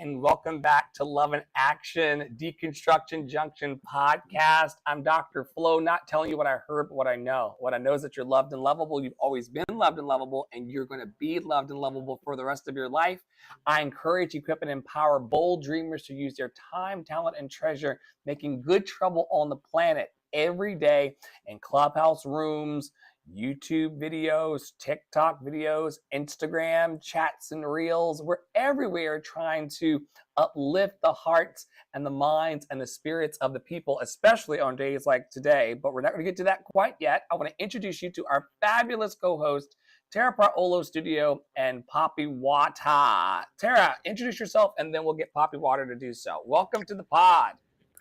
and welcome back to Love and Action Deconstruction Junction podcast. I'm Dr. Flo, not telling you what I heard, but what I know. What I know is that you're loved and lovable. You've always been loved and lovable, and you're going to be loved and lovable for the rest of your life. I encourage, equip, and empower bold dreamers to use their time, talent, and treasure, making good trouble on the planet every day in clubhouse rooms, YouTube videos, TikTok videos, Instagram chats and reels. We're everywhere trying to uplift the hearts and the minds and the spirits of the people, especially on days like today. But we're not going to get to that quite yet. I want to introduce you to our fabulous co-host, Tara Parolo Studio and Poppy Water. Tara, introduce yourself and then we'll get Poppy Water to do so. Welcome to the pod.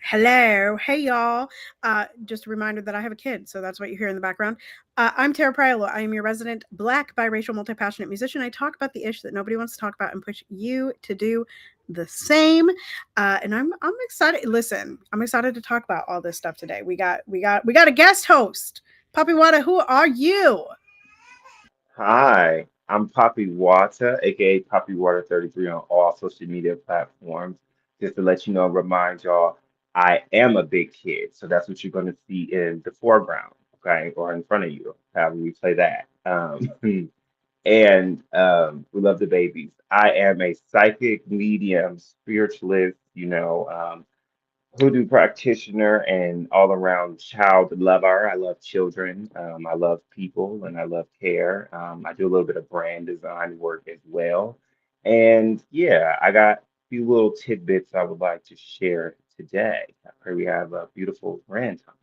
Hello. Hey, y'all. Just a reminder that I have a kid, so that's what you hear in the background. I'm Tara Priolo. I am your resident Black, biracial, multi-passionate musician. I talk about the ish that nobody wants to talk about and push you to do the same. And I'm excited. Listen, I'm excited to talk about all this stuff today. We got a guest host. Poppy Water, who are you? Hi, I'm Poppy Water, aka Poppy Water 33 on all social media platforms. Just to let you know, remind y'all, I am a big kid, so that's what you're going to see in the foreground, okay, or in front of you, however we play that. We love the babies. I am a psychic medium, spiritualist, hoodoo practitioner and all around child lover. I love children. I love people and I love care. I do a little bit of brand design work as well. And yeah, I got a few little tidbits I would like to share today. I pray we have a beautiful grand time.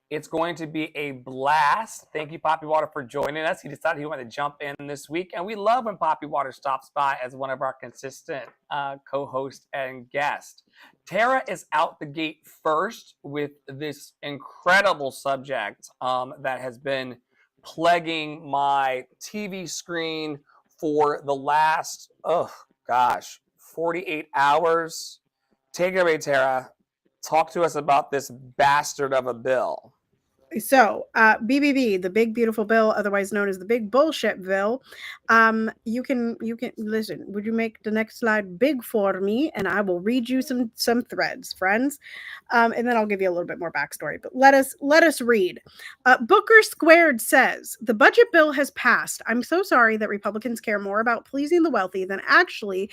It's going to be a blast. Thank you, Poppy Water, for joining us. He decided he wanted to jump in this week, and we love when Poppy Water stops by as one of our consistent co-hosts and guests. Tara is out the gate first with this incredible subject that has been plaguing my TV screen for the last, 48 hours. Take it away, Tara. Talk to us about this bastard of a bill. So, BBB, the big beautiful bill, otherwise known as the big bullshit bill. You can listen. Would you make the next slide big for me, and I will read you some threads, friends, and then I'll give you a little bit more backstory. But let us read. Booker Squared says the budget bill has passed. I'm so sorry that Republicans care more about pleasing the wealthy than actually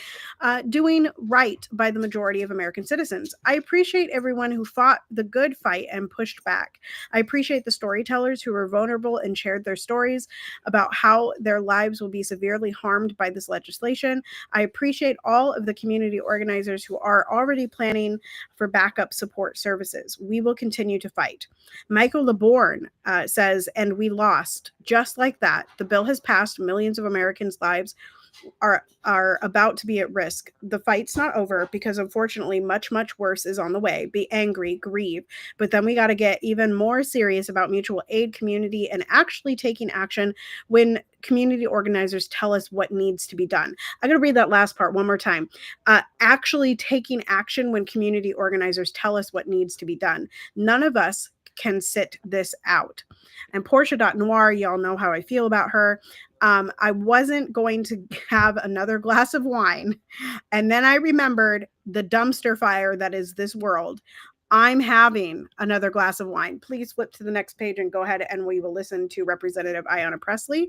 doing right by the majority of American citizens. I appreciate everyone who fought the good fight and pushed back. I appreciate the storytellers who were vulnerable and shared their stories about how their lives will be severely harmed by this legislation. I appreciate all of the community organizers who are already planning for backup support services. We will continue to fight. Michael LeBourne says, and we lost. Just like that, the bill has passed. Millions of Americans' lives are about to be at risk. The fight's not over because unfortunately much worse is on the way. Be angry, grieve, but then we got to get even more serious about mutual aid, community, and actually taking action when community organizers tell us what needs to be done. I'm going to read that last part one more time. Actually taking action when community organizers tell us what needs to be done. None of us can sit this out. And Portia.Noir, y'all know how I feel about her. I wasn't going to have another glass of wine. And then I remembered the dumpster fire that is this world. I'm having another glass of wine. Please flip to the next page and go ahead and we will listen to Representative Ayanna Pressley.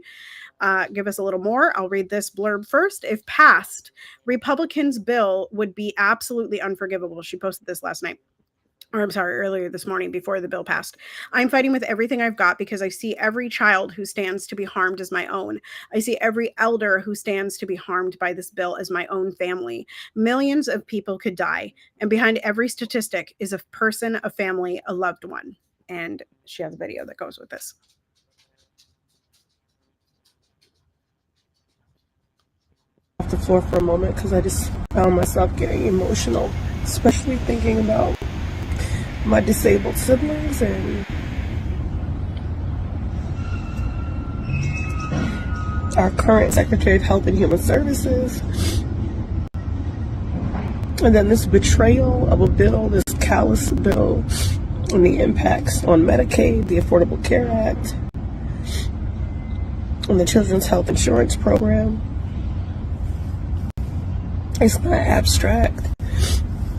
Give us a little more. I'll read this blurb first. If passed, Republicans' bill would be absolutely unforgivable. She posted this last night. Earlier this morning before the bill passed. I'm fighting with everything I've got because I see every child who stands to be harmed as my own. I see every elder who stands to be harmed by this bill as my own family. Millions of people could die. And behind every statistic is a person, a family, a loved one. And she has a video that goes with this. Off the floor for a moment because I just found myself getting emotional, especially thinking about my disabled siblings and our current Secretary of Health and Human Services. And then this betrayal of a bill, this callous bill, and the impacts on Medicaid, the Affordable Care Act, and the Children's Health Insurance Program. It's not abstract.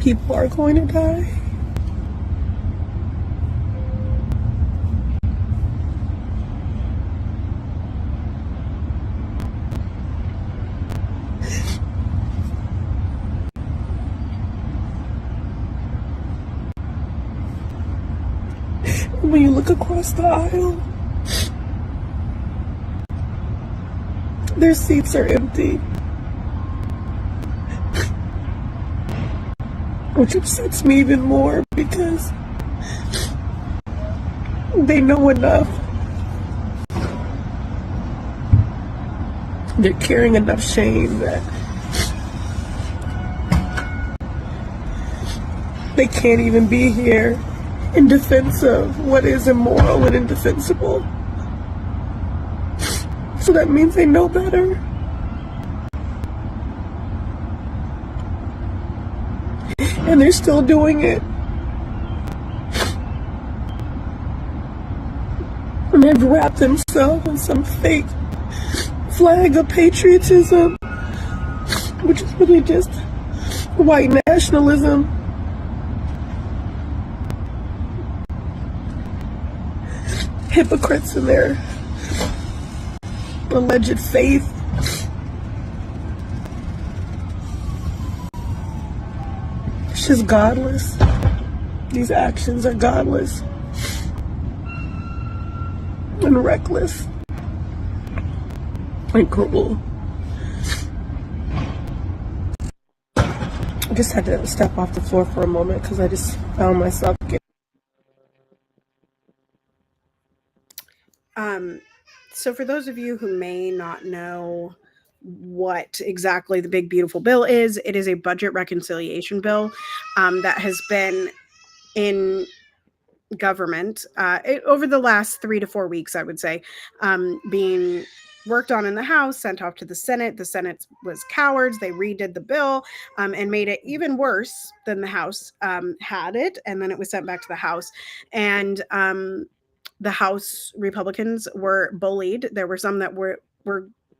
People are going to die. When you look across the aisle, their seats are empty, which upsets me even more because they know enough. They're carrying enough shame that they can't even be here in defense of what is immoral and indefensible. So that means they know better. And they're still doing it. And they've wrapped themselves in some fake flag of patriotism, which is really just white nationalism. Hypocrites in their alleged faith. It's just godless. These actions are godless and reckless and cruel. I just had to step off the floor for a moment because I just found myself getting. So for those of you who may not know what exactly the Big Beautiful Bill is, it is a budget reconciliation bill that has been in government over the last 3 to 4 weeks, I would say, being worked on in the House, sent off to the Senate. The Senate was cowards. They redid the bill and made it even worse than the House had it. And then it was sent back to the House. And the House Republicans were bullied. There were some that were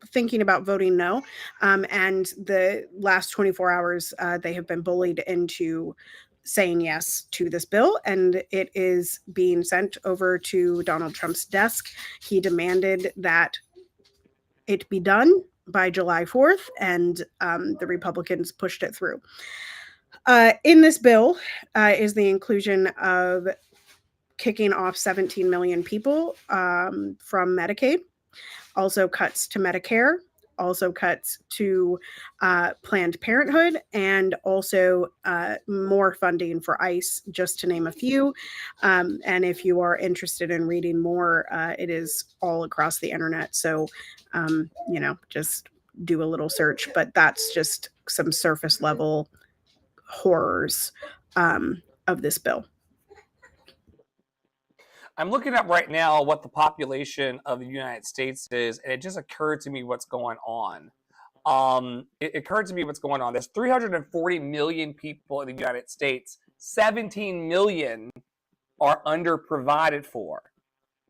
thinking about voting no. And the last 24 hours, they have been bullied into saying yes to this bill, and it is being sent over to Donald Trump's desk. He demanded that it be done by July 4th, and the Republicans pushed it through. In this bill is the inclusion of kicking off 17 million people from Medicaid, also cuts to Medicare, also cuts to Planned Parenthood, and also more funding for ICE, just to name a few. And if you are interested in reading more, it is all across the internet. So, just do a little search, but that's just some surface level horrors of this bill. I'm looking up right now what the population of the United States is, and it just occurred to me what's going on. It occurred to me what's going on. There's 340 million people in the United States. 17 million are underprovided for,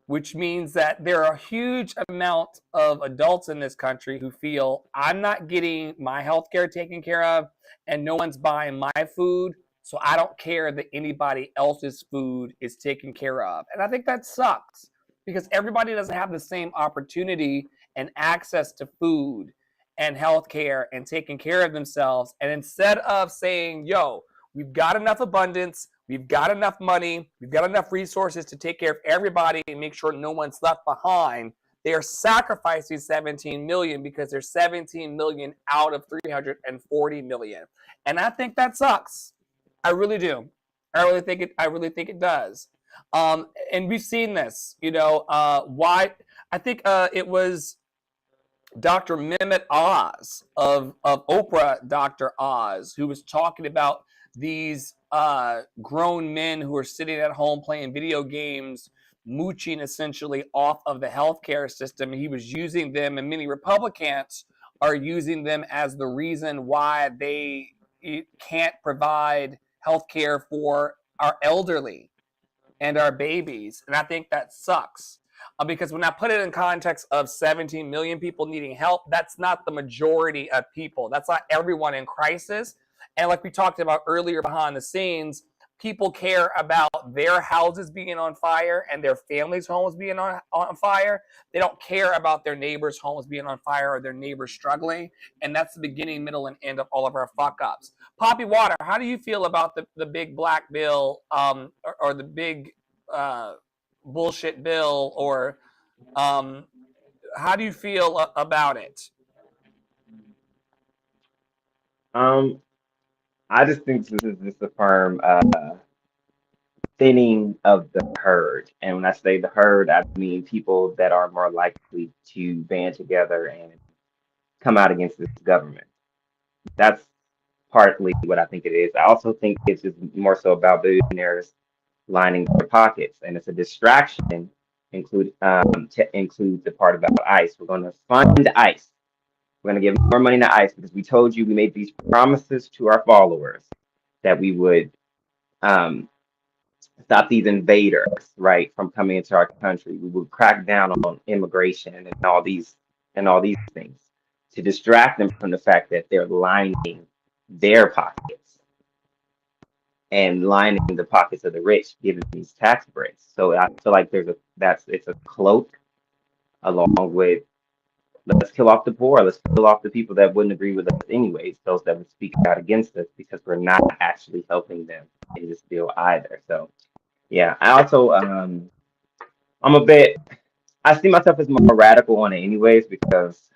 which means that there are a huge amount of adults in this country who feel I'm not getting my health care taken care of, and no one's buying my food. So I don't care that anybody else's food is taken care of. And I think that sucks because everybody doesn't have the same opportunity and access to food and healthcare and taking care of themselves. And instead of saying, yo, we've got enough abundance, we've got enough money, we've got enough resources to take care of everybody and make sure no one's left behind, they are sacrificing 17 million because there's 17 million out of 340 million. And I think that sucks. I really do. I really think it does. And we've seen this, why I think it was Dr. Mehmet Oz of Oprah, Dr. Oz, who was talking about these grown men who are sitting at home playing video games, mooching essentially off of the healthcare system. He was using them, and many Republicans are using them as the reason why they can't provide healthcare for our elderly and our babies. And I think that sucks. Because when I put it in context of 17 million people needing help, that's not the majority of people. That's not everyone in crisis. And like we talked about earlier behind the scenes, people care about their houses being on fire and their families' homes being on fire. They don't care about their neighbors' homes being on fire or their neighbors struggling. And that's the beginning, middle, and end of all of our fuck ups. Poppy Water, how do you feel about the big black bill or the big bullshit bill, or how do you feel about it? I just think this is just a firm thinning of the herd. And when I say the herd, I mean people that are more likely to band together and come out against this government. That's partly what I think it is. I also think it's just more so about billionaires lining their pockets, and it's a distraction. To include the part about ICE. We're going to fund ICE. We're going to give more money to ICE because we told you, we made these promises to our followers that we would stop these invaders, right, from coming into our country. We would crack down on immigration and all these things to distract them from the fact that they're lining their pockets and lining the pockets of the rich, giving these tax breaks. So I feel like it's a cloak along with, let's kill off the poor, let's kill off the people that wouldn't agree with us anyways, those that would speak out against us, because we're not actually helping them in this deal either. So yeah, I also I see myself as more radical on it anyways, because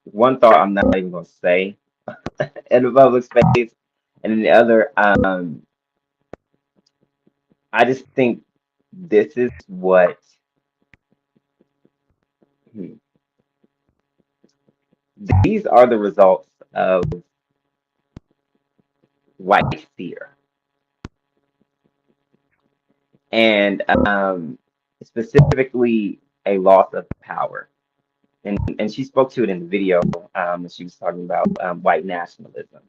one thought I'm not even gonna say in the public space, and then the other, I just think this is what hmm, these are the results of white fear. And specifically a loss of power. And she spoke to it in the video when she was talking about white nationalism.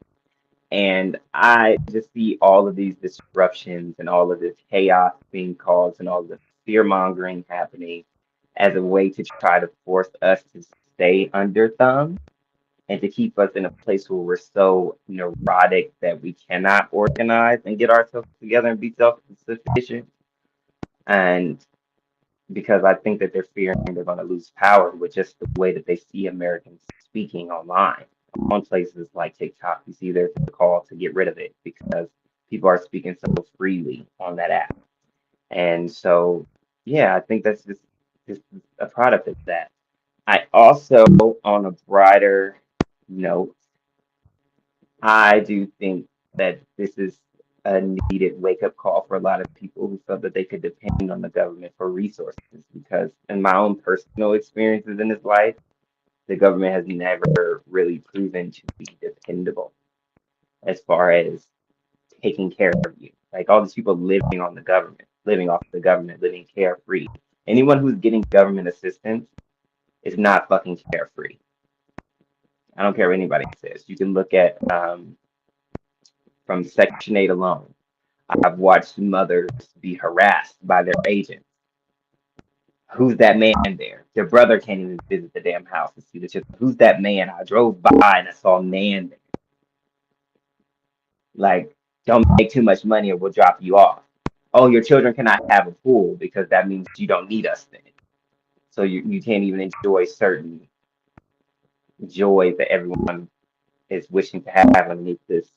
And I just see all of these disruptions and all of this chaos being caused and all the fear mongering happening as a way to try to force us to stay under thumb and to keep us in a place where we're so neurotic that we cannot organize and get ourselves together and be self-sufficient. And because I think that they're fearing they're going to lose power with just the way that they see Americans speaking online. On places like TikTok, you see there's a call to get rid of it because people are speaking so freely on that app. And so, yeah, I think that's just a product of that. I also, on a brighter note, I do think that this is a needed wake up call for a lot of people who felt that they could depend on the government for resources. Because in my own personal experiences in this life, the government has never really proven to be dependable as far as taking care of you. Like all these people living on the government, living off the government, living carefree. Anyone who's getting government assistance is not fucking carefree. I don't care what anybody says. You can look at from Section 8 alone. I've watched mothers be harassed by their agents. Who's that man there? Their brother can't even visit the damn house to see the children. Who's that man? I drove by and I saw a man there. Like, don't make too much money or we'll drop you off. Oh, your children cannot have a pool because that means you don't need us then. So you can't even enjoy certain joys that everyone is wishing to have underneath this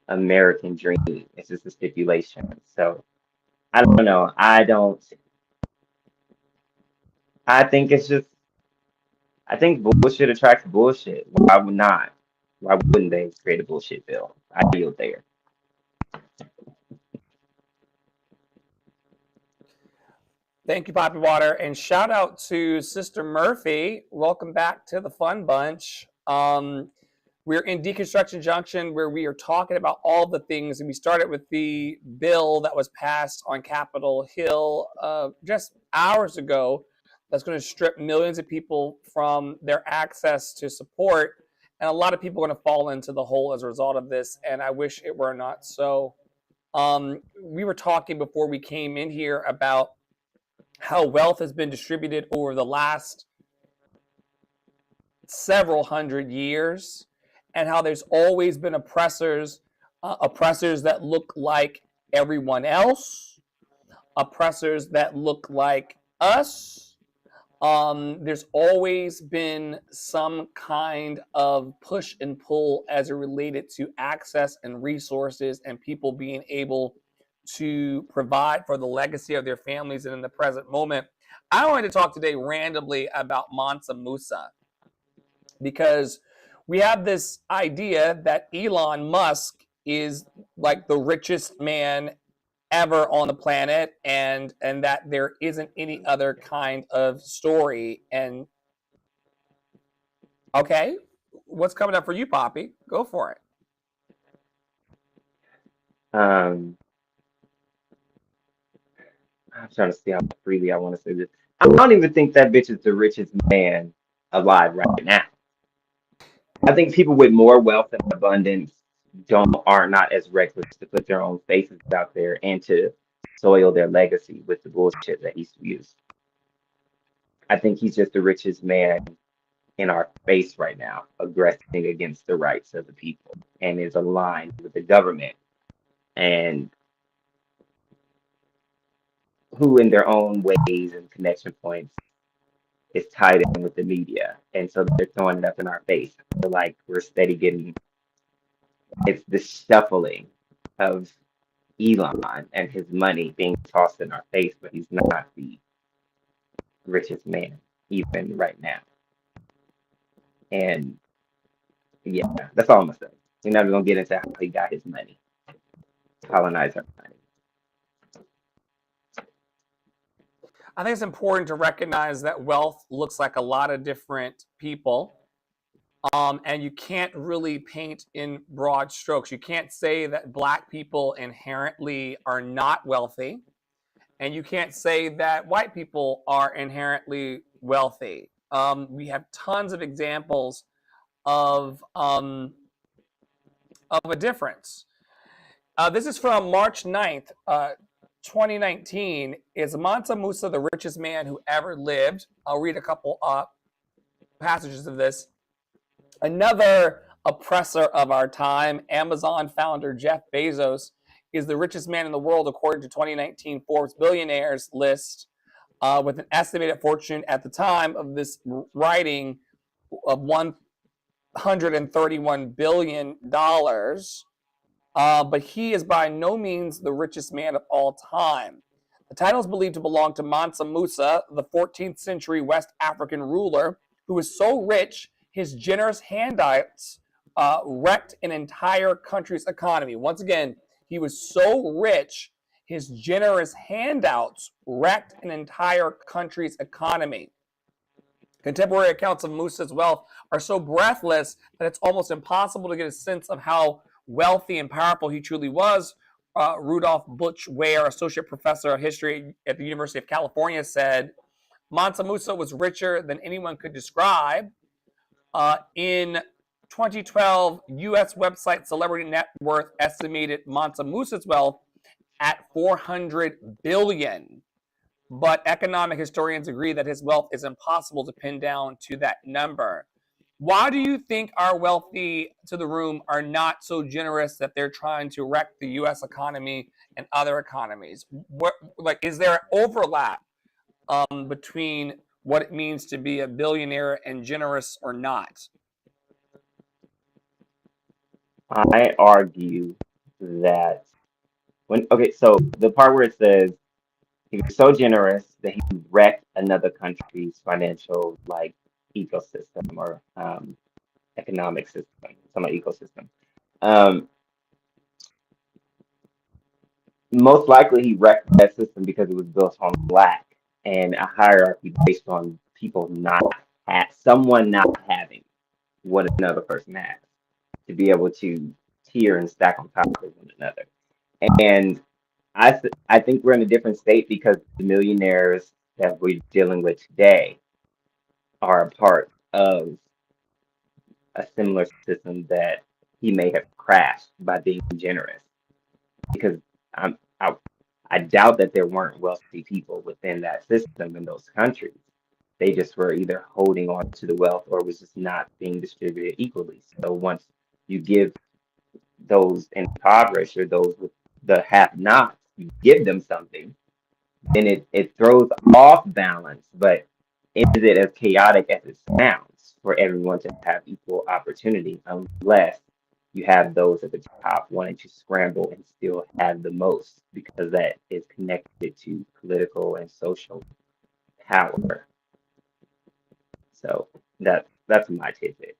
American dream. It's just a stipulation. So I don't know. I think it's just, I think bullshit attracts bullshit. Why would not? Why wouldn't they create a bullshit bill? I yield there. Thank you, Poppy Water, and shout out to Sister Murphy. Welcome back to the Fun Bunch. We're in Deconstruction Junction, where we are talking about all the things, and we started with the bill that was passed on Capitol Hill just hours ago. That's going to strip millions of people from their access to support, and a lot of people are going to fall into the hole as a result of this. And I wish it were not so. We were talking before we came in here about how wealth has been distributed over the last several hundred years, and how there's always been oppressors, oppressors that look like everyone else, oppressors that look like us. There's always been some kind of push and pull as it related to access and resources and people being able to provide for the legacy of their families and in the present moment. I wanted to talk today randomly about Mansa Musa because we have this idea that Elon Musk is like the richest man ever on the planet, and that there isn't any other kind of story. And okay, what's coming up for you, Poppy? Go for it. Um, I'm trying to see how freely I want to say this. I don't even think that bitch is the richest man alive right now. I think people with more wealth and abundance are not as reckless to put their own faces out there and to soil their legacy with the bullshit that he's used. I think he's just the richest man in our face right now, aggressing against the rights of the people and is aligned with the government and who in their own ways and connection points is tied in with the media. And so they're throwing it up in our face. I feel like we're steady getting, it's the shuffling of Elon and his money being tossed in our face, but he's not the richest man even right now. And yeah, that's all I'm gonna say. We're not gonna get into how he got his money, colonize our money. I think it's important to recognize that wealth looks like a lot of different people. And you can't really paint in broad strokes. You can't say that Black people inherently are not wealthy, and you can't say that white people are inherently wealthy. We have tons of examples of a difference. This is from March 9th, 2019. Is Mansa Musa the richest man who ever lived? I'll read a couple passages of this. Another oppressor of our time, Amazon founder Jeff Bezos, is the richest man in the world according to 2019 Forbes billionaires list, with an estimated fortune at the time of this writing of $131 billion. But he is by no means the richest man of all time. The title is believed to belong to Mansa Musa, the 14th century West African ruler who was so rich his generous handouts wrecked an entire country's economy. Once again, he was so rich his generous handouts wrecked an entire country's economy. Contemporary accounts of Musa's wealth are so breathless that it's almost impossible to get a sense of how wealthy and powerful he truly was. Rudolph Butch Ware, associate professor of history at the University of California, said Mansa Musa was richer than anyone could describe. In 2012, U.S. website Celebrity Net Worth estimated Mansa Musa's wealth at $400 billion. But economic historians agree that his wealth is impossible to pin down to that number. Why do you think our wealthy to the room are not so generous that they're trying to wreck the U.S. economy and other economies? Is there overlap between what it means to be a billionaire and generous or not? I argue that so the part where it says he was so generous that he wrecked another country's financial ecosystem or economic system, some ecosystem. Most likely he wrecked that system because it was built on lack and a hierarchy based on people someone not having what another person has to be able to tier and stack on top of one another. And I think we're in a different state because the millionaires that we're dealing with today are a part of a similar system that he may have crashed by being generous. Because I I doubt that there weren't wealthy people within that system in those countries. They just were either holding on to the wealth or it was just not being distributed equally. So once you give those impoverished or those with the have-nots, you give them something, then it throws off balance. But is it as chaotic as it sounds for everyone to have equal opportunity unless you have those at the top wanting to scramble and still have the most because that is connected to political and social power. So that's my tidbit.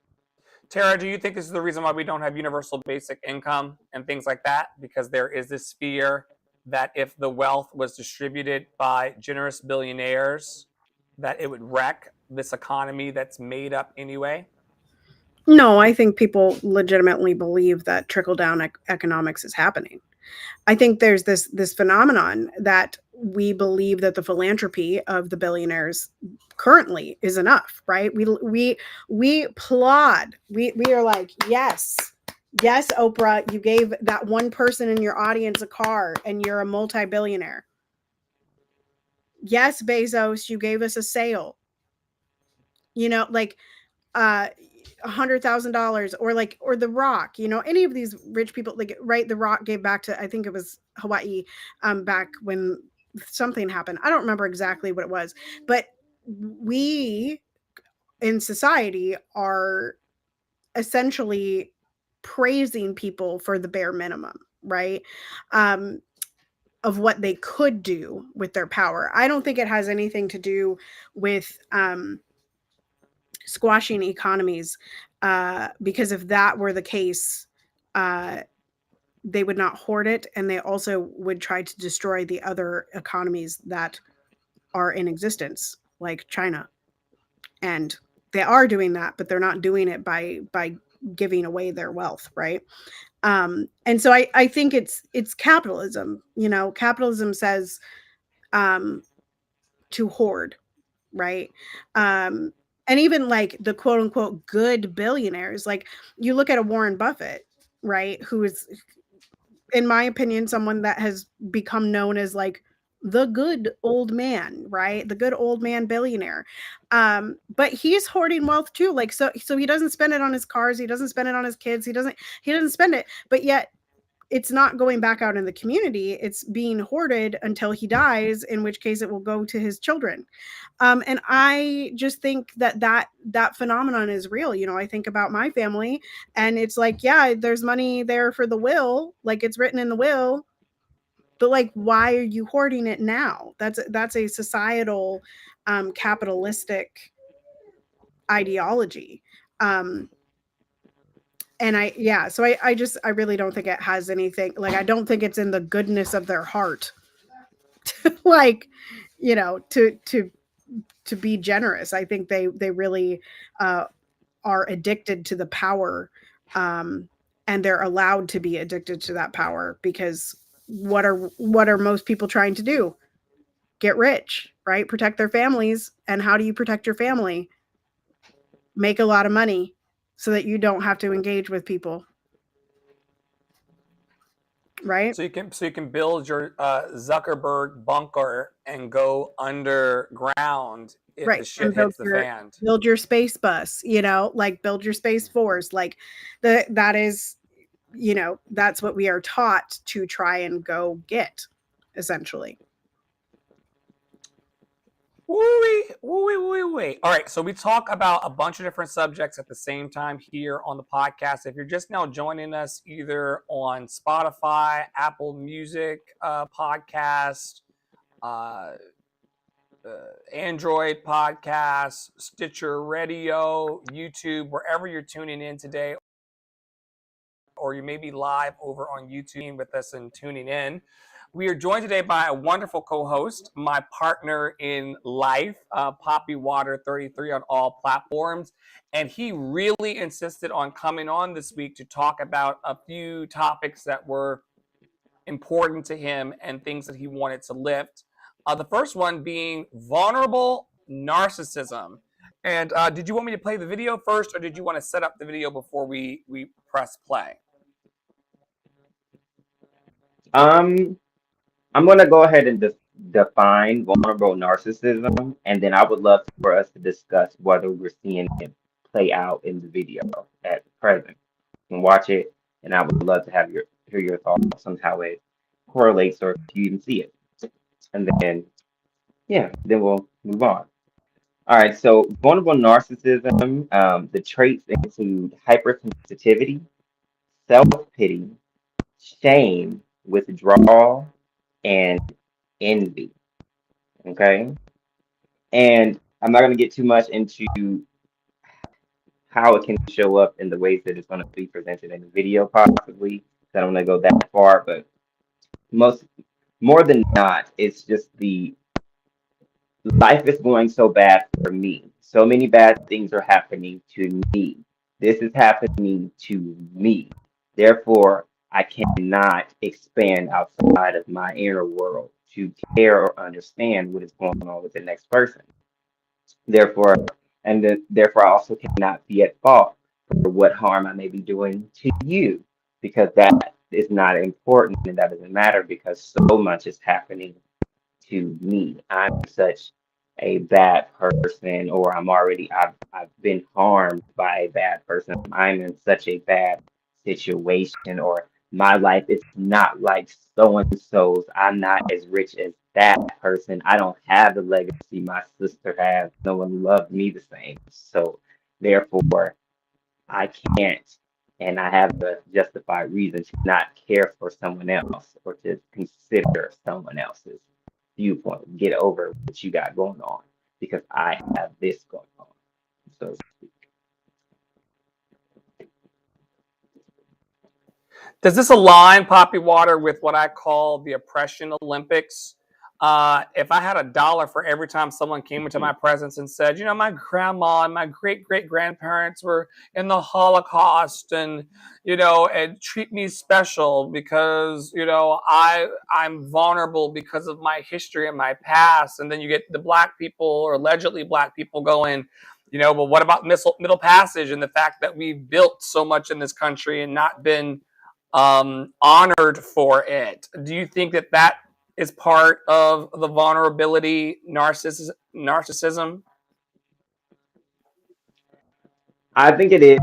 Tara, do you think this is the reason why we don't have universal basic income and things like that? Because there is this fear that if the wealth was distributed by generous billionaires, that it would wreck this economy that's made up anyway? No, I think people legitimately believe that trickle down economics is happening. I think there's this phenomenon that we believe that the philanthropy of the billionaires currently is enough, right? We applaud. We are like, yes, Oprah, you gave that one person in your audience a car and you're a multi-billionaire. Yes, Bezos, you gave us a sale. You know, like $100,000 or The Rock, any of these rich people, like, right. The Rock gave back to, I think it was Hawaii, back when something happened. I don't remember exactly what it was, but we in society are essentially praising people for the bare minimum, right? Of what they could do with their power. I don't think it has anything to do with squashing economies, because if that were the case, they would not hoard it, and they also would try to destroy the other economies that are in existence, like China. And they are doing that, but they're not doing it by giving away their wealth, right? And so I think it's capitalism. Capitalism says to hoard, right? And even like the quote unquote good billionaires, like you look at a Warren Buffett, right? Who is, in my opinion, someone that has become known as like the good old man, right? The good old man billionaire. But he's hoarding wealth too. Like, so he doesn't spend it on his cars. He doesn't spend it on his kids. He doesn't spend it, but yet it's not going back out in the community. It's being hoarded until he dies, in which case it will go to his children. And I just think that phenomenon is real. I think about my family, and it's like, yeah, there's money there for the will, like it's written in the will, but like, why are you hoarding it now? That's a societal, capitalistic ideology. And I really don't think it has anything, like, I don't think it's in the goodness of their heart, like, to be generous. I think they really are addicted to the power, and they're allowed to be addicted to that power, because what are most people trying to do? Get rich, right? Protect their families. And how do you protect your family? Make a lot of money so that you don't have to engage with people, right? So you can build your Zuckerberg bunker and go underground if Right. the shit hits the fan. Build your space bus, like build your space force. Like that is, that's what we are taught to try and go get, essentially. Woo-wee. All right, so we talk about a bunch of different subjects at the same time here on the podcast. If you're just now joining us either on Spotify, Apple Music podcast, Android podcast, Stitcher Radio, YouTube, wherever you're tuning in today, or you may be live over on YouTube with us and tuning in. We are joined today by a wonderful co-host, my partner in life, Poppy Water 33 on all platforms. And he really insisted on coming on this week to talk about a few topics that were important to him and things that he wanted to lift. The first one being vulnerable narcissism. And did you want me to play the video first, or did you want to set up the video before we press play? I'm going to go ahead and define vulnerable narcissism, and then I would love for us to discuss whether we're seeing it play out in the video at present. You can watch it, and I would love to have hear your thoughts on how it correlates or if you even see it. And then, yeah, then we'll move on. All right, so vulnerable narcissism, the traits include hypersensitivity, self-pity, shame, withdrawal, and envy. Okay. And I'm not going to get too much into how it can show up in the ways that it's going to be presented in the video, possibly. I don't want to go that far, but most more than not, it's just the life is going so bad for me. So many bad things are happening to me. This is happening to me. Therefore, I cannot expand outside of my inner world to care or understand what is going on with the next person. Therefore, therefore, I also cannot be at fault for what harm I may be doing to you, because that is not important and that doesn't matter because so much is happening to me. I'm such a bad person, or I've been harmed by a bad person. I'm in such a bad situation, or my life is not like so and so's. I'm not as rich as that person. I don't have the legacy my sister has. No one loved me the same. So therefore, I can't, and I have a justified reason to not care for someone else or to consider someone else's viewpoint. Get over what you got going on because I have this going on. So Does this align, Poppy Water, with what I call the oppression Olympics? If I had $1 for every time someone came into my presence and said, you know, my grandma and my great great grandparents were in the Holocaust, and you know, and treat me special because you know I'm vulnerable because of my history and my past, and then you get the black people or allegedly black people going, you know, but what about middle passage and the fact that we've built so much in this country and not been honored for it? Do you think that that is part of the vulnerability narcissism? I think it is.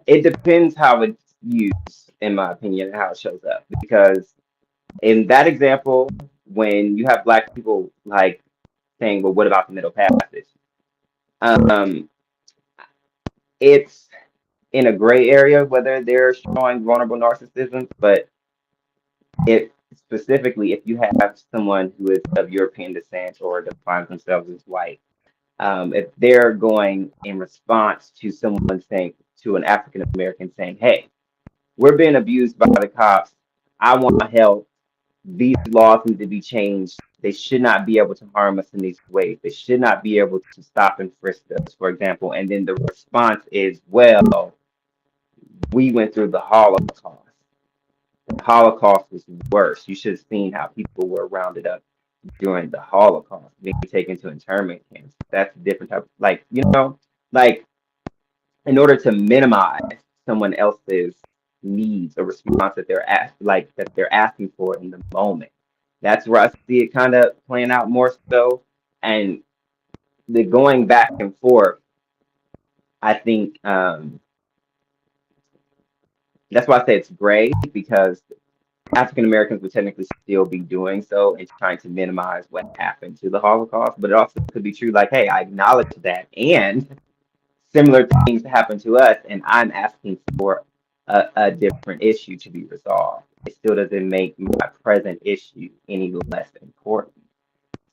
It depends how it's used, in my opinion, and how it shows up. Because in that example, when you have black people like saying, "Well, what about the middle passage?" Um, it's in a gray area whether they're showing vulnerable narcissism, but if specifically if you have someone who is of European descent or defines themselves as white, if they're going in response to someone saying to an African American saying, "Hey, we're being abused by the cops. I want help. These laws need to be changed. They should not be able to harm us in these ways. They should not be able to stop and frisk us," for example. And then the response is, "Well, we went through the Holocaust. The Holocaust was worse. You should have seen how people were rounded up during the Holocaust, being taken to internment camps." That's a different type, like, you know, like in order to minimize someone else's needs or response that they're asking for in the moment. That's where I see it kind of playing out more so. And the going back and forth, I think that's why I say it's gray, because African Americans would technically still be doing so and trying to minimize what happened to the Holocaust. But it also could be true, like, hey, I acknowledge that, and similar things happen to us, and I'm asking for a different issue to be resolved. It still doesn't make my present issue any less important.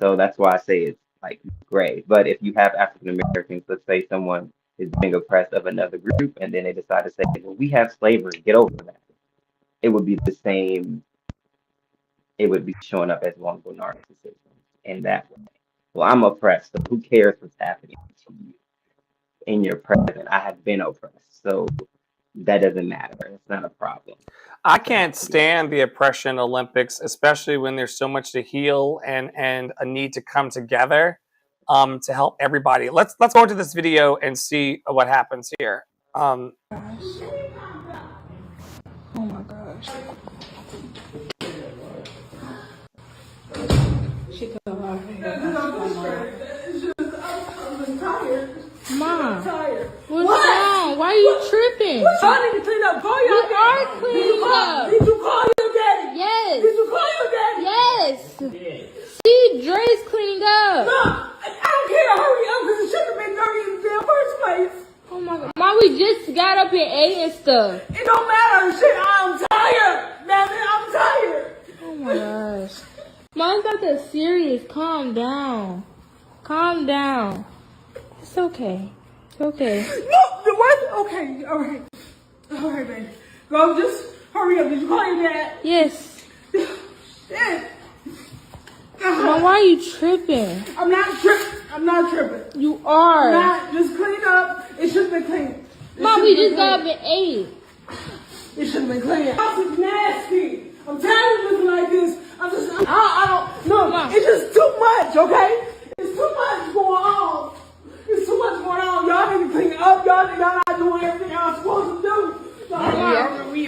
So that's why I say it's like gray. But if you have African Americans, let's say someone is being oppressed of another group, and then they decide to say, well, we have slavery, get over that. It would be the same, it would be showing up as vulnerable narcissism in that way. Well, I'm oppressed, so who cares what's happening to you in your present? I have been oppressed, so that doesn't matter. It's not a problem. I can't stand the oppression Olympics, especially when there's so much to heal and a need to come together to help everybody. Let's go into this video and see what happens here. Oh my gosh. I need to clean up. Call your daddy. We are cleaning up. Did you call your daddy? Yes. Did you call your daddy? Yes. See, Dre's cleaning up. No, I don't care. Hurry up, because it shouldn't have been dirty in the damn first place. Oh my God. Mom, we just got up and ate and stuff. It don't matter. Shit, I'm tired. Damn it, I'm tired. Oh my gosh. Mom's not that serious. Calm down. Calm down. It's okay. It's okay. No, the what? Okay, all right. All right, baby. Go, just hurry up. Did you call your dad? Yes. Yeah. Mom, why are you tripping? I'm not tripping. I'm not tripping. You are. Not just clean up. It should have been clean. Mom, we just got up and ate. It should have been clean. The house is nasty. I'm tired of looking like this. I don't, no, Mom. it's just too much, okay? It's too much going on. It's too much going on. Y'all need to clean up. Y'all not doing everything y'all supposed to do. We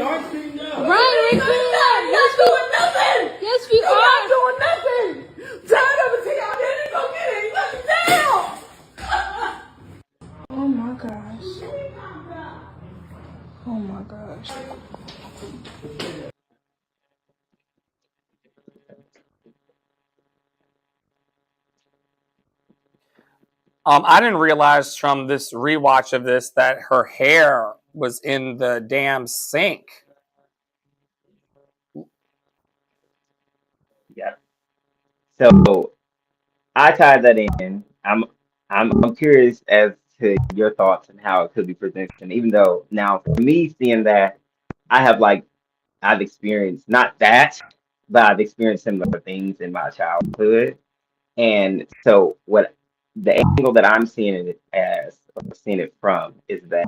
are cleaned up. Right, we're cleaning up. Yes, doing nothing. Yes, we You're are. not doing nothing. I'm tired of it. Y'all didn't go get it. Let me down. Oh my gosh. Oh my gosh. I didn't realize from this rewatch of this that her hair was in the damn sink. Yeah. So I tied that in. I'm curious as to your thoughts and how it could be presented. And even though now for me seeing that, I've experienced not that, but I've experienced similar things in my childhood. And so what the angle that I'm seeing it as or seeing it from is that,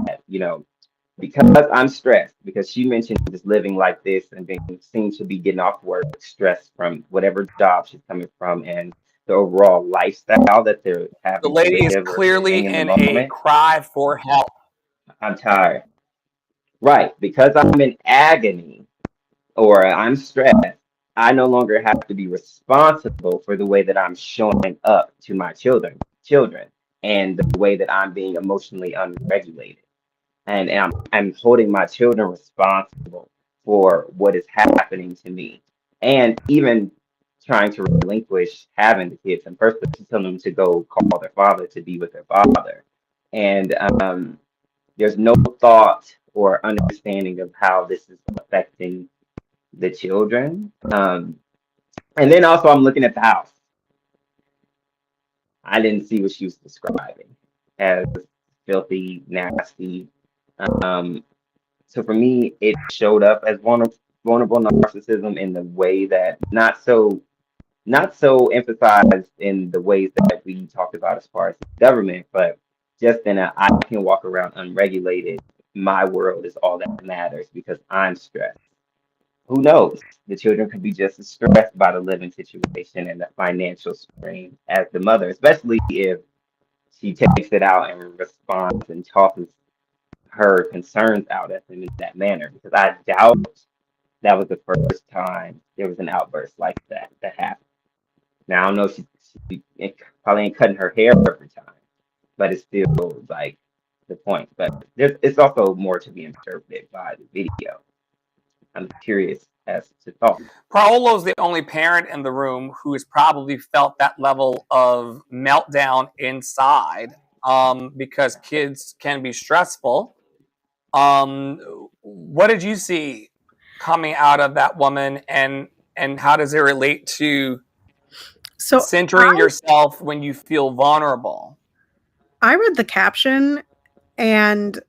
because I'm stressed, because she mentioned just living like this and being seems to be getting off work, stressed from whatever job she's coming from and the overall lifestyle that they're The having to lady is live or clearly living in the a moment. cry for help. I'm tired. Right, because I'm in agony or I'm stressed, I no longer have to be responsible for the way that I'm showing up to my children, and the way that I'm being emotionally unregulated. And I'm holding my children responsible for what is happening to me. And even trying to relinquish having the kids and first to tell them to go call their father to be with their father. And there's no thought or understanding of how this is affecting the children. And then also I'm looking at the house. I didn't see what she was describing as filthy, nasty. So for me, it showed up as vulnerable narcissism in the way that not so emphasized in the ways that we talked about as far as the government, but just in a I can walk around unregulated. My world is all that matters because I'm stressed. Who knows? The children could be just as stressed by the living situation and the financial strain as the mother, especially if she takes it out and responds and tosses her concerns out at them in that manner. Because I doubt that was the first time there was an outburst like that happened. Now I don't know if she probably ain't cutting her hair every time, but it's still like the point. But it's also more to be interpreted by the video. I'm curious as to thought. Paolo's the only parent in the room who has probably felt that level of meltdown inside, because kids can be stressful. What did you see coming out of that woman, and how does it relate to centering yourself when you feel vulnerable? I read the caption and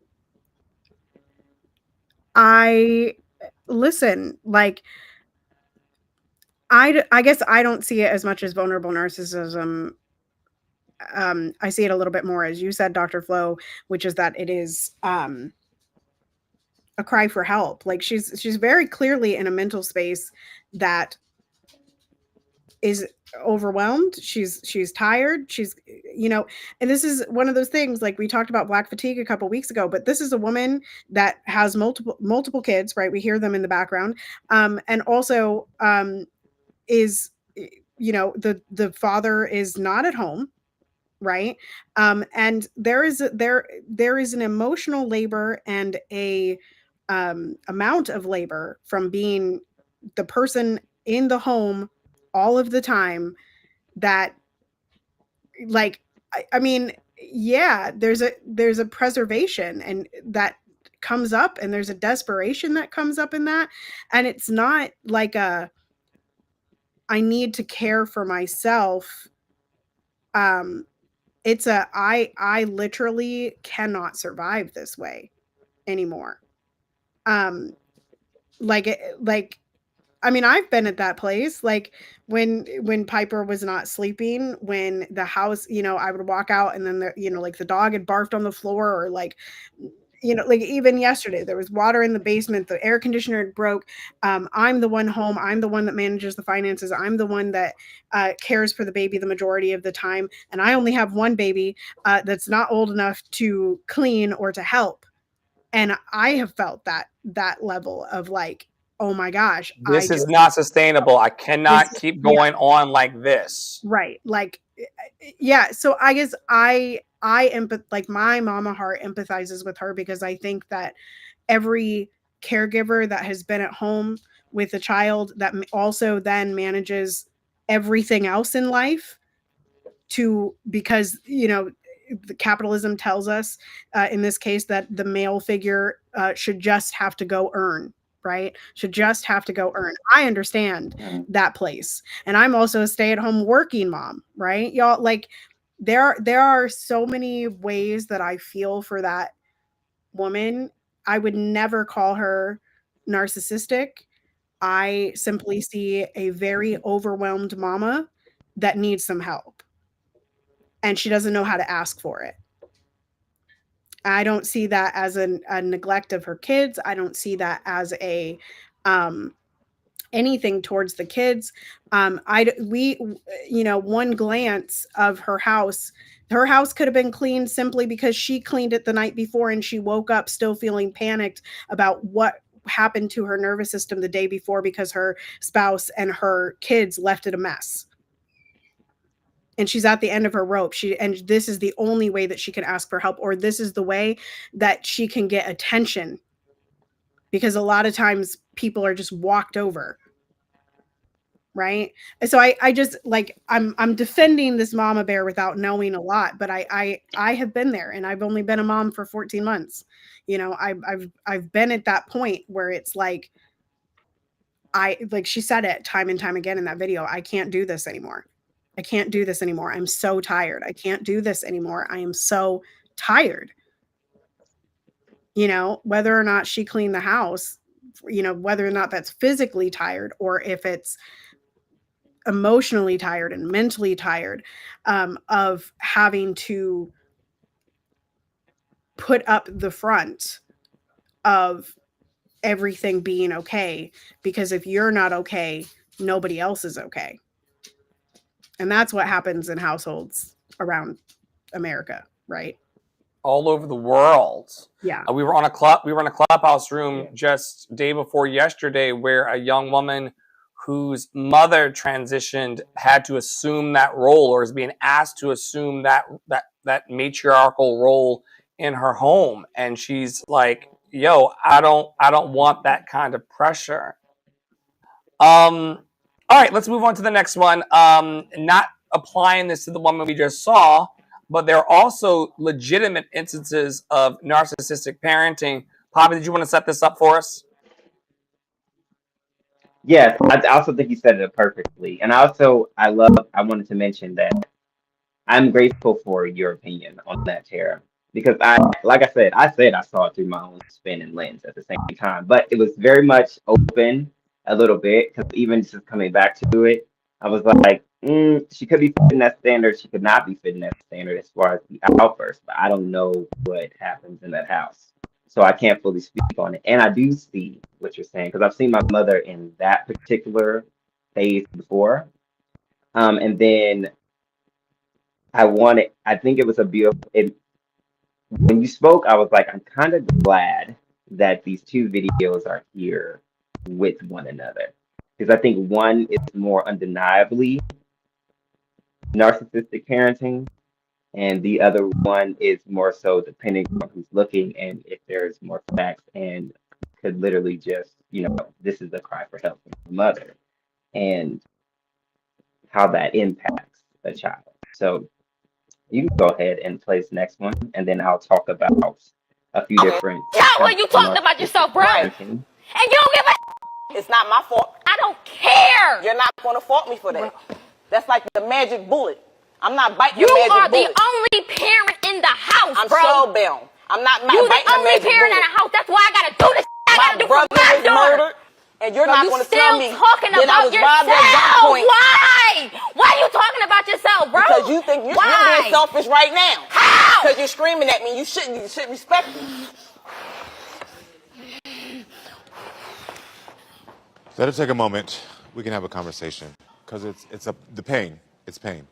listen, like, I guess I don't see it as much as vulnerable narcissism. I see it a little bit more, as you said, Dr. Flo, which is that it is a cry for help. Like she's very clearly in a mental space that is overwhelmed. She's tired. She's, and this is one of those things, like we talked about black fatigue a couple weeks ago, but this is a woman that has multiple kids, right? We hear them in the background. And also is, the father is not at home. right? And there is an emotional labor and a amount of labor from being the person in the home all of the time that, like, I mean, yeah, there's a preservation and that comes up, and there's a desperation that comes up in that, and it's not like a I need to care for myself. It's a I literally cannot survive this way anymore. Um, like I mean, I've been at that place, like when Piper was not sleeping, when the house, I would walk out and then like the dog had barfed on the floor, or like, like even yesterday, there was water in the basement, the air conditioner had broke. I'm the one home. I'm the one that manages the finances. I'm the one that cares for the baby the majority of the time. And I only have one baby that's not old enough to clean or to help. And I have felt that level of like, oh my gosh, This is not sustainable. I cannot keep going on like this. Right. Like, yeah. So I guess like my mama heart empathizes with her, because I think that every caregiver that has been at home with a child that also then manages everything else in life, because the capitalism tells us in this case that the male figure should just have to go earn, right? Should just have to go earn. I understand that place, and I'm also a stay-at-home working mom, right, y'all? Like, there are so many ways that I feel for that woman. I would never call her narcissistic. I simply see a very overwhelmed mama that needs some help, and she doesn't know how to ask for it. I don't see that as a neglect of her kids. I don't see that as a anything towards the kids. One glance of her house could have been cleaned simply because she cleaned it the night before, and she woke up still feeling panicked about what happened to her nervous system the day before because her spouse and her kids left it a mess. And she's at the end of her rope. And this is the only way that she can ask for help, or this is the way that she can get attention, because a lot of times people are just walked over. Right. And so I just, like, I'm defending this mama bear without knowing a lot, but I have been there, and I've only been a mom for 14 months. I've been at that point where it's like, she said it time and time again in that video, I can't do this anymore. I can't do this anymore. I'm so tired. I can't do this anymore. I am so tired. Whether or not she cleaned the house, whether or not that's physically tired, or if it's emotionally tired and mentally tired, of having to put up the front of everything being okay, because if you're not okay, nobody else is okay. And that's what happens in households around America, right? All over the world. Yeah. We were in a clubhouse room just day before yesterday, where a young woman whose mother transitioned had to assume that role, or is being asked to assume that matriarchal role in her home. And she's like, yo, I don't want that kind of pressure. All right, let's move on to the next one. Not applying this to the woman we just saw, but there are also legitimate instances of narcissistic parenting. Poppy, did you want to set this up for us? Yes, I also think you said it perfectly. And I wanted to mention that I'm grateful for your opinion on that, Tara, because I said I saw it through my own spin and lens at the same time, but it was very much open a little bit, because even just coming back to it, I was like, she could be fitting that standard, she could not be fitting that standard as far as the outburst, but I don't know what happens in that house. So I can't fully speak on it. And I do see what you're saying, because I've seen my mother in that particular phase before. And then I think it was when you spoke, I was like, I'm kind of glad that these two videos are here with one another. Because I think one is more undeniably narcissistic parenting, And the other one is more so depending on who's looking and if there's more facts and could literally just, this is a cry for help from the mother and how that impacts the child. So you can go ahead and place the next one, and then I'll talk about a few different Yeah, well, types you of talking about narcissistic yourself, bro. parenting. And you don't give a. It's not my fault. I don't care. You're not going to fault me for that. That's like the magic bullet. I'm not biting the magic bullet. You are the only parent in the house, bro. I'm so bound. I'm not biting the magic bullet. You the only parent in the house. That's why I got to do this. I got to do for my daughter. Murdered, and you're not going to tell me talking that I was robbed at gunpoint. Why? Why are you talking about yourself, bro? Because you think you're being selfish right now. How? Because you're screaming at me. You should respect me. Let us take a moment. We can have a conversation because the pain. It's pain.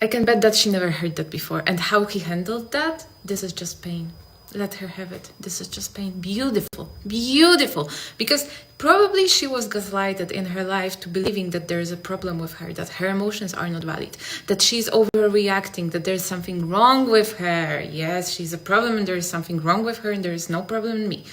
I can bet that she never heard that before. And how he handled that, this is just pain. Let her have it. This is just pain. Beautiful. Beautiful. Because probably she was gaslighted in her life to believing that there is a problem with her, that her emotions are not valid, that she's overreacting, that there's something wrong with her. Yes, she's a problem and there is something wrong with her and there is no problem in me.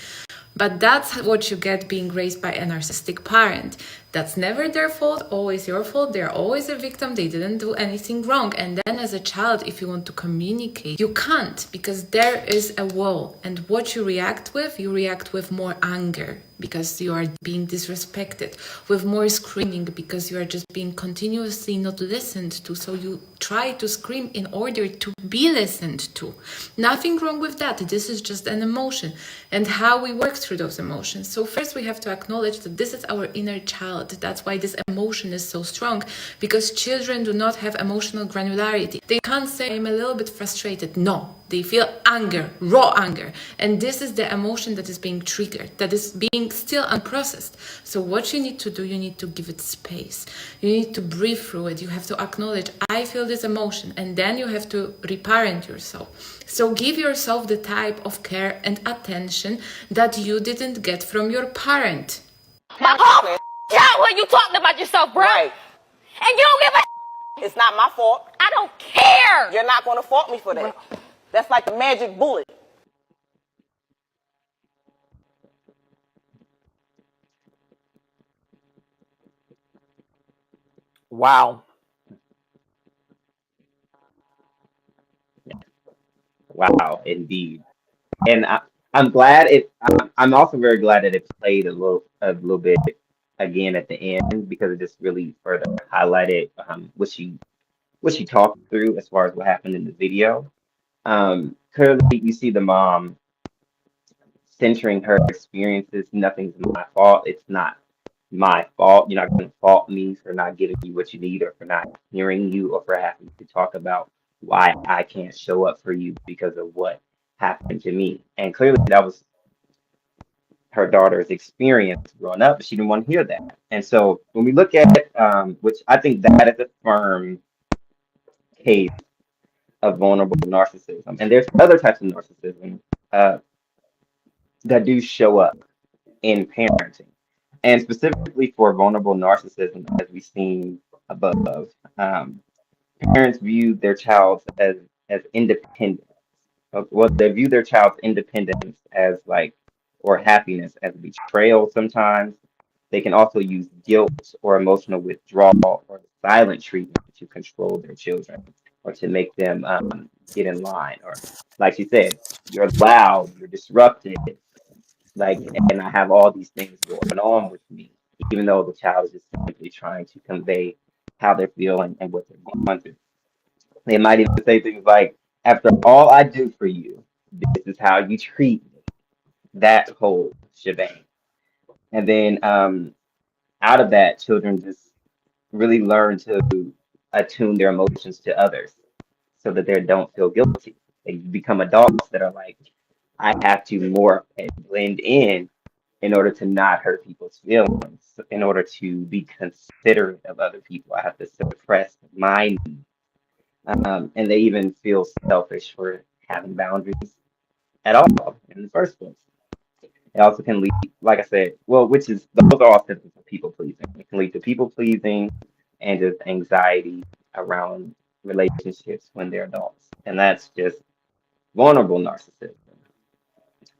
But that's what you get being raised by a narcissistic parent. That's never their fault, always your fault. They're always a victim. They didn't do anything wrong. And then as a child, if you want to communicate, you can't because there is a wall. And what you react with more anger because you are being disrespected, with more screaming because you are just being continuously not listened to. So you try to scream in order to be listened to. Nothing wrong with that. This is just an emotion and how we work through those emotions. So first we have to acknowledge that this is our inner child. That's why this emotion is so strong, because children do not have emotional granularity. They can't say, I'm a little bit frustrated. No, they feel anger, raw anger. And this is the emotion that is being triggered, that is being still unprocessed. So what you need to do, you need to give it space. You need to breathe through it. You have to acknowledge, I feel this emotion. And then you have to reparent yourself. So give yourself the type of care and attention that you didn't get from your parent. Yeah, well, you talking about yourself, bro. Right. And you don't give a. It's not my fault. I don't care. You're not going to fault me for that. That's like the magic bullet. Wow. Wow, indeed. And I'm glad I'm also very glad that it played a little bit again at the end because it just really further highlighted what she talked through as far as what happened in the video. Clearly, you see the mom centering her experiences. Nothing's my fault. It's not my fault. You're not going to fault me for not giving you what you need or for not hearing you or for having to talk about why I can't show up for you because of what happened to me. And clearly, that was her daughter's experience growing up, but she didn't want to hear that. And so when we look at which I think that is a firm case of vulnerable narcissism, and there's other types of narcissism that do show up in parenting, and specifically for vulnerable narcissism, as we've seen above, parents view their child as independent. Well, they view their child's independence as or happiness as betrayal sometimes. They can also use guilt or emotional withdrawal or silent treatment to control their children or to make them get in line. Or, like she said, you're loud, you're disruptive, and I have all these things going on with me, even though the child is just simply trying to convey how they're feeling and what they're going through. They might even say things like, after all I do for you, this is how you treat me. That whole shebang. And then out of that, children just really learn to attune their emotions to others so that they don't feel guilty. They become adults that are like, I have to morph and blend in order to not hurt people's feelings, in order to be considerate of other people. I have to suppress my needs. And they even feel selfish for having boundaries at all in the first place. It also can lead, like I said, which is those are all symptoms of people pleasing. It can lead to people pleasing and just anxiety around relationships when they're adults, and that's just vulnerable narcissism.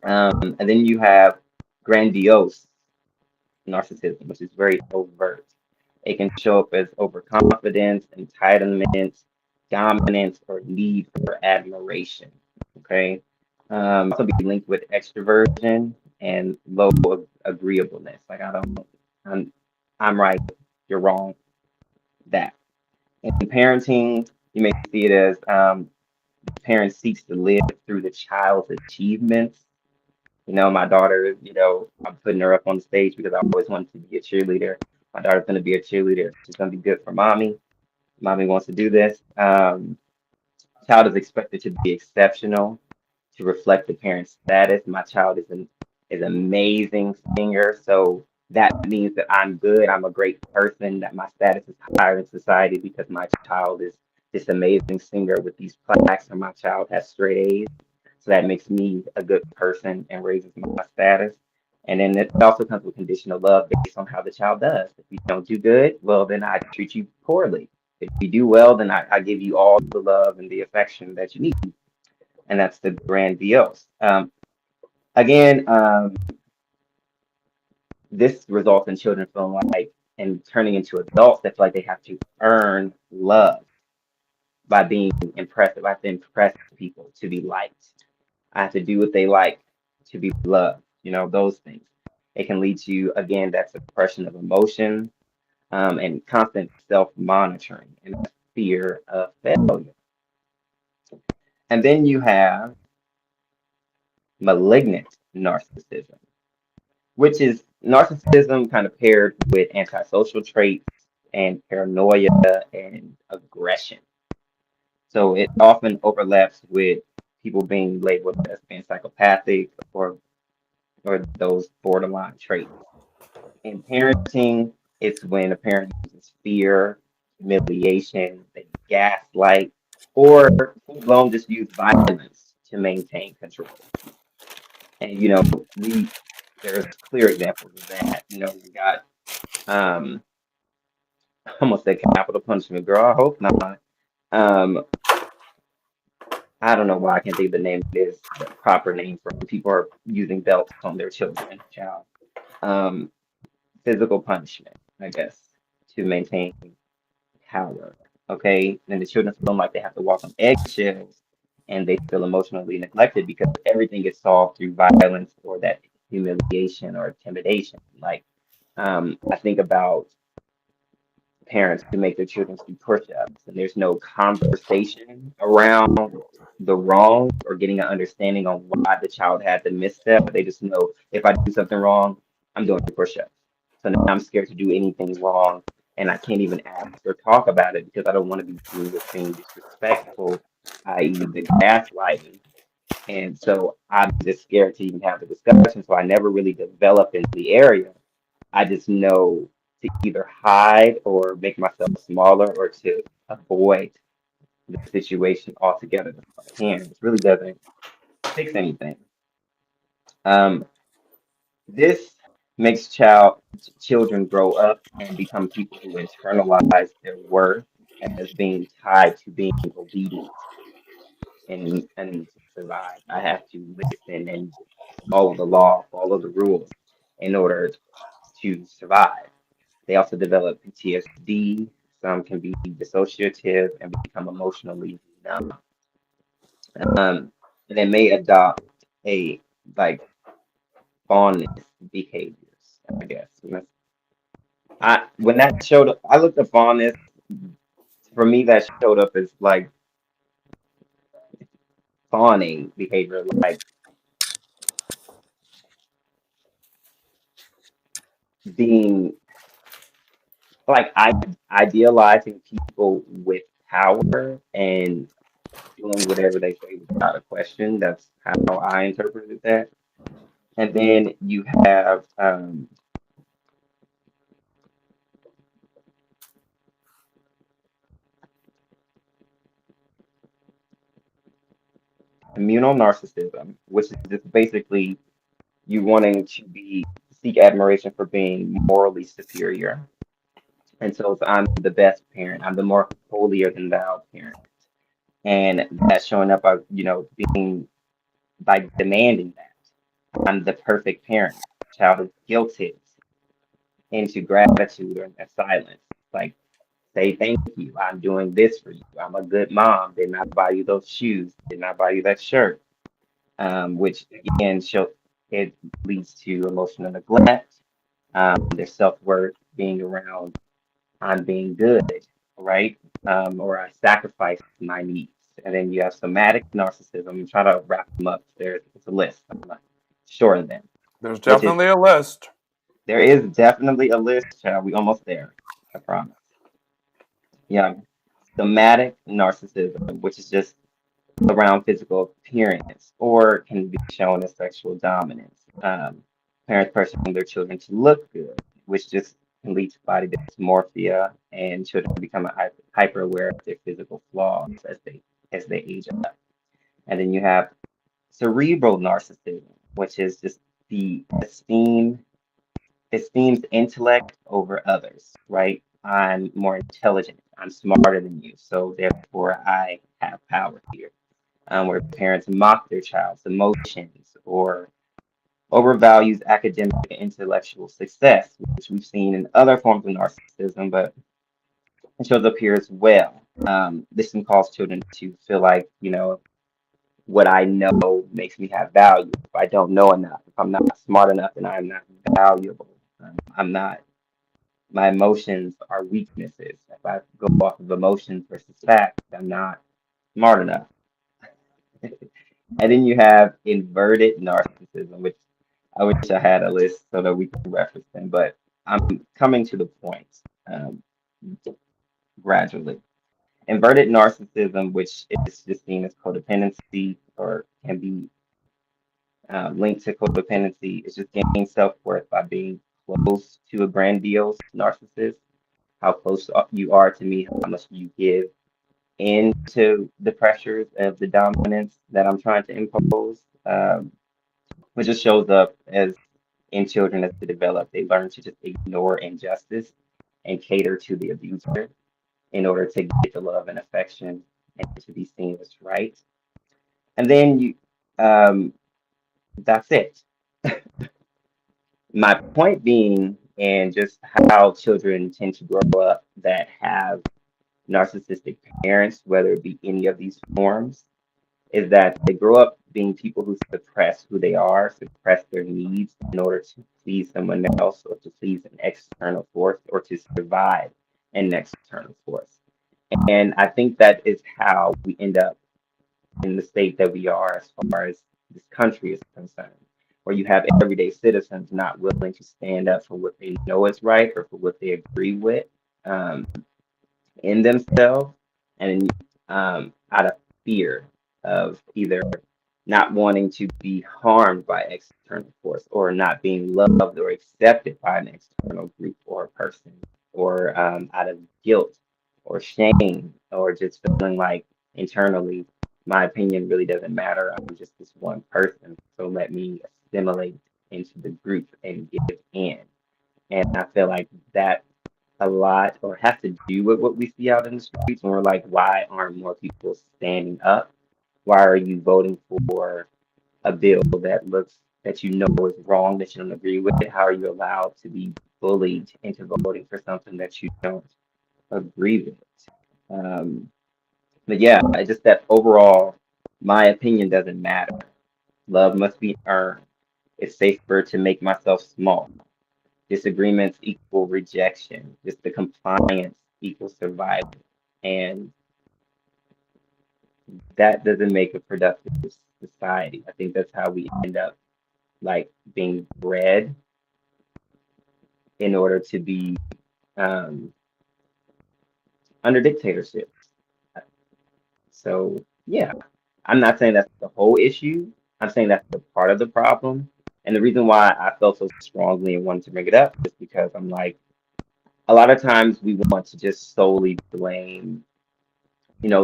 And then you have grandiose narcissism, which is very overt. It can show up as overconfidence, entitlement, dominance, or need for admiration. Okay. Also be linked with extroversion and low agreeableness. Like I'm, I'm right, you're wrong. That. In parenting, you may see it as the parent seeks to live through the child's achievements. My daughter, I'm putting her up on the stage because I always wanted to be a cheerleader. My daughter's going to be a cheerleader. She's going to be good for mommy. Mommy wants to do this. Child is expected to be exceptional, to reflect the parent's status. My child is an amazing singer, so that means that I'm good. I'm a great person. That my status is higher in society because my child is this amazing singer with these plaques, or my child has straight A's. So that makes me a good person and raises my status. And then it also comes with conditional love based on how the child does. If you don't do good, well, then I treat you poorly. If you do well, then I give you all the love and the affection that you need. And that's the grandiose. Again, this results in children feeling like and turning into adults that feel like they have to earn love by being impressive. I have to impress people to be liked. I have to do what they like to be loved. Those things. It can lead to, again, that suppression of emotion and constant self-monitoring and fear of failure. And then you have malignant narcissism, which is narcissism kind of paired with antisocial traits and paranoia and aggression. So it often overlaps with people being labeled as being psychopathic or those borderline traits. In parenting, it's when a parent uses fear, humiliation, they gaslight, or full blown just use violence to maintain control. And there's clear examples of that. We got I almost said capital punishment, girl. I hope not. Um, I don't know why I can't think of the name. Is the proper name for when people are using belts on their child. Um, Physical punishment, I guess, to maintain power. Okay, and the children feel like they have to walk on eggshells, and they feel emotionally neglected because everything is solved through violence or that humiliation or intimidation. Like, I think about parents who make their children do push-ups, and there's no conversation around the wrong or getting an understanding on why the child had the misstep. They just know if I do something wrong, I'm doing push-ups. So now I'm scared to do anything wrong, and I can't even ask or talk about it because I don't want to be seen as being disrespectful, i.e., the gaslighting. And so I'm just scared to even have the discussion. So I never really develop in the area. I just know to either hide or make myself smaller or to avoid the situation altogether if I can. It really doesn't fix anything. This makes children grow up and become people who internalize their worth as being tied to being obedient and to survive. I have to listen and follow the law, follow the rules in order to survive. They also develop PTSD. Some can be dissociative and become emotionally numb. And they may adopt a like fondness behaviors, I guess. When that showed up, I looked up fondness. For me, that showed up as like fawning behavior, like being like idealizing people with power and doing whatever they say without a question. That's how I interpreted that. And then you have communal narcissism, which is just basically you wanting to seek admiration for being morally superior. And so I'm the best parent. I'm the more holier than thou parent. And that's showing up, being by demanding that. I'm the perfect parent. Child is guilted into gratitude or silence. Like, say thank you. I'm doing this for you. I'm a good mom. Did not buy you those shoes. Did not buy you that shirt. Which again it leads to emotional neglect. Their self-worth being around I'm being good, right? Or I sacrifice my needs. And then you have somatic narcissism. I'm trying to wrap them up. It's a list. I'm not shorten them. There's Which is definitely a list. there is definitely a list, child. We almost there. I promise. Yeah. Somatic narcissism, which is just around physical appearance, or can be shown as sexual dominance. Parents pressuring their children to look good, which just can lead to body dysmorphia, and children become hyper aware of their physical flaws as they age up. And then you have cerebral narcissism, which is just the esteems intellect over others, right? I'm more intelligent, I'm smarter than you, so therefore I have power here. Where parents mock their child's emotions or overvalues academic and intellectual success, which we've seen in other forms of narcissism, but it shows up here as well. This can cause children to feel like, what I know makes me have value. If I don't know enough, if I'm not smart enough, then I'm not valuable. I'm not, my emotions are weaknesses. If I go off of emotions versus facts, I'm not smart enough. And then you have inverted narcissism, which I wish I had a list so that we can reference them, but I'm coming to the point um, gradually. Inverted narcissism, which is just seen as codependency or can be linked to codependency, is just gaining self-worth by being close to a grandiose narcissist. How close you are to me, how much you give into the pressures of the dominance that I'm trying to impose. Which just shows up as in children as they develop. They learn to just ignore injustice and cater to the abuser in order to get the love and affection and to be seen as right. And then that's it. My point being, and just how children tend to grow up that have narcissistic parents, whether it be any of these forms, is that they grow up being people who suppress who they are, suppress their needs in order to please someone else or to please an external force or to survive an external force. And I think that is how we end up in the state that we are as far as this country is concerned, where you have everyday citizens not willing to stand up for what they know is right or for what they agree with. Um, in themselves and out of fear of either not wanting to be harmed by external force or not being loved or accepted by an external group or person or out of guilt or shame or just feeling like internally my opinion really doesn't matter. I'm just this one person, so let me assimilate into the group and give in. And I feel like that a lot or has to do with what we see out in the streets when we're like, why aren't more people standing up? Why are you voting for a bill that you know is wrong, that you don't agree with? How are you allowed to be bullied into voting for something that you don't agree with? But yeah, I just that overall, my opinion doesn't matter. Love must be earned. It's safer to make myself small. Disagreements equal rejection. Just the compliance equals survival. And that doesn't make a productive society. I think that's how we end up like being bred in order to be um, under dictatorship. So yeah, I'm not saying that's the whole issue. I'm saying that's the part of the problem. And the reason why I felt so strongly and wanted to bring it up is because I'm like, a lot of times we want to just solely blame,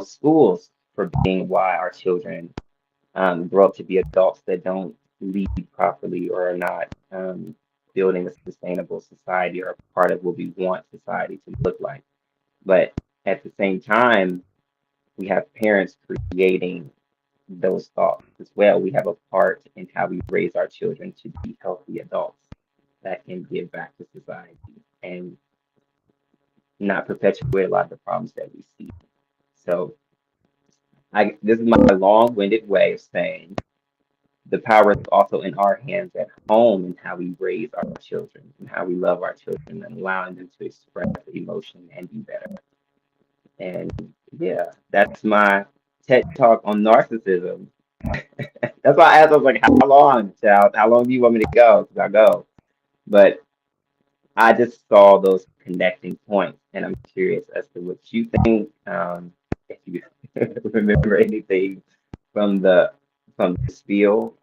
schools for being why our children grow up to be adults that don't lead properly or are not building a sustainable society or a part of what we want society to look like. But at the same time, we have parents creating those thoughts as well. We have a part in how we raise our children to be healthy adults that can give back to society and not perpetuate a lot of the problems that we see. So this is my long-winded way of saying the power is also in our hands at home in how we raise our children and how we love our children and allowing them to express emotion and be better. And yeah, that's my TED talk on narcissism. That's why I asked, I was like, how long, child? How long do you want me to go? Because I go. But I just saw those connecting points, and I'm curious as to what you think. If you remember anything from the spiel,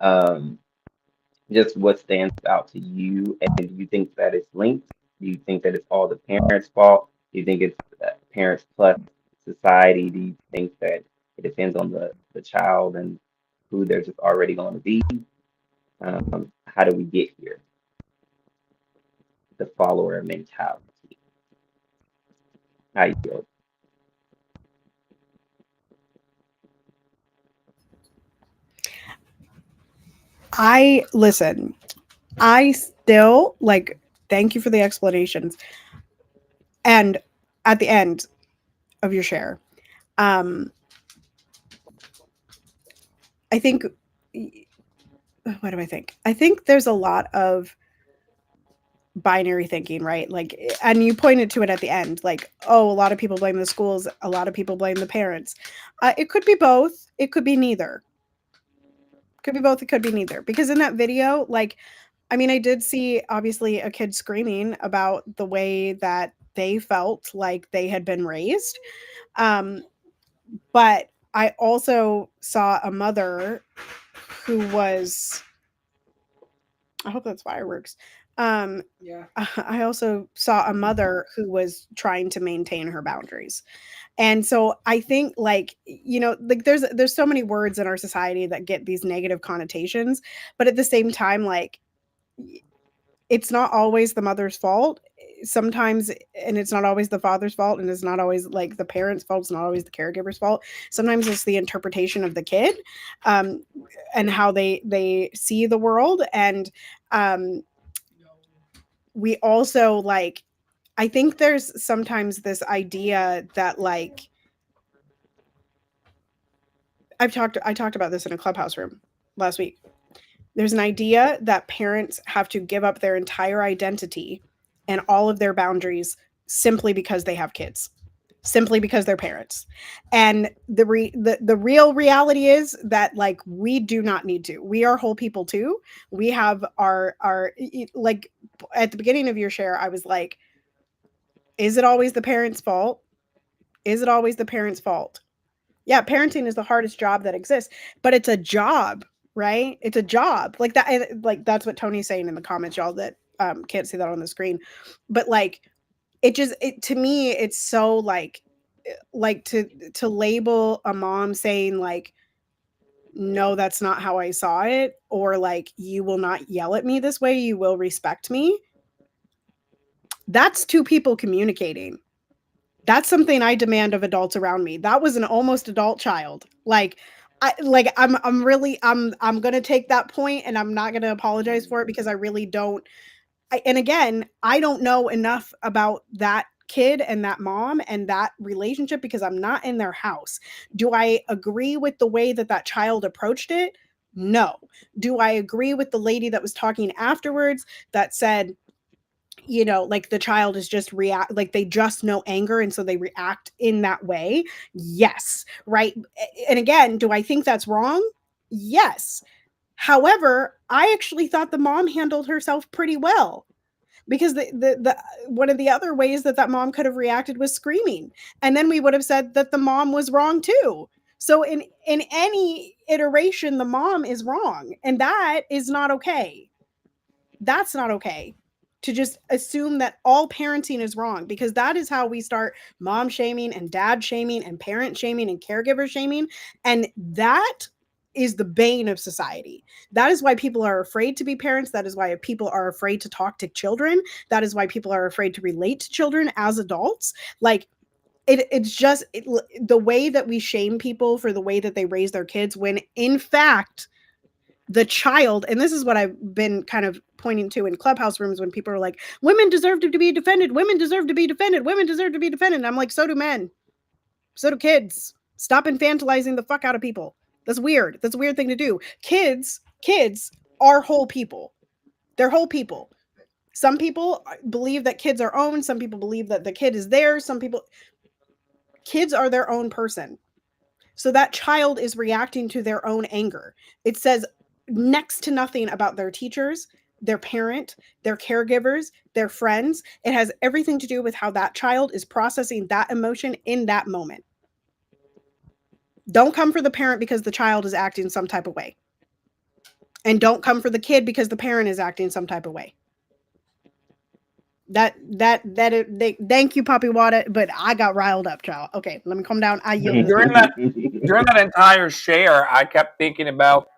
just what stands out to you, and do you think that it's linked? Do you think that it's all the parents' fault? Do you think it's parents plus society? Do you think that it depends on the child and who they're just already going to be? How do we get here? The follower mentality. How you feel? Listen, I still like, thank you for the explanations. And at the end of your share, I think, what do I think? I think there's a lot of binary thinking, right? Like, and you pointed to it at the end, like, oh, a lot of people blame the schools, a lot of people blame the parents. It could be both. It could be neither. Could be both. It could be neither. Because in that video, like, I mean, I did see obviously a kid screaming about the way that they felt like they had been raised. But I also saw a mother who was, I hope that's fireworks. Yeah. I also saw a mother who was trying to maintain her boundaries. And so I think, like, you know, like there's so many words in our society that get these negative connotations, but at the same time, like, it's not always the mother's fault sometimes, and it's not always the father's fault, and it's not always like the parents' fault, it's not always the caregiver's fault. Sometimes it's the interpretation of the kid, and how they see the world. And we also, like, I think there's sometimes this idea that, like, I talked about this in a Clubhouse room last week. There's an idea that parents have to give up their entire identity and all of their boundaries simply because they have kids, simply because they're parents. And the real reality is that, like, we do not need to. We are whole people too. We have our like, at the beginning of your share, I was like, is it always the parents' fault? Is it always the parents' fault? Yeah, parenting is the hardest job that exists, but it's a job, right? It's a job. Like that, like that's what Tony's saying in the comments, y'all, that can't see that on the screen. But like, it to me, it's so like to label a mom saying like, no, that's not how I saw it, or like, you will not yell at me this way, you will respect me. That's two people communicating. That's something I demand of adults around me. That was an almost adult child. Like, I'm really, I'm going to take that point and I'm not going to apologize for it, because I really don't. And again, I don't know enough about that kid and that mom and that relationship because I'm not in their house. Do I agree with the way that that child approached it? No. Do I agree with the lady that was talking afterwards that said, you know, like, the child is just like, they just know anger and so they react in that way? Yes. Right. And again, do I think that's wrong? Yes. However, I actually thought the mom handled herself pretty well, because the one of the other ways that that mom could have reacted was screaming, and then we would have said that the mom was wrong too. So in any iteration, the mom is wrong, and that is not okay. That's not okay, to just assume that all parenting is wrong, because that is how we start mom shaming and dad shaming and parent shaming and caregiver shaming. And that is the bane of society. That is why people are afraid to be parents. That is why people are afraid to talk to children. That is why people are afraid to relate to children as adults. Like, it's just the way that we shame people for the way that they raise their kids, when in fact the child, and this is what I've been kind of pointing to in clubhouse rooms when people are like, women deserve to be defended, women deserve to be defended, women deserve to be defended. And I'm like, so do men, so do kids. Stop infantilizing the fuck out of people. That's weird. That's a weird thing to do. Kids are whole people. They're whole people. Some people believe that kids are owned. Some people believe that the kid is theirs. Some people, kids are their own person. So that child is reacting to their own anger. It says next to nothing about their teachers, their parent, their caregivers, their friends. It has everything to do with how that child is processing that emotion in that moment. Don't come for the parent because the child is acting some type of way. And don't come for the kid because the parent is acting some type of way. Thank you, Poppy Water, but I got riled up, child. Okay, let me calm down. During that entire share, I kept thinking about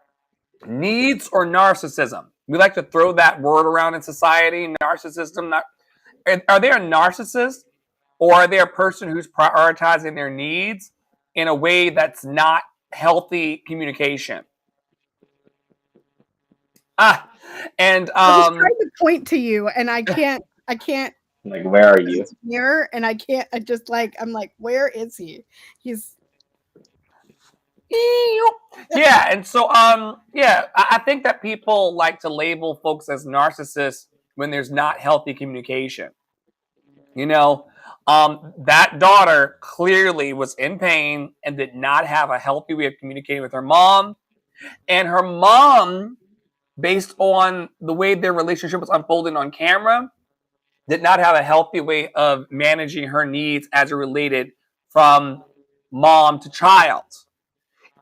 needs or narcissism. We like to throw that word around in society. Narcissism. Are they a narcissist, or are they a person who's prioritizing their needs in a way that's not healthy communication? And I just tried to point to you, and I can't. Like, where are you? Here, and I can't. I'm like, where is he? He's. Yeah, and so I think that people like to label folks as narcissists when there's not healthy communication. You know, that daughter clearly was in pain and did not have a healthy way of communicating with her mom, and her mom, based on the way their relationship was unfolding on camera, did not have a healthy way of managing her needs as it related from mom to child.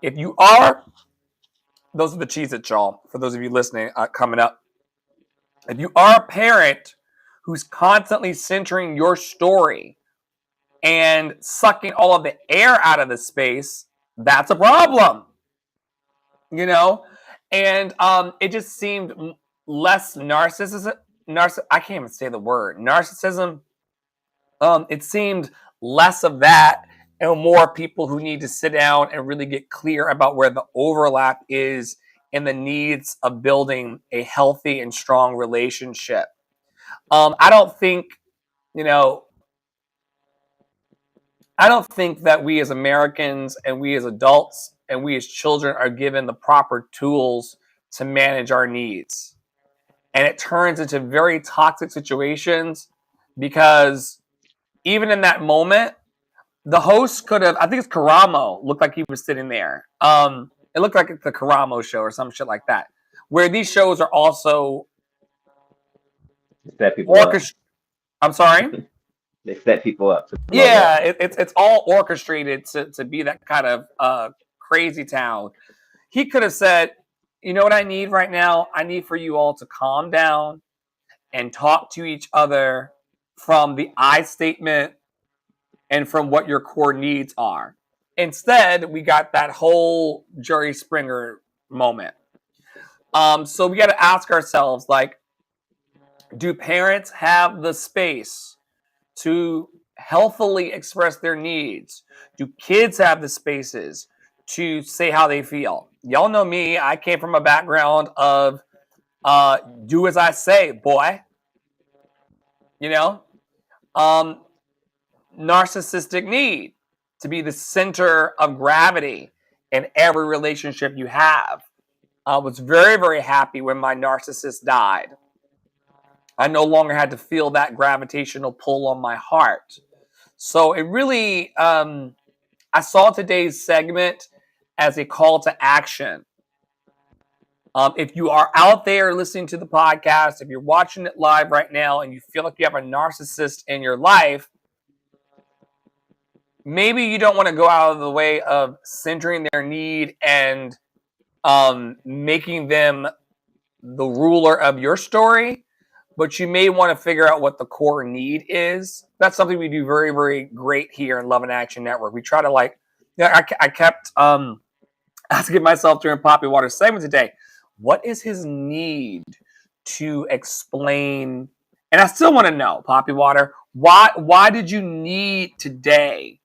If you are, those are the Cheez-It, y'all, for those of you listening, coming up. If you are a parent who's constantly centering your story and sucking all of the air out of the space, that's a problem. You know? And it just seemed less narcissism. I can't even say the word. Narcissism. It seemed less of that and more people who need to sit down and really get clear about where the overlap is in the needs of building a healthy and strong relationship. I don't think that we as Americans and we as adults and we as children are given the proper tools to manage our needs. And it turns into very toxic situations because even in that moment, the host could have, I think it's Karamo, looked like he was sitting there. It looked like the Karamo show or some shit like that, where these shows are also set people up. I'm sorry? They set people up. Yeah, it's all orchestrated to be that kind of crazy town. He could have said, you know what I need right now? I need for you all to calm down and talk to each other from the I statement and from what your core needs are. Instead, we got that whole Jerry Springer moment. So we got to ask ourselves, like, do parents have the space to healthily express their needs? Do kids have the spaces to say how they feel? Y'all know me. I came from a background of do as I say, boy. You know? Narcissistic need to be the center of gravity in every relationship you have. I was very, very happy when my narcissist died. I no longer had to feel that gravitational pull on my heart. So it really, I saw today's segment as a call to action. If you are out there listening to the podcast, if you're watching it live right now and you feel like you have a narcissist in your life, maybe you don't want to go out of the way of centering their need and making them the ruler of your story, but you may want to figure out what the core need is. That's something we do very, very great here in Love and Action Network. We try to I kept asking myself during Poppy Water's segment today, what is his need to explain? And I still want to know, Poppy Water, why did you need today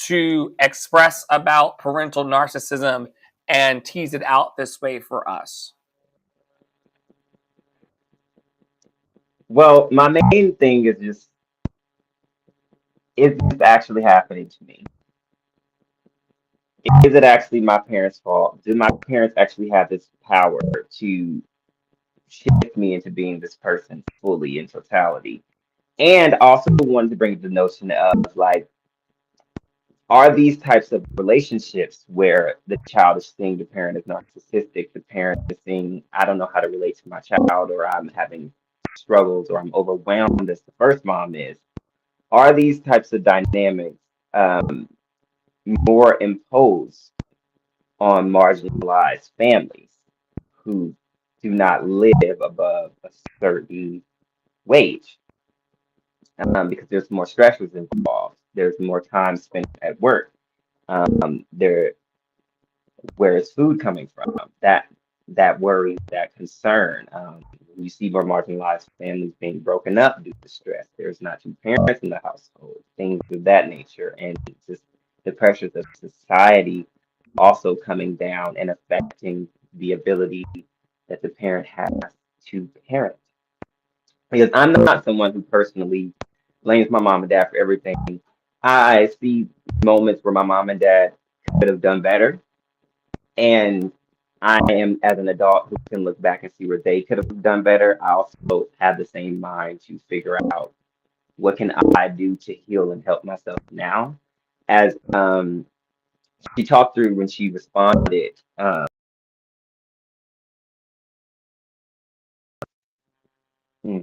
to express about parental narcissism and tease it out this way for us? Well, my main thing is just, is this actually happening to me? Is it actually my parents' fault? Do my parents actually have this power to shift me into being this person fully in totality? And also wanted to bring the notion of like, are these types of relationships where the child is seeing the parent as narcissistic, the parent is seeing, I don't know how to relate to my child, or I'm having struggles, or I'm overwhelmed as the first mom is? Are these types of dynamics um, more imposed on marginalized families who do not live above a certain wage? Because there's more stressors involved. There's more time spent at work. There, where is food coming from? That worry, that concern. You see more marginalized families being broken up due to stress. There's not two parents in the household, things of that nature, and just the pressures of society also coming down and affecting the ability that the parent has to parent. Because I'm not someone who personally blames my mom and dad for everything. I see moments where my mom and dad could have done better, and I am, as an adult who can look back and see where they could have done better, I also have the same mind to figure out what can I do to heal and help myself now. As she talked through when she responded, hmm,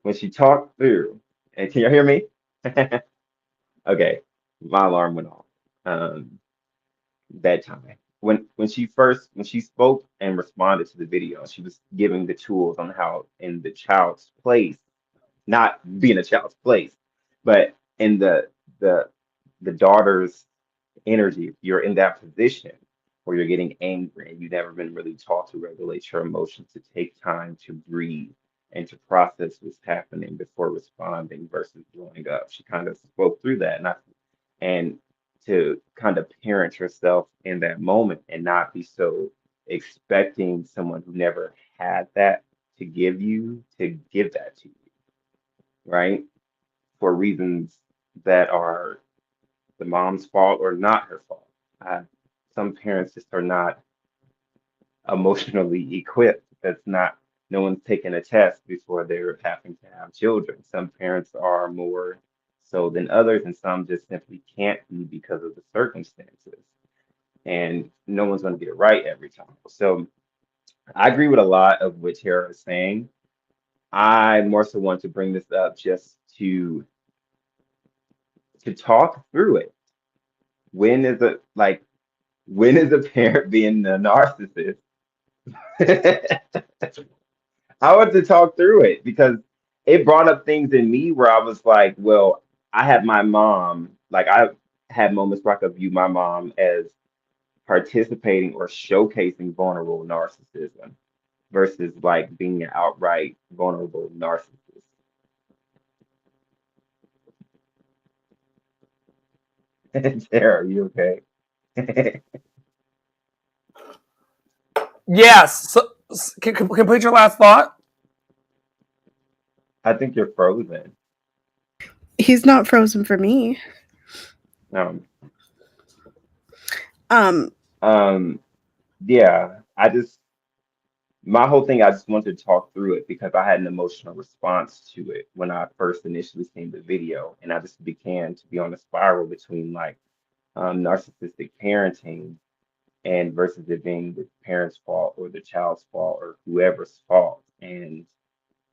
when she talked through, and can you hear me? Okay, my alarm went off. Bedtime. When she spoke and responded to the video, she was giving the tools on how in the child's place, not being a child's place, but in the the daughter's energy. If you're in that position where you're getting angry and you've never been really taught to regulate your emotions, to take time to breathe and to process what's happening before responding versus blowing up. She kind of spoke through that, and to kind of parent yourself in that moment and not be so expecting someone who never had that to give that to you, right? For reasons that are the mom's fault or not her fault. Uh, some parents just are not emotionally equipped. That's not, no one's taken a test before they're having to have children. Some parents are more so than others, and some just simply can't be because of the circumstances. And no one's going to get it right every time. So I agree with a lot of what Tara is saying. I more so want to bring this up just to talk through it. When is it like, when is a parent being the narcissist? I want to talk through it because it brought up things in me where I was like, well, I had my mom, like I had moments where I could view my mom as participating or showcasing vulnerable narcissism versus like being an outright vulnerable narcissist. Sarah, are you okay? Yes. So, complete your last thought. I think you're frozen. He's not frozen for me. Um, Um, yeah, my whole thing, I just wanted to talk through it because I had an emotional response to it when I first initially seen the video, and I just began to be on a spiral between like narcissistic parenting and versus it being the parent's fault or the child's fault or whoever's fault. And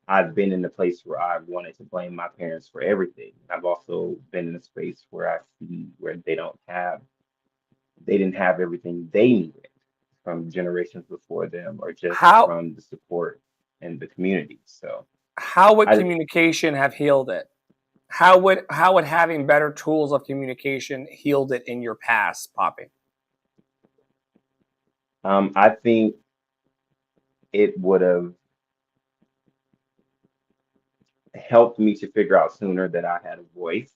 I've been in the place where I wanted to blame my parents for everything. I've also been in a space where I see where they didn't have everything they needed from generations before them or just How from the support and the community. So how would I communication have healed it? How would having better tools of communication healed it in your past, Poppy? I think it would have helped me to figure out sooner that I had a voice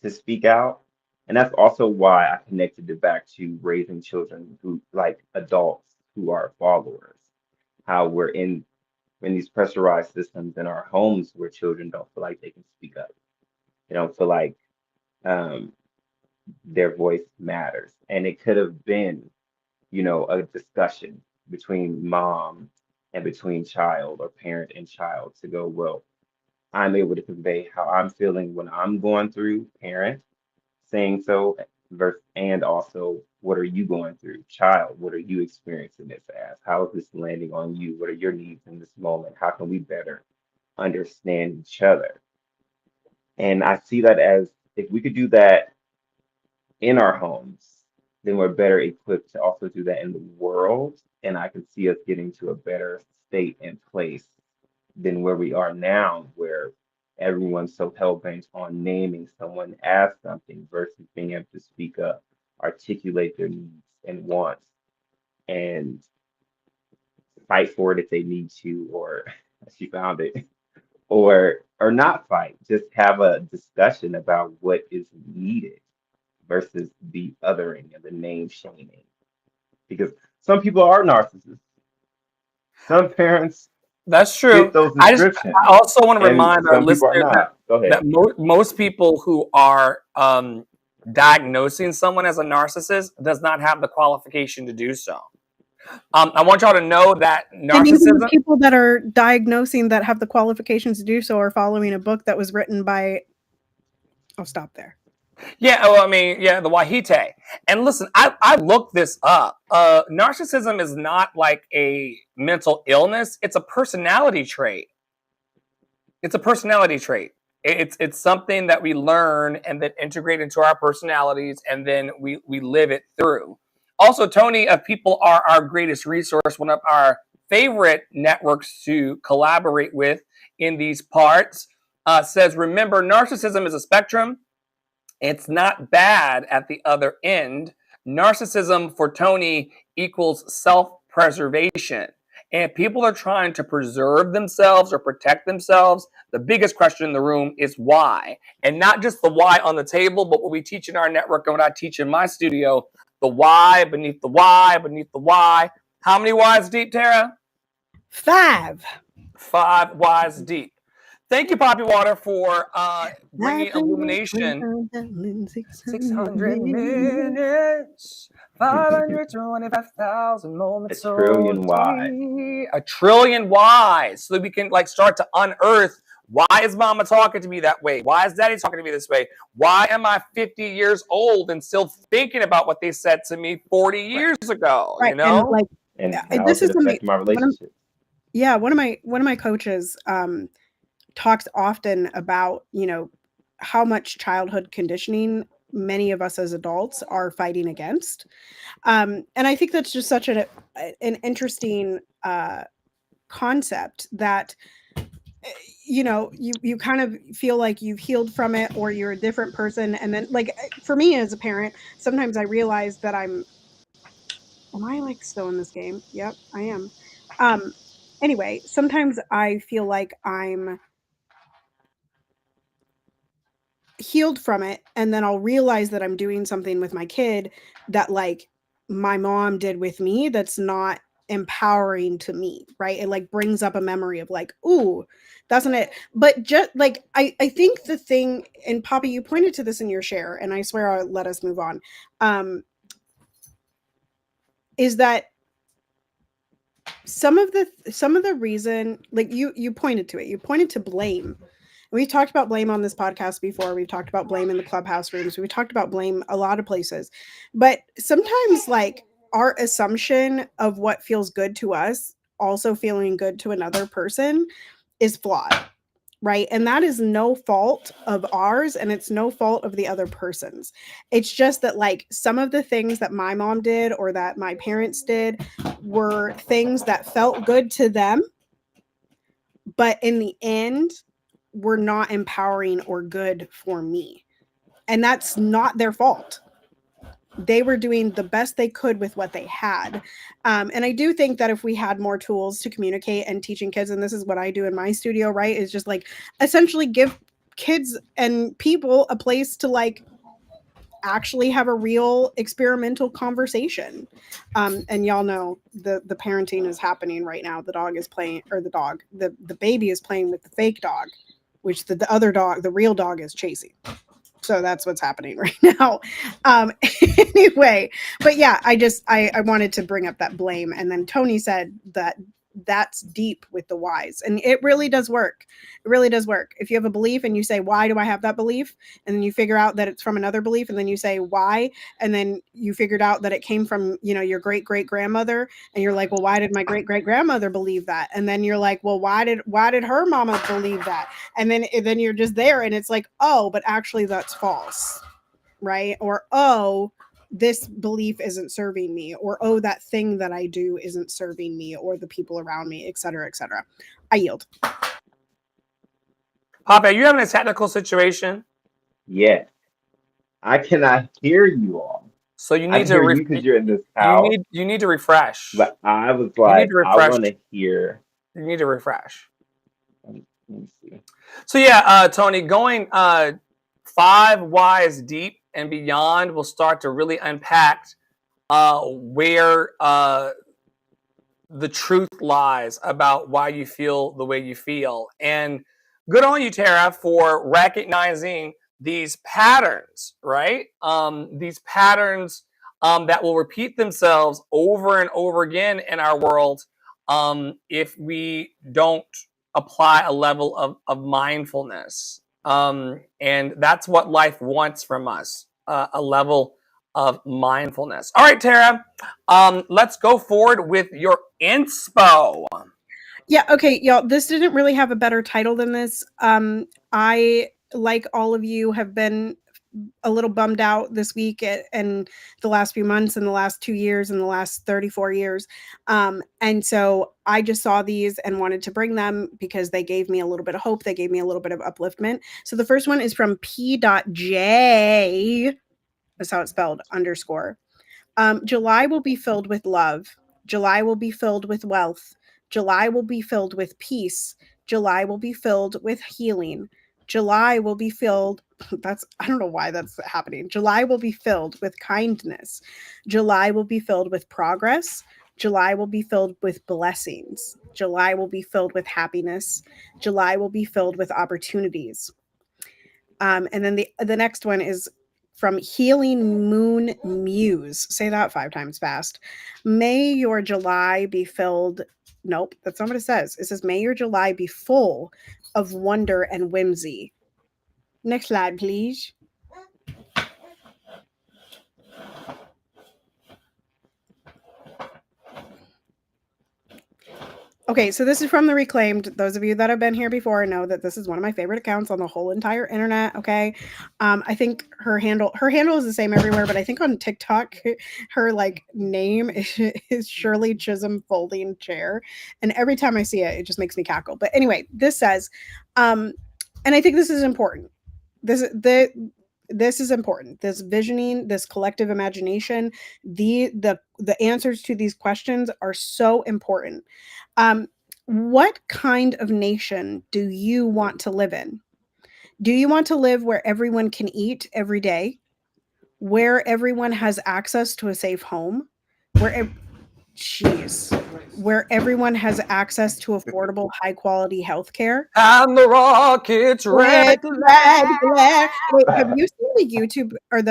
to speak out. And that's also why I connected it back to raising children who, like adults who are followers, how we're in these pressurized systems in our homes where children don't feel like they can speak up. They don't feel like um, their voice matters. And it could have been, a discussion between mom and between child or parent and child to go, well, I'm able to convey how I'm feeling when I'm going through, parent saying so, and also what are you going through, child? What are you experiencing this as? How is this landing on you? What are your needs in this moment? How can we better understand each other? And I see that as if we could do that in our homes, then we're better equipped to also do that in the world. And I can see us getting to a better state and place than where we are now, where everyone's so hell-bent on naming someone as something versus being able to speak up, articulate their needs and wants, and fight for it if they need to, or she found it, or not fight, just have a discussion about what is needed versus the othering and the name shaming. Because some people are narcissists. Some parents That's fit true. those I descriptions, also want to and remind our some people are listeners that not. Go ahead. most people who are diagnosing someone as a narcissist does not have the qualification to do so. I want y'all to know that And even the narcissism. people that are diagnosing that have the qualifications to do so are following a book that was written by. I'll stop there. Yeah, well, I mean, yeah, the Wahite. And listen, I looked this up. Narcissism is not like a mental illness; it's a personality trait. It's a personality trait. It's something that we learn and then integrate into our personalities, and then we live it through. Also, Tony of People Are Our Greatest Resource, one of our favorite networks to collaborate with in these parts, says, remember, narcissism is a spectrum. It's not bad at the other end. Narcissism for Tony equals self-preservation. And if people are trying to preserve themselves or protect themselves, the biggest question in the room is why. And not just the why on the table, but what we teach in our network and what I teach in my studio, the why beneath the why beneath the why. How many whys deep, Tara? 5. 5 whys deep. Thank you, Poppy Water, for bringing illumination. 600 minutes, 525,000 moments. A trillion why. A trillion whys, so that we can start to unearth, why is mama talking to me that way? Why is daddy talking to me this way? Why am I 50 years old and still thinking about what they said to me 40 years ago? Right. You know? And how this it is affect my relationship. one of my coaches talks often about, how much childhood conditioning many of us as adults are fighting against. And I think that's just such an interesting concept that, you kind of feel like you've healed from it or you're a different person. And then for me as a parent, sometimes I realize that am I still in this game? Yep, I am. Anyway, sometimes I feel like I'm healed from it, and then I'll realize that I'm doing something with my kid that my mom did with me that's not empowering to me, right? It brings up a memory of ooh, that's not it. But just I think the thing, and Poppy, you pointed to this in your share, and I swear I'll let us move on, is that some of the reason, you pointed to it, you pointed to blame. We've talked about blame on this podcast before. We've talked about blame in the clubhouse rooms. We've talked about blame a lot of places. But sometimes our assumption of what feels good to us also feeling good to another person is flawed, right? And that is no fault of ours, and it's no fault of the other person's. It's just that some of the things that my mom did or that my parents did were things that felt good to them, but in the end were not empowering or good for me. And that's not their fault. They were doing the best they could with what they had. And I do think that if we had more tools to communicate and teaching kids, and this is what I do in my studio, right, is just like essentially give kids and people a place to like actually have a real experimental conversation. And y'all know the parenting is happening right now. The dog is playing, or the baby is playing with the fake dog, which the other dog, the real dog, is chasing. So that's what's happening right now. Anyway, but yeah, I wanted to bring up that blame. And then Tony said that that's deep with the whys. And it really does work. It really does work. If you have a belief and you say, why do I have that belief? And then you figure out that it's from another belief. And then you say, why? And then you figured out that it came from, your great great grandmother. And you're like, well, why did my great great grandmother believe that? And then you're like, well, why did her mama believe that? And then you're just there. And it's like, oh, but actually that's false. Right? Or, oh, this belief isn't serving me, or, oh, that thing that I do isn't serving me or the people around me, et cetera, et cetera. I yield. Papa, are you having a technical situation? Yes. I cannot hear you all. So you I need hear to you because you're in this house. you need to refresh. But I was You like, need to I refresh. want to hear. You need to refresh. Let me see. So yeah, Tony, going 5 whys deep and beyond will start to really unpack where the truth lies about why you feel the way you feel. And good on you, Tara, for recognizing these patterns, right? These patterns that will repeat themselves over and over again in our world if we don't apply a level of mindfulness. And that's what life wants from us, a level of mindfulness. All right, Tara, let's go forward with your inspo. Yeah, okay, y'all, this didn't really have a better title than this. I, like all of you, have been a little bummed out this week and the last few months and the last 2 years and the last 34 years. And so I just saw these and wanted to bring them because they gave me a little bit of hope. They gave me a little bit of upliftment. So the first one is from P.J. That's how it's spelled, _. July will be filled with love. July will be filled with wealth. July will be filled with peace. July will be filled with healing. July will be filled, I don't know why that's happening. July will be filled with kindness. July will be filled with progress. July will be filled with blessings. July will be filled with happiness. July will be filled with opportunities. And then the next one is from Healing Moon Muse. Say that 5 times fast. May your July be filled. Nope, that's not what it says. It says, may your July be full of wonder and whimsy. Next slide, please. Okay, so this is from The Reclaimed. Those of you that have been here before know that this is one of my favorite accounts on the whole entire internet. Okay, I think her handle is the same everywhere, but I think on TikTok, her name is Shirley Chisholm Folding Chair, and every time I see it, it just makes me cackle. But anyway, this says, and I think this is important. This is important. This visioning, this collective imagination, the answers to these questions are so important. What kind of nation do you want to live in? Do you want to live where everyone can eat every day? Where everyone has access to a safe home? Where everyone has access to affordable, high-quality health care? And the rockets red. Wait, have you seen the YouTube or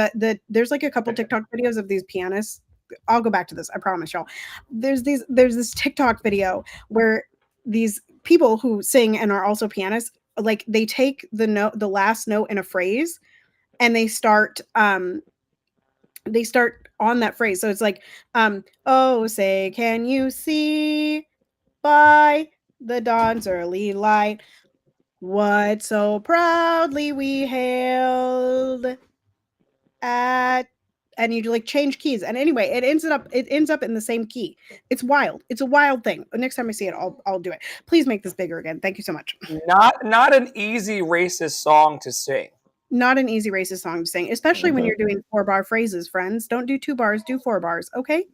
there's a couple TikTok videos of these pianists? I'll go back to this, I promise y'all. There's this TikTok video where these people who sing and are also pianists, they take the last note in a phrase and they start on that phrase. So it's like, oh, say, can you see by the dawn's early light what so proudly we hailed at and you like change keys. And anyway, it ends up in the same key. It's wild. It's a wild thing. Next time I see it, I'll do it. Please make this bigger again. Thank you so much. Not an easy racist song to sing. Not an easy racist song to sing, especially when you're doing 4-bar phrases, friends. Don't do 2 bars, do 4 bars, okay?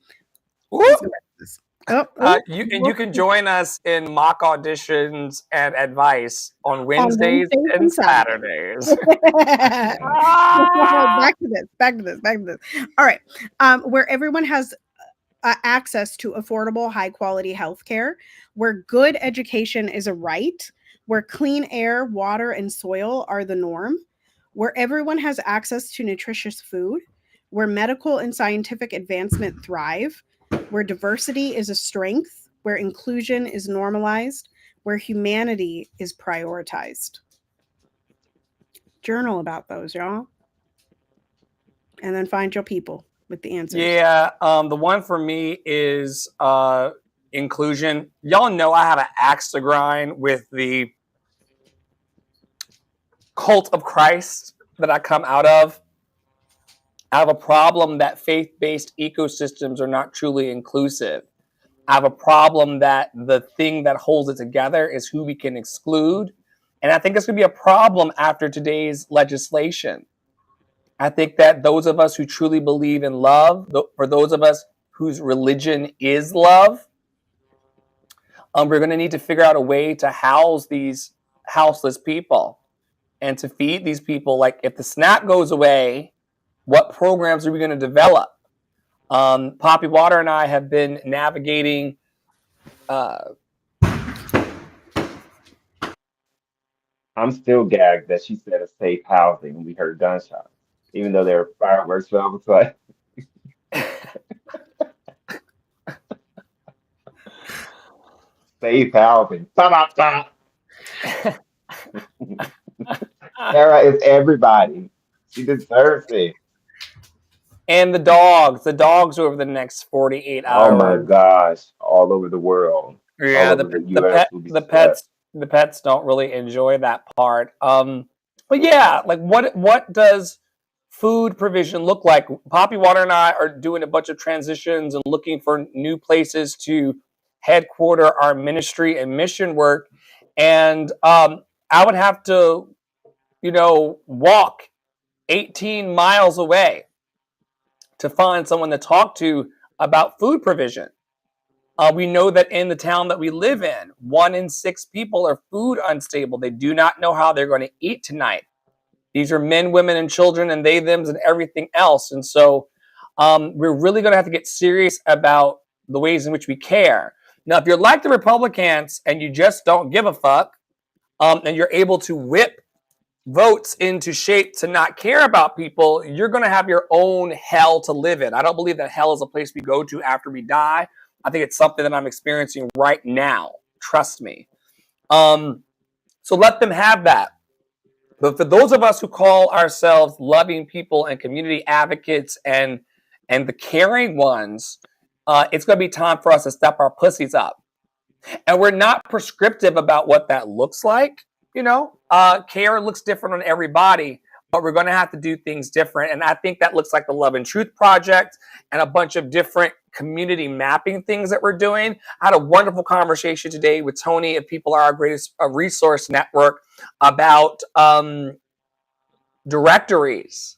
You can join us in mock auditions and advice on Wednesdays and Saturdays. Back to this. All right. Where everyone has access to affordable, high quality health care, where good education is a right, where clean air, water, and soil are the norm, where everyone has access to nutritious food, where medical and scientific advancement thrive, where diversity is a strength, where inclusion is normalized, where humanity is prioritized. Journal about those, y'all. And then find your people with the answers. Yeah, the one for me is inclusion. Y'all know I have an axe to grind with the cult of Christ that I come out of. I have a problem that faith-based ecosystems are not truly inclusive. I have a problem that the thing that holds it together is who we can exclude. And I think it's going to be a problem after today's legislation. I think that those of us who truly believe in love, for those of us whose religion is love, we're going to need to figure out a way to house these houseless people and to feed these people. Like, if the SNAP goes away, what programs are we going to develop? Poppy Water and I have been navigating I'm still gagged that she said a safe housing when we heard gunshots, even though there were fireworks fell outside. Safe housing. Sarah is everybody. She deserves it. And the dogs over the next 48 hours. Oh my gosh, all over the world. Yeah, the pets don't really enjoy that part. But yeah, like what does food provision look like? Poppy Water and I are doing a bunch of transitions and looking for new places to headquarter our ministry and mission work. And I would have to, walk 18 miles away to find someone to talk to about food provision. We know that in the town that we live in, 1 in 6 people are food unstable. They do not know how they're going to eat tonight. These are men, women, and children, and they, thems, and everything else. And so we're really going to have to get serious about the ways in which we care. Now, if you're like the Republicans and you just don't give a fuck, and you're able to whip votes into shape to not care about people, you're going to have your own hell to live in. I don't believe that hell is a place we go to after we die. I think it's something that I'm experiencing right now. Trust me. So let them have that. But for those of us who call ourselves loving people and community advocates and the caring ones, it's going to be time for us to step our pussies up. And we're not prescriptive about what that looks like. Care looks different on everybody, but we're going to have to do things different. And I think that looks like the Love and Truth Project and a bunch of different community mapping things that we're doing. I had a wonderful conversation today with Tony at People Are Our Greatest Resource Network about directories.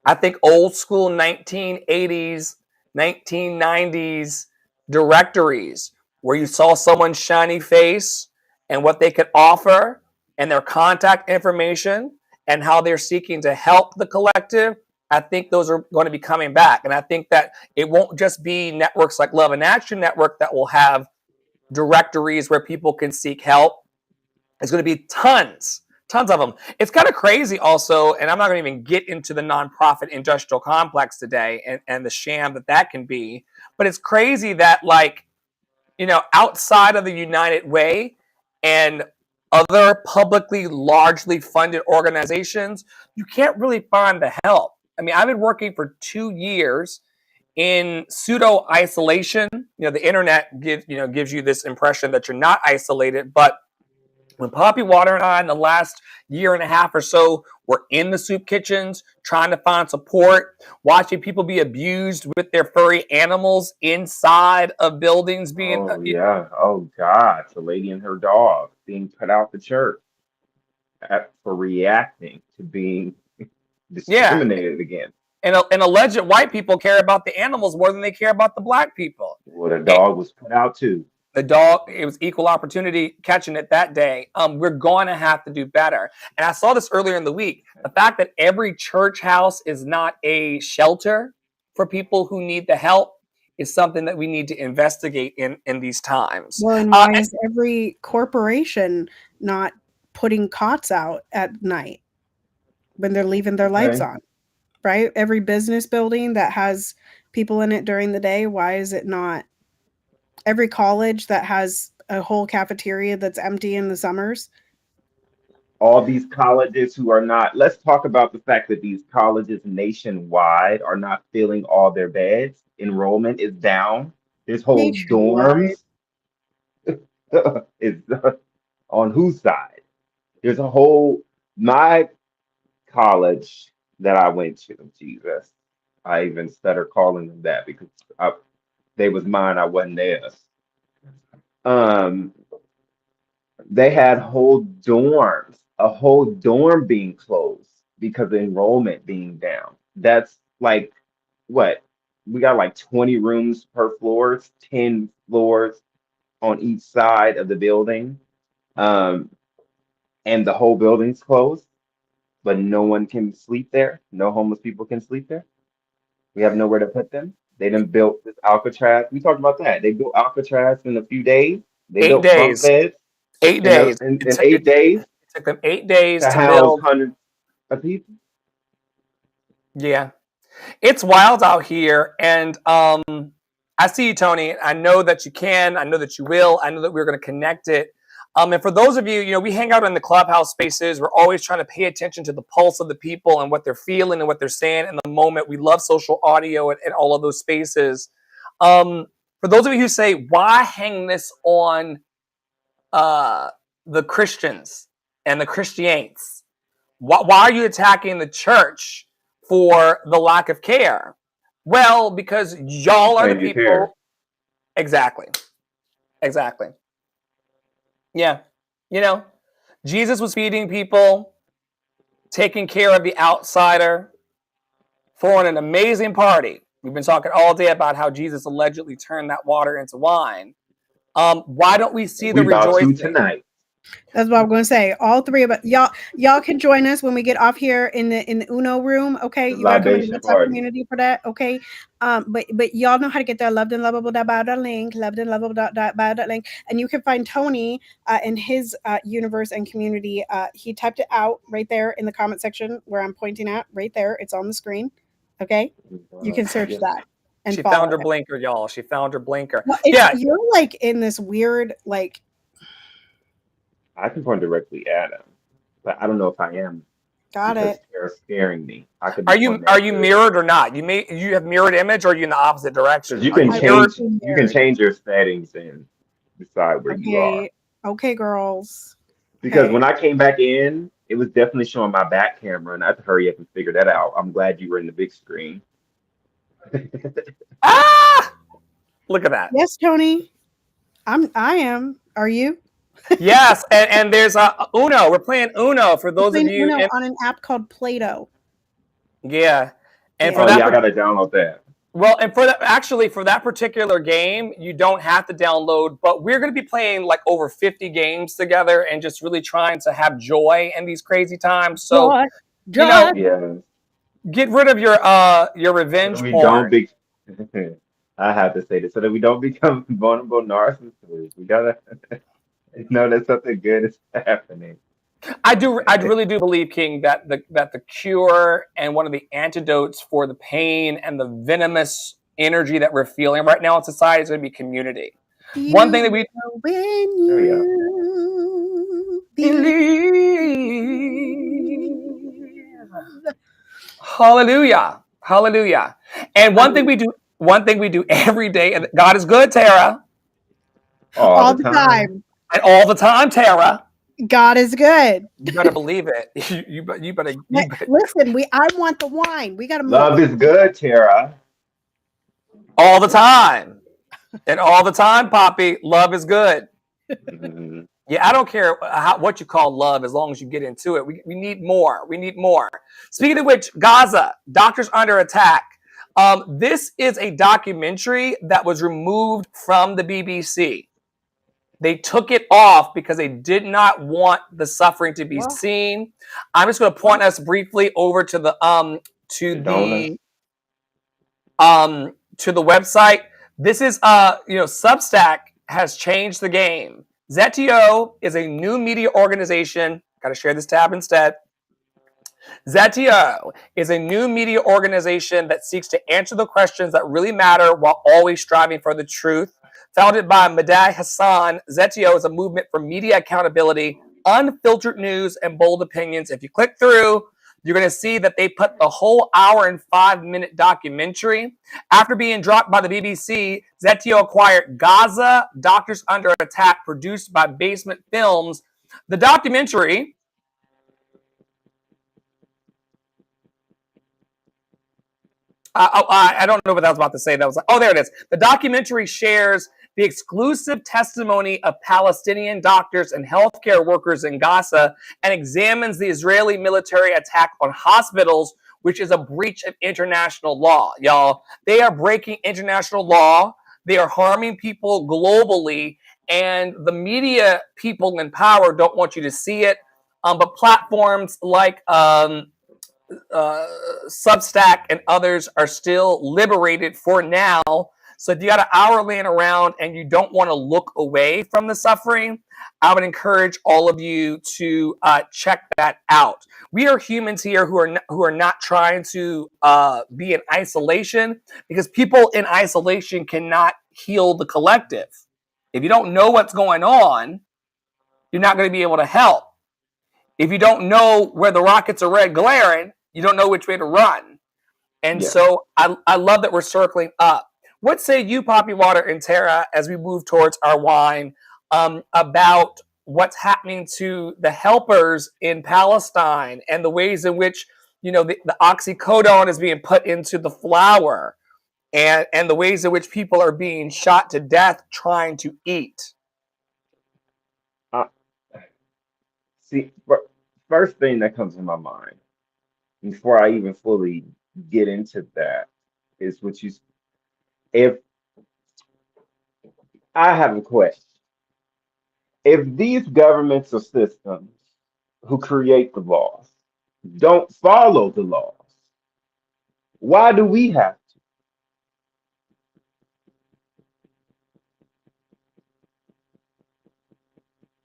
I think old school 1980s, 1990s directories where you saw someone's shiny face and what they could offer and their contact information and how they're seeking to help the collective. I think those are going to be coming back. And I think that it won't just be networks like Love and Action Network that will have directories where people can seek help. It's going to be tons of them. It's kind of crazy also, and I'm not going to even get into the nonprofit industrial complex today and the sham that can be, but it's crazy that, outside of the United Way and other publicly largely funded organizations, you can't really find the help. I mean, I've been working for 2 years in pseudo isolation. The internet gives you this impression that you're not isolated, but When Poppy Water and I, in the last year and a half or so, were in the soup kitchens trying to find support, watching people be abused with their furry animals inside of buildings, being Oh yeah. Oh God. The lady and her dog being put out the church for reacting to being yeah. discriminated against. And alleged white people care about the animals more than they care about the black people. Well, the dog was put out too. The dog, it was equal opportunity catching it that day. We're going to have to do better. And I saw this earlier in the week. The fact that every church house is not a shelter for people who need the help is something that we need to investigate in these times. Well, and why is every corporation not putting cots out at night when they're leaving their lights on? Right? Every business building that has people in it during the day, why is it not? Every college that has a whole cafeteria that's empty in the summers. All these colleges who are not, let's talk about the fact that these colleges nationwide are not filling all their beds. Enrollment is down. There's whole dorms. Is on whose side? There's a whole, my college that I went to, Jesus, I even stutter calling them that because they was mine, I wasn't theirs. They had whole dorms, a whole dorm being closed because of enrollment being down. That's like what? We got like 20 rooms per floor, 10 floors on each side of the building. And the whole building's closed, but no one can sleep there. No homeless people can sleep there. We have nowhere to put them. They done built this Alcatraz. We talked about that. They built Alcatraz in a few days. They built bunk beds. 8 days. In 8 days. It took them 8 days to house build hundreds of people. Yeah. It's wild out here. And I see you, Tony. I know that you can. I know that you will. I know that we're going to connect it. And for those of you, we hang out in the clubhouse spaces. We're always trying to pay attention to the pulse of the people and what they're feeling and what they're saying in the moment. We love social audio and all of those spaces. For those of you who say, why hang this on the Christians and the Christianes? Why are you attacking the church for the lack of care? Well, because y'all are the people. Care. Exactly. Yeah. Jesus was feeding people, taking care of the outsider, throwing an amazing party. We've been talking all day about how Jesus allegedly turned that water into wine. Why don't we see the rejoicing tonight? That's what I'm going to say. All three of us, y'all can join us when we get off here in the Uno room. Okay, you gotta come to the WhatsApp community for that. Okay, but y'all know how to get there. Loved and lovable link. Loved and lovable link, and you can find Tony in his universe and community. He typed it out right there in the comment section where I'm pointing at. Right there, it's on the screen. Okay, you can search that. And she found her blinker, y'all. She found her blinker. Well, you're like in this weird like. I can point directly at him, but I don't know if I am. Got it. They're scaring me. Are you mirrored or not? You have mirrored image, or are you in the opposite direction? You can change your settings and decide where you are. Okay, girls. Because when I came back in, it was definitely showing my back camera, and I had to hurry up and figure that out. I'm glad you were in the big screen. Look at that. Yes, Tony. I am. Are you? Yes, and there's Uno. We're playing Uno for those of you on an app called Play-Doh. Yeah, and I gotta download that. Well, and for that particular game, you don't have to download, but we're going to be playing like over 50 games together and just really trying to have joy in these crazy times. So, get rid of your revenge porn. I have to say this so that we don't become vulnerable narcissists. We gotta. No, that something good is happening. I really do believe, King, that the cure and one of the antidotes for the pain and the venomous energy that we're feeling right now in society is going to be community. One thing that we believe. Hallelujah. And one thing we do every day, and God is good, Tara. All the time. And all the time, Tara. God is good. You better believe it. You better. Listen, I want the wine. We got to move. Love is good, Tara. All the time. And all the time, Poppy, love is good. Mm-hmm. Yeah, I don't care what you call love as long as you get into it. We need more. We need more. Speaking of which, Gaza, doctors under attack. This is a documentary that was removed from the BBC. They took it off because they did not want the suffering to be seen. I'm just going to point us briefly over to the website. This is Substack has changed the game. Zetio is a new media organization. Got to share this tab instead. Zetio is a new media organization that seeks to answer the questions that really matter while always striving for the truth. Founded by Madai Hassan, Zetio is a movement for media accountability, unfiltered news, and bold opinions. If you click through, you're going to see that they put the whole hour and 5-minute documentary. After being dropped by the BBC, Zetio acquired Gaza, Doctors Under Attack, produced by Basement Films. The documentary... I don't know what I was about to say. That was there it is. The documentary shares the exclusive testimony of Palestinian doctors and healthcare workers in Gaza and examines the Israeli military attack on hospitals, which is a breach of international law. Y'all, they are breaking international law. They are harming people globally, and the media people in power don't want you to see it. But platforms like Substack and others are still liberated for now. So if you got an hour laying around and you don't want to look away from the suffering, I would encourage all of you to check that out. We are humans here who are not trying to be in isolation, because people in isolation cannot heal the collective. If you don't know what's going on, you're not going to be able to help. If you don't know where the rockets are red glaring, you don't know which way to run. And so I love that we're circling up. What say you, Poppy Water and Tara, as we move towards our wine, about what's happening to the helpers in Palestine and the ways in which, the oxycodone is being put into the flour, and the ways in which people are being shot to death trying to eat? See, first thing that comes to my mind before I even fully get into that is if I have a question. If these governments or systems who create the laws don't follow the laws, why do we have to?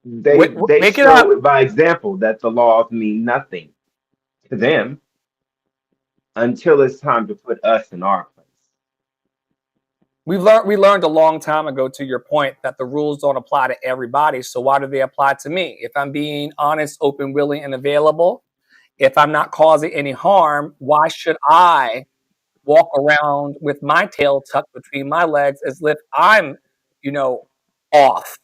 They show by example that the laws mean nothing to them until it's time to put us in our place. We learned a long time ago, to your point, that the rules don't apply to everybody. So why do they apply to me? If I'm being honest, open, willing, and available, if I'm not causing any harm, why should I walk around with my tail tucked between my legs as if I'm, off?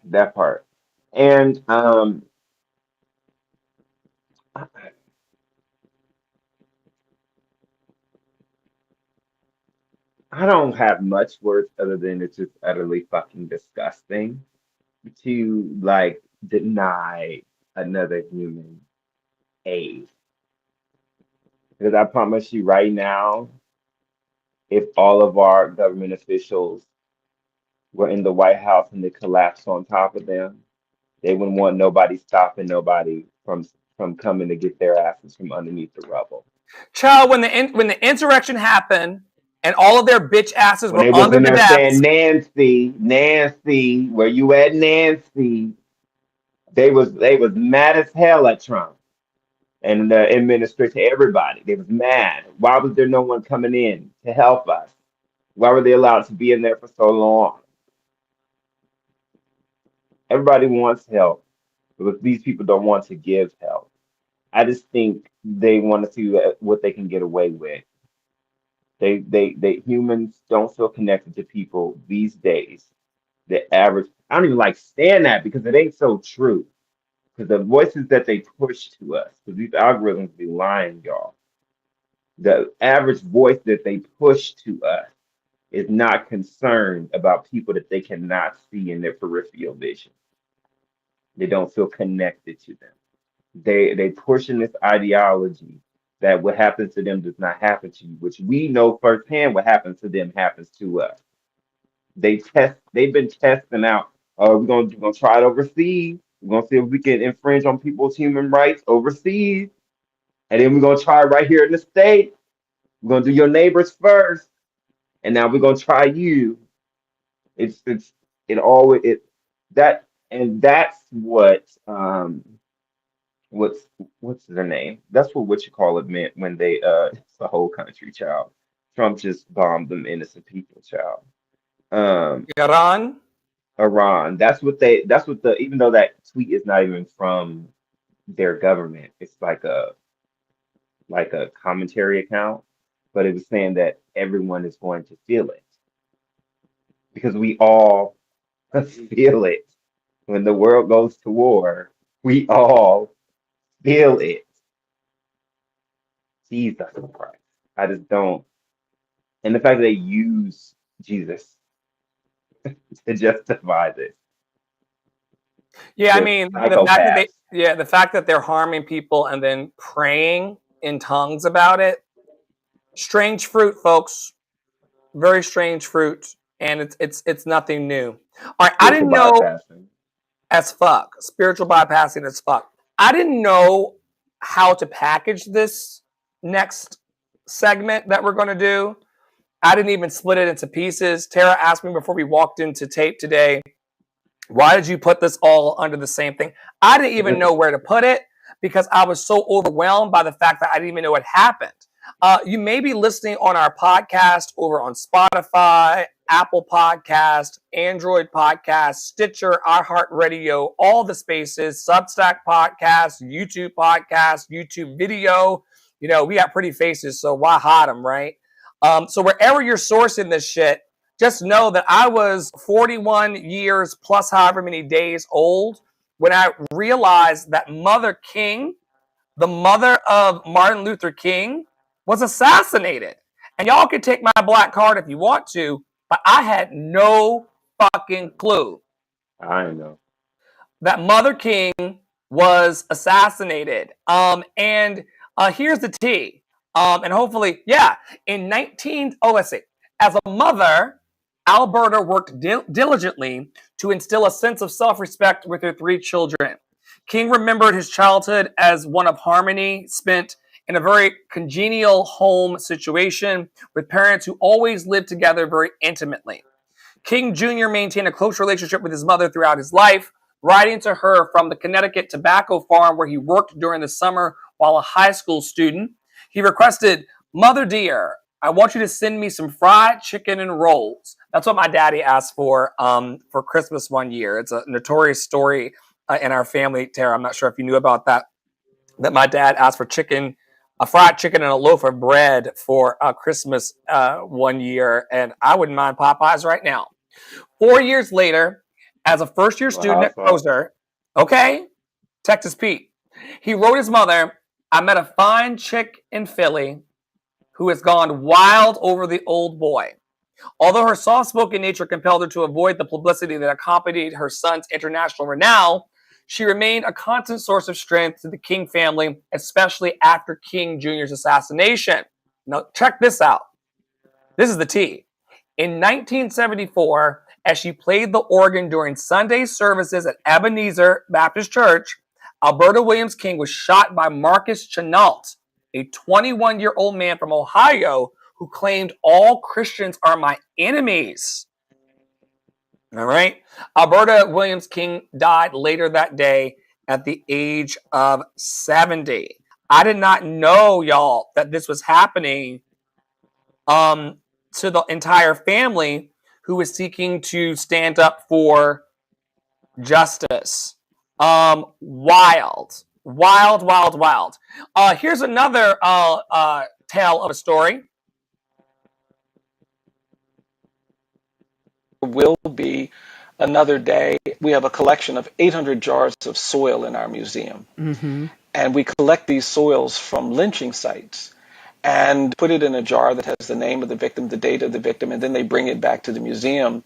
That part. And I don't have much words other than it's just utterly fucking disgusting to deny another human aid. Because I promise you right now, if all of our government officials were in the White House and they collapsed on top of them, they wouldn't want nobody stopping nobody from coming to get their asses from underneath the rubble. Child, when the insurrection happened and all of their bitch asses when were they was under in the there desks, saying Nancy, where you at, Nancy? They was mad as hell at Trump and the administration, everybody. They was mad. Why was there no one coming in to help us? Why were they allowed to be in there for so long? Everybody wants help, but these people don't want to give help. I just think they want to see what they can get away with. They humans don't feel connected to people these days The average, I don't even like saying that because it ain't so true. Because the voices that they push to us, because these algorithms be lying, y'all. The average voice that they push to us is not concerned about people that they cannot see in their peripheral vision. They don't feel connected to them. They pushing this ideology that what happens to them does not happen to you, which we know firsthand what happens to them happens to us. They've been testing out. We're gonna try it overseas. We're gonna see if we can infringe on people's human rights overseas. And then we're gonna try it right here in the States. We're gonna do your neighbors first. And now we're gonna try you. It's it always it that and that's what's what's their name? That's what you call it meant when they it's the whole country, child. Trump just bombed them innocent people, child. Iran. Iran. That's what the even though that tweet is not even from their government, it's like a commentary account, but it was saying that everyone is going to feel it because we all feel it. When the world goes to war, we all feel it. Jesus Christ. I just don't. And the fact that they use Jesus to justify this. Yeah, I They're mean psychopaths. the fact that they're harming people and then praying in tongues about it. Strange fruit, folks. Very strange fruit, and it's nothing new. All right, I Spiritual didn't know bypassing. as fuck. Spiritual bypassing as fuck. I didn't know how to package this next segment that we're going to do. I didn't even split it into pieces. Tara asked me before we walked into tape today, why did you put this all under the same thing? I didn't even know where to put it because I was so overwhelmed by the fact that I didn't even know what happened. You may be listening on our podcast over on Spotify, Apple Podcast, Android Podcast, Stitcher, iHeartRadio, all the spaces, Substack Podcast, YouTube video. You know, we got pretty faces, so why hide them, right? So wherever you're sourcing this shit, just know that I was 41 years plus however many days old when I realized that Mother King, the mother of Martin Luther King, was assassinated. And y'all can take my black card if you want to, but I had no fucking clue I know. that Mother King was assassinated. And here's the tea. And hopefully, yeah, let's see. As a mother, Alberta worked diligently to instill a sense of self-respect with her 3 children. King remembered his childhood as one of harmony, spent in a very congenial home situation with parents who always lived together very intimately. King Jr. maintained a close relationship with his mother throughout his life, writing to her from the Connecticut tobacco farm where he worked during the summer while a high school student. He requested, "Mother dear, I want you to send me some fried chicken and rolls." That's what my daddy asked for Christmas one year. It's a notorious story in our family, Tara. I'm not sure if you knew about that my dad asked for chicken, a fried chicken and a loaf of bread for Christmas one year, and I wouldn't mind Popeyes right now. 4 years later, as a first-year student at Crozer, okay, Texas Pete, he wrote his mother, "I met a fine chick in Philly who has gone wild over the old boy. Although her soft-spoken nature compelled her to avoid the publicity that accompanied her son's international renown, she remained a constant source of strength to the King family, especially after King Jr.'s assassination." Now, check this out. This is the tea. In 1974, as she played the organ during Sunday services at Ebenezer Baptist Church, Alberta Williams King was shot by Marcus Chenault, a 21-year-old man from Ohio who claimed all Christians are my enemies. All right. Alberta Williams King died later that day at the age of 70. I did not know, y'all, that this was happening to the entire family who was seeking to stand up for justice. Wild. Wild, wild, wild. Here's another tale of a story. Will be another day. We have a collection of 800 jars of soil in our museum. And we collect these soils from lynching sites and put it in a jar that has the name of the victim, the date of the victim, and then they bring it back to the museum.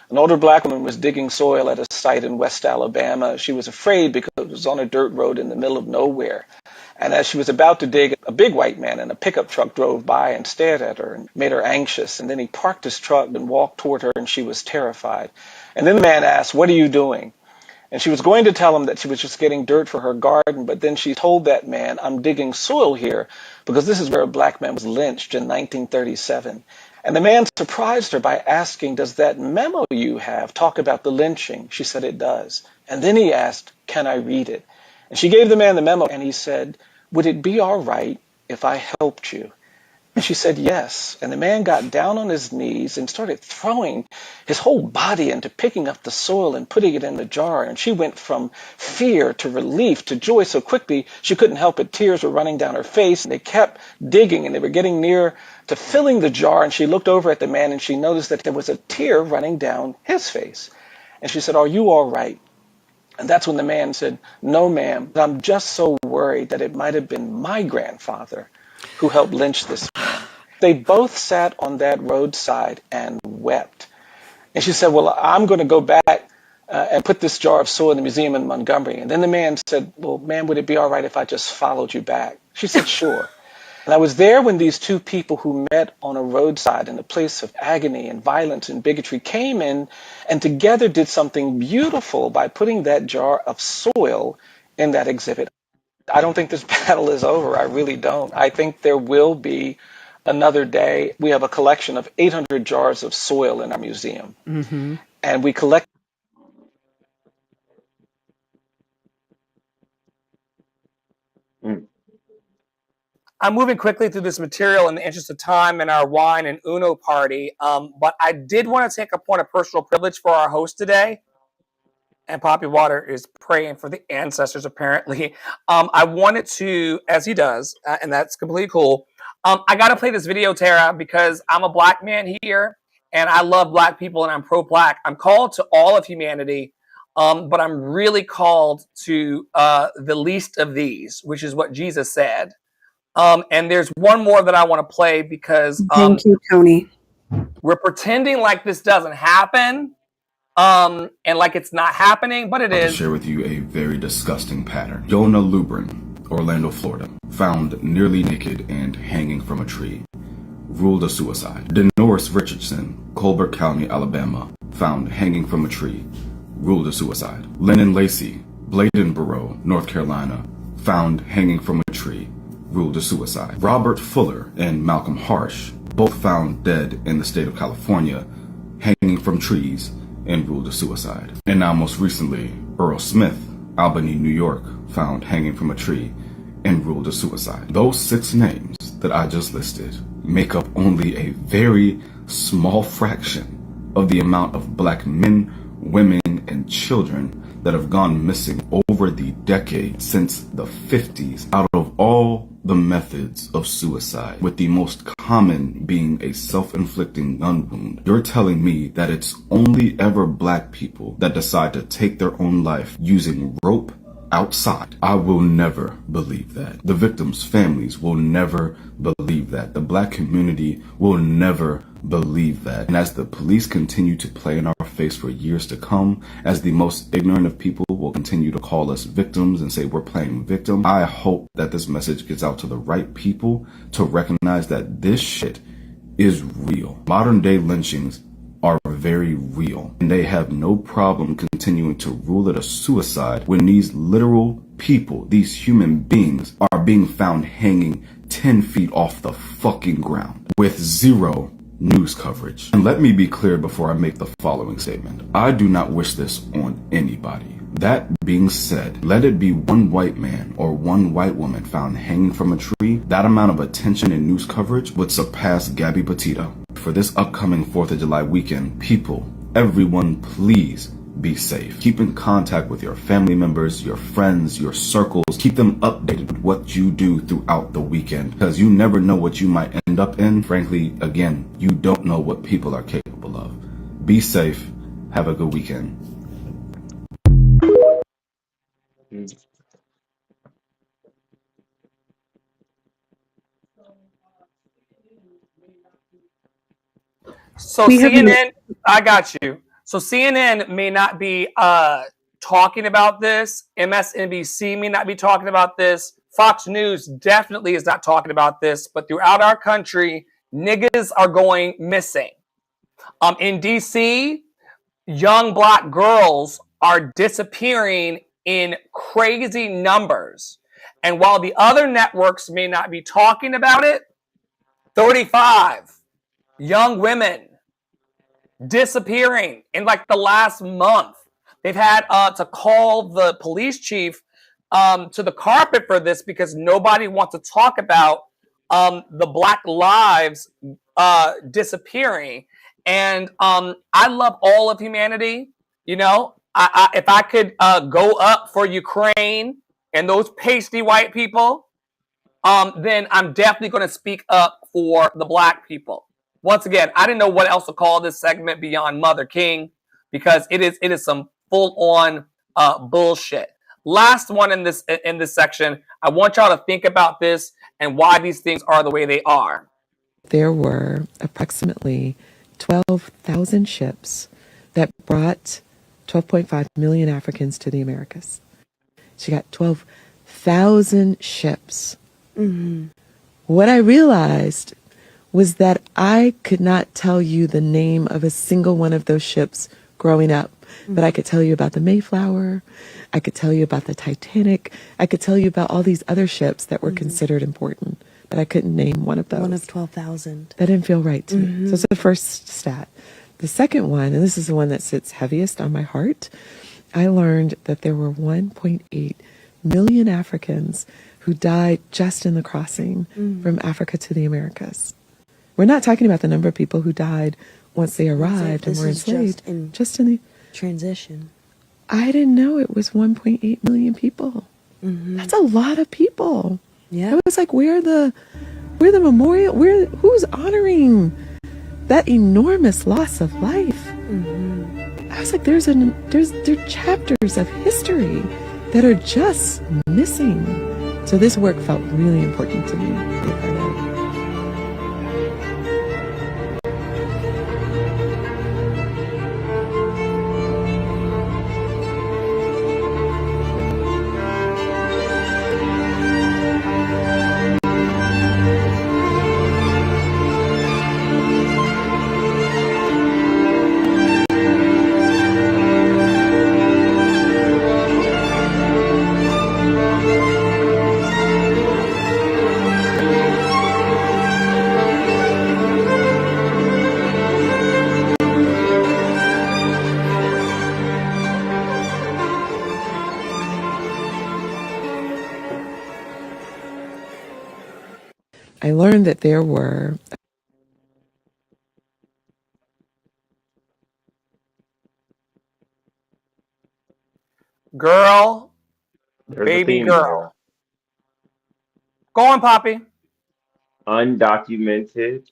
An older black woman was digging soil at a site in West Alabama. She was afraid because it was on a dirt road in the middle of nowhere. And as she was about to dig, a big white man in a pickup truck drove by and stared at her and made her anxious. And then he parked his truck and walked toward her, and she was terrified. And then the man asked, "What are you doing?" And she was going to tell him that she was just getting dirt for her garden, but then she told that man, "I'm digging soil here because this is where a black man was lynched in 1937. And the man surprised her by asking, "Does that memo you have talk about the lynching?" She said, "It does." And then he asked, "Can I read it?" And she gave the man the memo, and he said, "Would it be all right if I helped you?" And she said, "Yes." And the man got down on his knees and started throwing his whole body into picking up the soil and putting it in the jar. And she went from fear to relief to joy so quickly she couldn't help it. Tears were running down her face. And they kept digging, and they were getting near to filling the jar. And she looked over at the man, and she noticed that there was a tear running down his face. And she said, "Are you all right?" And that's when the man said, "No, ma'am, I'm just so worried that it might have been my grandfather who helped lynch this man." They both sat on that roadside and wept. And she said, "Well, I'm going to go back and put this jar of soil in the museum in Montgomery." And then the man said, "Well, ma'am, would it be all right if I just followed you back?" She said, "Sure." And I was there when these two people who met on a roadside in a place of agony and violence and bigotry came in and together did something beautiful by putting that jar of soil in that exhibit. I don't think this battle is over. I really don't. I think there will be another day. We have a collection of 800 jars of soil in our museum. And we collect. I'm moving quickly through this material in the interest of time and our wine and Uno party, but I did want to take a point of personal privilege for our host today. And Poppy Water is praying for the ancestors, apparently. I wanted to, as he does, and that's completely cool. I got to play this video, Tara, because I'm a black man here, and I love black people, and I'm pro-black. I'm called to all of humanity, but I'm really called to the least of these, which is what Jesus said. And there's one more that I want to play because thank you, Tony. We're pretending like this doesn't happen. And like it's not happening, but it is. I'll share with you a very disgusting pattern. Yona Lubrin, Orlando, Florida, found nearly naked and hanging from a tree, ruled a suicide. Denoris Richardson, Colbert County, Alabama, found hanging from a tree, ruled a suicide. Lennon Lacey, Bladenboro, North Carolina, found hanging from a tree, ruled a suicide. Robert Fuller and Malcolm Harsh, both found dead in the state of California, hanging from trees, and ruled a suicide. And now most recently, Earl Smith, Albany, New York, found hanging from a tree and ruled a suicide. Those 6 names that I just listed make up only a very small fraction of the amount of black men, women, and children that have gone missing over the decade since the 50s out of all the methods of suicide, with the most common being a self-inflicting gun wound. You're telling me that it's only ever black people that decide to take their own life using rope outside? I will never believe that. The victims' families will never believe that. The black community will never believe that. And as the police continue to play in our face for years to come, as the most ignorant of people will continue to call us victims and say we're playing victim, I hope that this message gets out to the right people to recognize that this shit is real. Modern day lynchings are very real, and they have no problem continuing to rule it a suicide when these literal people, these human beings, are being found hanging 10 feet off the fucking ground with zero news coverage. And let me be clear before I make the following statement. I do not wish this on anybody. That being said, let it be one white man or one white woman found hanging from a tree, that amount of attention and news coverage would surpass Gabby Petito. For this upcoming 4th of July weekend, people, everyone, please be safe. Keep in contact with your family members, your friends, your circles. Keep them updated with what you do throughout the weekend, because you never know what you might end up in. Frankly, again, you don't know what people are capable of. Be safe Have a good weekend. So We have CNN, I got you. So CNN may not be talking about this. MSNBC may not be talking about this. Fox News definitely is not talking about this. But throughout our country, niggas are going missing. In DC, young black girls are disappearing in crazy numbers. And while the other networks may not be talking about it, 35 young women disappearing in like the last month. They've had to call the police chief to the carpet for this because nobody wants to talk about the black lives disappearing. And I love all of humanity. You know, if I could go up for Ukraine and those pasty white people, then I'm definitely going to speak up for the black people. Once again, I didn't know what else to call this segment beyond Mother King because it is some full on bullshit. Last one in this section. I want y'all to think about this and why these things are the way they are. There were approximately 12,000 ships that brought 12.5 million Africans to the Americas. So you got 12,000 ships. Mm-hmm. What I realized was that I could not tell you the name of a single one of those ships growing up, but I could tell you about the Mayflower, I could tell you about the Titanic, I could tell you about all these other ships that were considered important, but I couldn't name one of those. One of 12,000. That didn't feel right to me. So it's the first stat. The second one, and this is the one that sits heaviest on my heart, I learned that there were 1.8 million Africans who died just in the crossing from Africa to the Americas. We're not talking about the number of people who died once they arrived and were enslaved. Just in the transition. I didn't know it was 1.8 million people. That's a lot of people. Yeah. I was like, where the memorial? Who's honoring that enormous loss of life? I was like, there are chapters of history that are just missing. So this work felt really important to me to be a part of. I learned that there were Girl, There's a baby theme girl. there. Go on, Poppy. Undocumented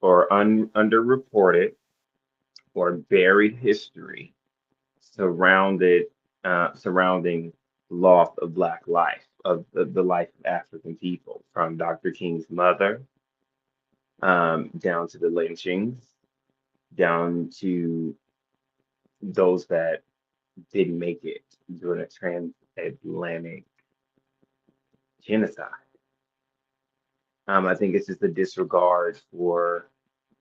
or underreported or buried history surrounding loss of Black life, of the life of African people, from Dr. King's mother down to the lynchings, down to those that didn't make it during a transatlantic genocide. I think it's just a disregard for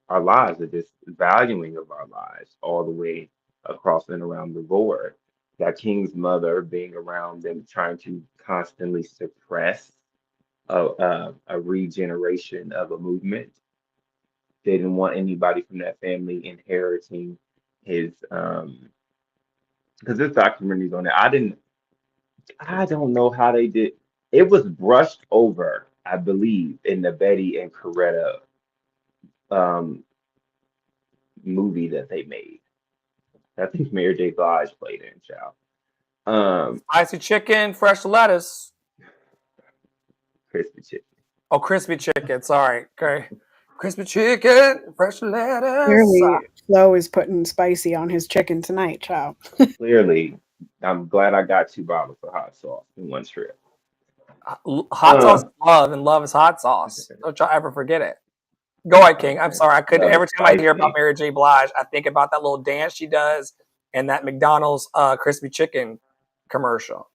our lives, a disvaluing of our lives all the way across and around the board. That King's mother being around them, trying to constantly suppress a regeneration of a movement. They didn't want anybody from that family inheriting his because there's documentaries on it. I don't know how they did. It was brushed over, I believe, in the Betty and Coretta um, movie that they made. I think Mary J. Blige played in, child. Spicy chicken, fresh lettuce. Crispy chicken. Oh, crispy chicken. Sorry. Okay. Crispy chicken, fresh lettuce. Clearly, Flo is putting spicy on his chicken tonight, child. Clearly, I'm glad I got 2 bottles of hot sauce in one trip. Hot sauce is love, and love is hot sauce. Don't y'all ever forget it. Go ahead, King. I'm sorry. I couldn't. Love Every is time I hear about spicy. Mary J. Blige, I think about that little dance she does and that McDonald's crispy chicken commercial.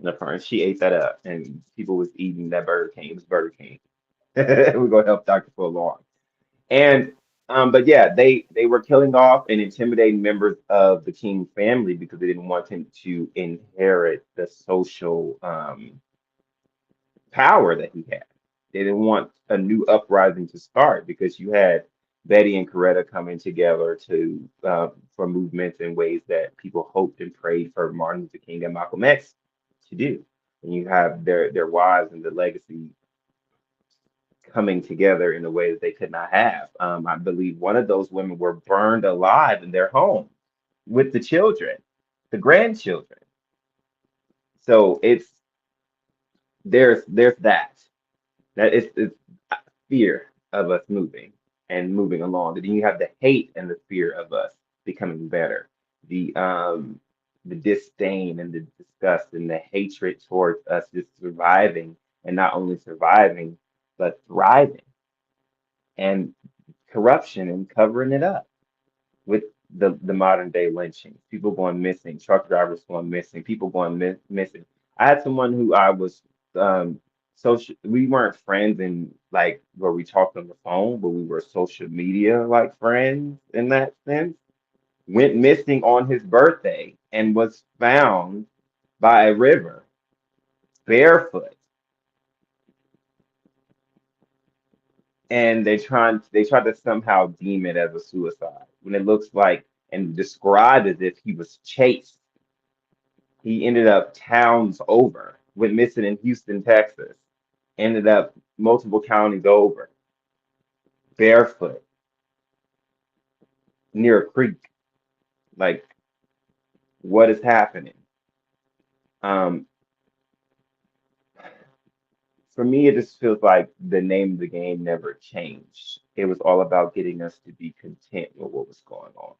The front, she ate that up, and people was eating that Burger King. It was Burger King. We're gonna help Dr. Phil along. And but yeah, they were killing off and intimidating members of the King family because they didn't want him to inherit the social power that he had. They didn't want a new uprising to start because you had Betty and Coretta coming together to for movements in ways that people hoped and prayed for Martin Luther King and Malcolm X to do. And you have their wives and the legacy coming together in a way that they could not have. I believe one of those women were burned alive in their home with the children, the grandchildren. So there's that it's fear of us moving and moving along. And then you have the hate and the fear of us becoming better. The disdain and the disgust and the hatred towards us just surviving, and not only surviving but thriving, and corruption and covering it up with the modern day lynching, people going missing, truck drivers going missing, people going missing. I had someone who I was social. We weren't friends in like where we talked on the phone, but we were social media like friends in that sense. Went missing on his birthday and was found by a river barefoot. And they tried to somehow deem it as a suicide when it looks like and described as if he was chased. He ended up towns over, went missing in Houston, Texas, ended up multiple counties over, barefoot, near a creek. Like, what is happening? Um, for me, it just feels like the name of the game never changed. It was all about getting us to be content with what was going on.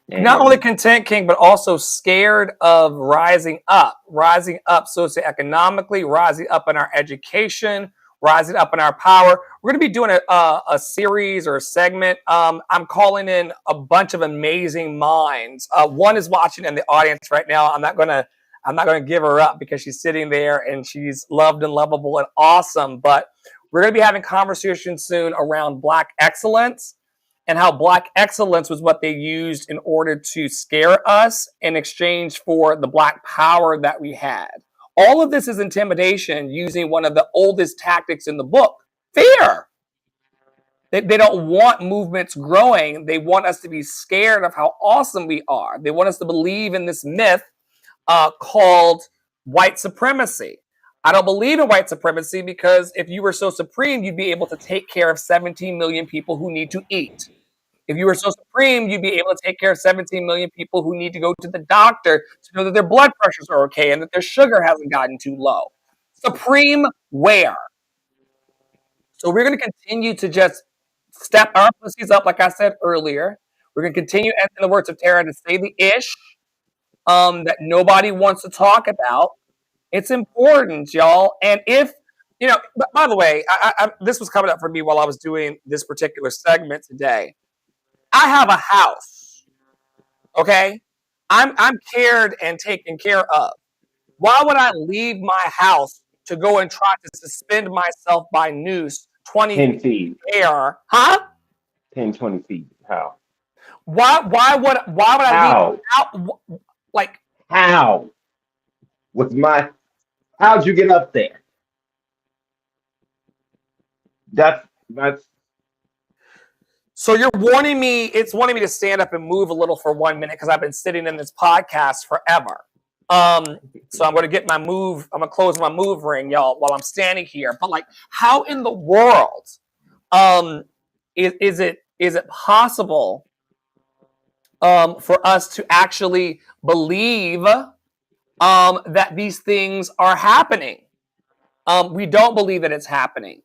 Not only And content, King, but also scared of rising up socioeconomically, rising up in our education, rising up in our power. We're going to be doing a series or a segment. I'm calling in a bunch of amazing minds. One is watching in the audience right now. I'm not going to give her up because she's sitting there and she's loved and lovable and awesome. But we're going to be having conversations soon around Black excellence, and how Black excellence was what they used in order to scare us in exchange for the Black power that we had. All of this is intimidation using one of the oldest tactics in the book, fear. They don't want movements growing. They want us to be scared of how awesome we are. They want us to believe in this myth called white supremacy. I don't believe in white supremacy because if you were so supreme, you'd be able to take care of 17 million people who need to eat. If you were so supreme, you'd be able to take care of 17 million people who need to go to the doctor to know that their blood pressures are okay and that their sugar hasn't gotten too low. Supreme where? So we're going to continue to just step our pussies up, like I said earlier. We're going to continue, in the words of Tara, to say the ish that nobody wants to talk about. It's important, y'all. And if, by the way, this was coming up for me while I was doing this particular segment today. I have a house, okay? I'm cared and taken care of. Why would I leave my house to go and try to suspend myself by noose 20 10 feet feet, in the air? Huh? 10, 20 feet. How? Why would I leave How? out? Like, How? How'd you get up there? That's so you're warning me, it's wanting me to stand up and move a little for 1 minute because I've been sitting in this podcast forever. So I'm going to get my move. I'm going to close my move ring, y'all, while I'm standing here. But like, how in the world is it possible for us to actually believe that these things are happening? We don't believe that it's happening.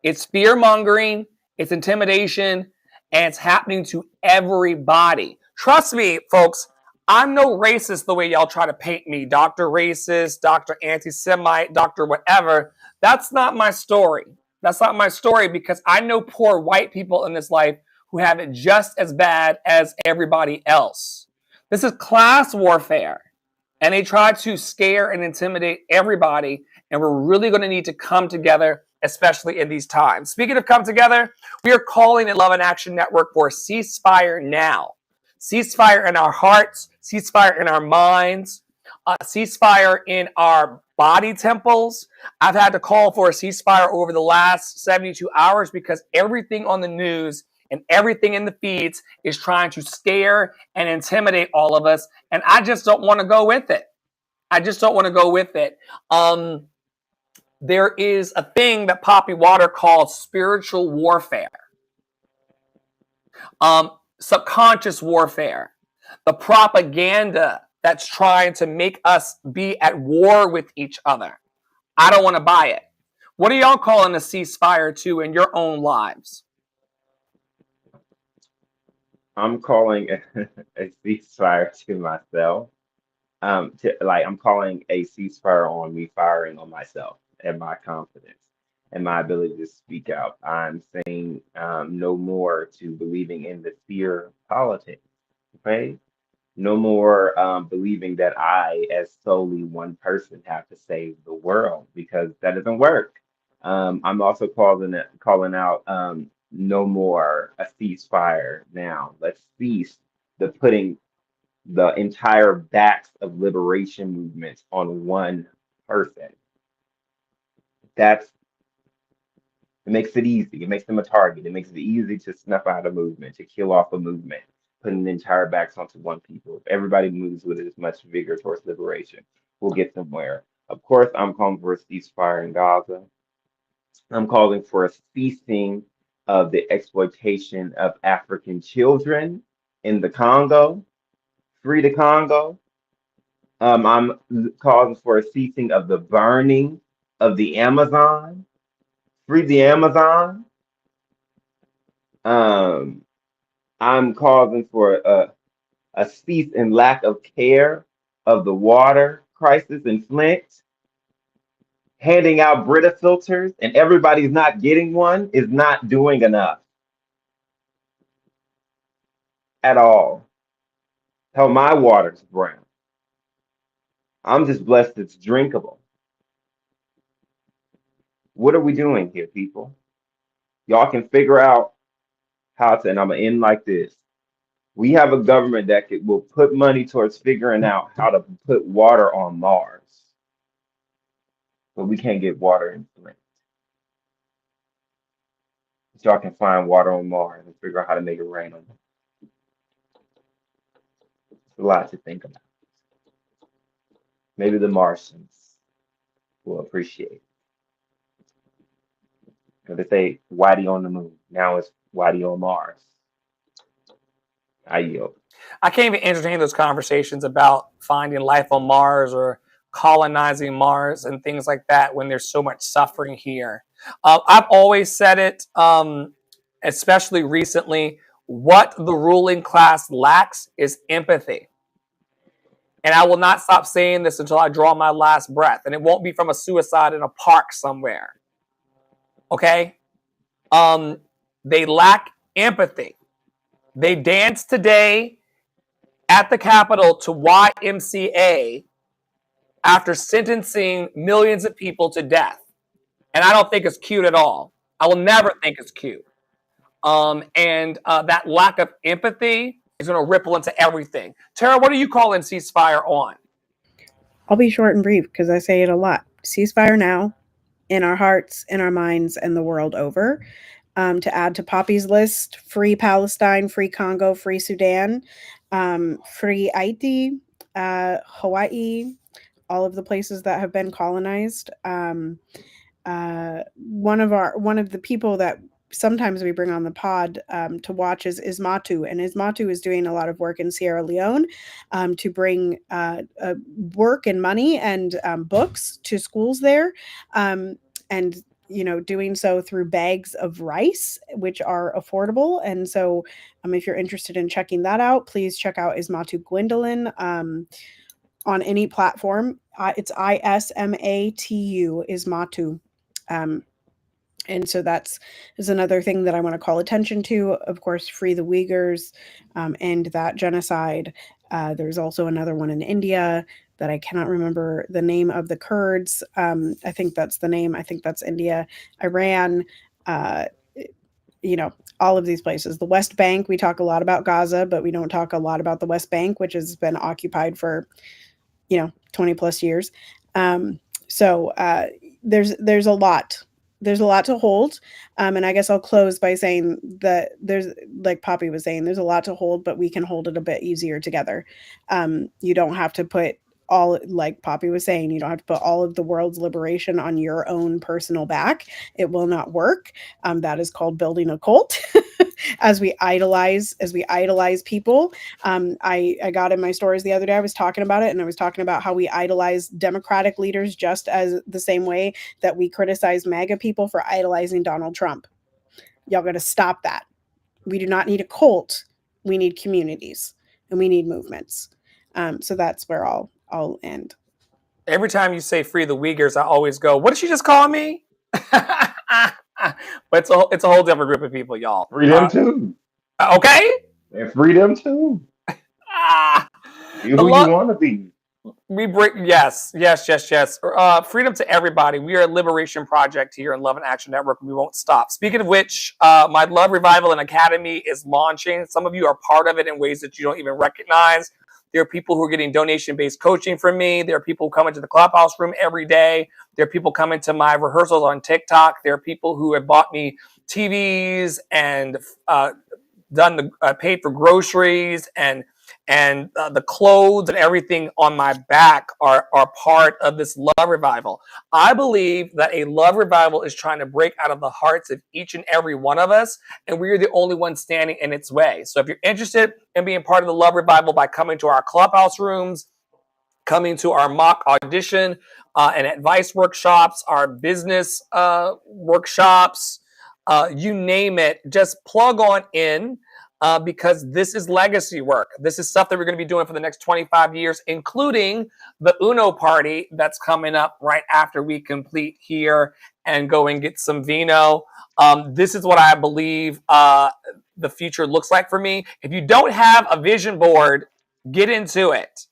It's fear mongering, it's intimidation, and it's happening to everybody. Trust me, folks, I'm no racist the way y'all try to paint me. Dr. Racist, Dr. Anti-Semite, Dr. whatever. That's not my story. That's not my story because I know poor white people in this life who have it just as bad as everybody else. This is class warfare. And they try to scare and intimidate everybody. And we're really going to need to come together, especially in these times. Speaking of come together, we are calling the Love and Action Network for a ceasefire now. Ceasefire in our hearts, ceasefire in our minds, ceasefire in our body temples. I've had to call for a ceasefire over the last 72 hours because everything on the news and everything in the feeds is trying to scare and intimidate all of us. And I just don't want to go with it. I just don't want to go with it. There is a thing that Poppy Water calls spiritual warfare. Subconscious warfare. The propaganda that's trying to make us be at war with each other. I don't want to buy it. What are y'all calling a ceasefire to in your own lives? I'm calling a ceasefire to myself. I'm calling a ceasefire on me firing on myself and my confidence and my ability to speak out. I'm saying no more to believing in the fear politics. Okay, no more believing that I, as solely one person, have to save the world because that doesn't work. I'm also calling out no more a ceasefire now. Let's cease the putting the entire backs of liberation movements on one person. It makes it easy. It makes them a target. It makes it easy to snuff out a movement, to kill off a movement, putting the entire backs onto one people. If everybody moves with as much vigor towards liberation, we'll get somewhere. Of course, I'm calling for a ceasefire in Gaza. I'm calling for a ceasing of the exploitation of African children in the Congo. Free the Congo. I'm calling for a ceasing of the burning of the Amazon. Free the Amazon. I'm calling for a cease and lack of care of the water crisis in Flint. Handing out Brita filters and everybody's not getting one is not doing enough at all. Hell, my water's brown. I'm just blessed it's drinkable. What are we doing here, people? Y'all can figure out how to, and I'm gonna end like this. We have a government that will put money towards figuring out how to put water on Mars, but we can't get water in Flint. But y'all can find water on Mars and figure out how to make it rain on it. It's a lot to think about. Maybe the Martians will appreciate it. Because they say Whitey on the moon. Now it's Whitey on Mars. I yield. I can't even entertain those conversations about finding life on Mars or colonizing Mars and things like that when there's so much suffering here. I've always said it, especially recently, what the ruling class lacks is empathy. And I will not stop saying this until I draw my last breath. And it won't be from a suicide in a park somewhere. Okay? They lack empathy. They danced today at the Capitol to YMCA after sentencing millions of people to death. And I don't think it's cute at all. I will never think it's cute. That lack of empathy is going to ripple into everything. Tara, what are you calling ceasefire on? I'll be short and brief because I say it a lot. Ceasefire now, in our hearts, in our minds, and the world over. To add to Poppy's list, free Palestine, free Congo, free Sudan, free Haiti, Hawaii, all of the places that have been colonized. One of the people that sometimes we bring on the pod to watch is Ismatu, and Ismatu is doing a lot of work in Sierra Leone to bring work and money and books to schools there. And doing so through bags of rice, which are affordable. And so if you're interested in checking that out, please check out Ismatu Gwendolyn on any platform. It's ISMATU, Ismatu. And so that's is another thing that I want to call attention to. Of course, free the Uyghurs, end that genocide. There's also another one in India that I cannot remember the name of, the Kurds. I think that's the name. I think that's India, Iran, all of these places. The West Bank, we talk a lot about Gaza, but we don't talk a lot about the West Bank, which has been occupied for 20 plus years. So there's a lot. There's a lot to hold. And I guess I'll close by saying that there's, like Poppy was saying, there's a lot to hold, but we can hold it a bit easier together. You don't have to put all, like Poppy was saying, you don't have to put all of the world's liberation on your own personal back. It will not work. That is called building a cult. As we idolize people. I got in my stories the other day, I was talking about it, and I was talking about how we idolize Democratic leaders just as the same way that we criticize MAGA people for idolizing Donald Trump. Y'all got to stop that. We do not need a cult. We need communities, and we need movements. So that's where I'll end. Every time you say free the Uyghurs, I always go, what did she just call me? But it's a whole different group of people, y'all. Freedom too. Okay? And freedom too. Be who you want to be. We bring yes. Freedom to everybody. We are a liberation project here in Love and Action Network. We won't stop. Speaking of which, my Love Revival and Academy is launching. Some of you are part of it in ways that you don't even recognize. There are people who are getting donation-based coaching from me. There are people coming to the clubhouse room every day. There are people coming to my rehearsals on TikTok. There are people who have bought me TVs and paid for groceries and the clothes and everything on my back are part of this love revival. I believe that a love revival is trying to break out of the hearts of each and every one of us, and we're the only ones standing in its way. So if you're interested in being part of the love revival by coming to our clubhouse rooms, coming to our mock audition and advice workshops, our business workshops, you name it, just plug on in. Because this is legacy work. This is stuff that we're going to be doing for the next 25 years, including the Uno party that's coming up right after we complete here and go and get some vino. This is what I believe the future looks like for me. If you don't have a vision board, get into it.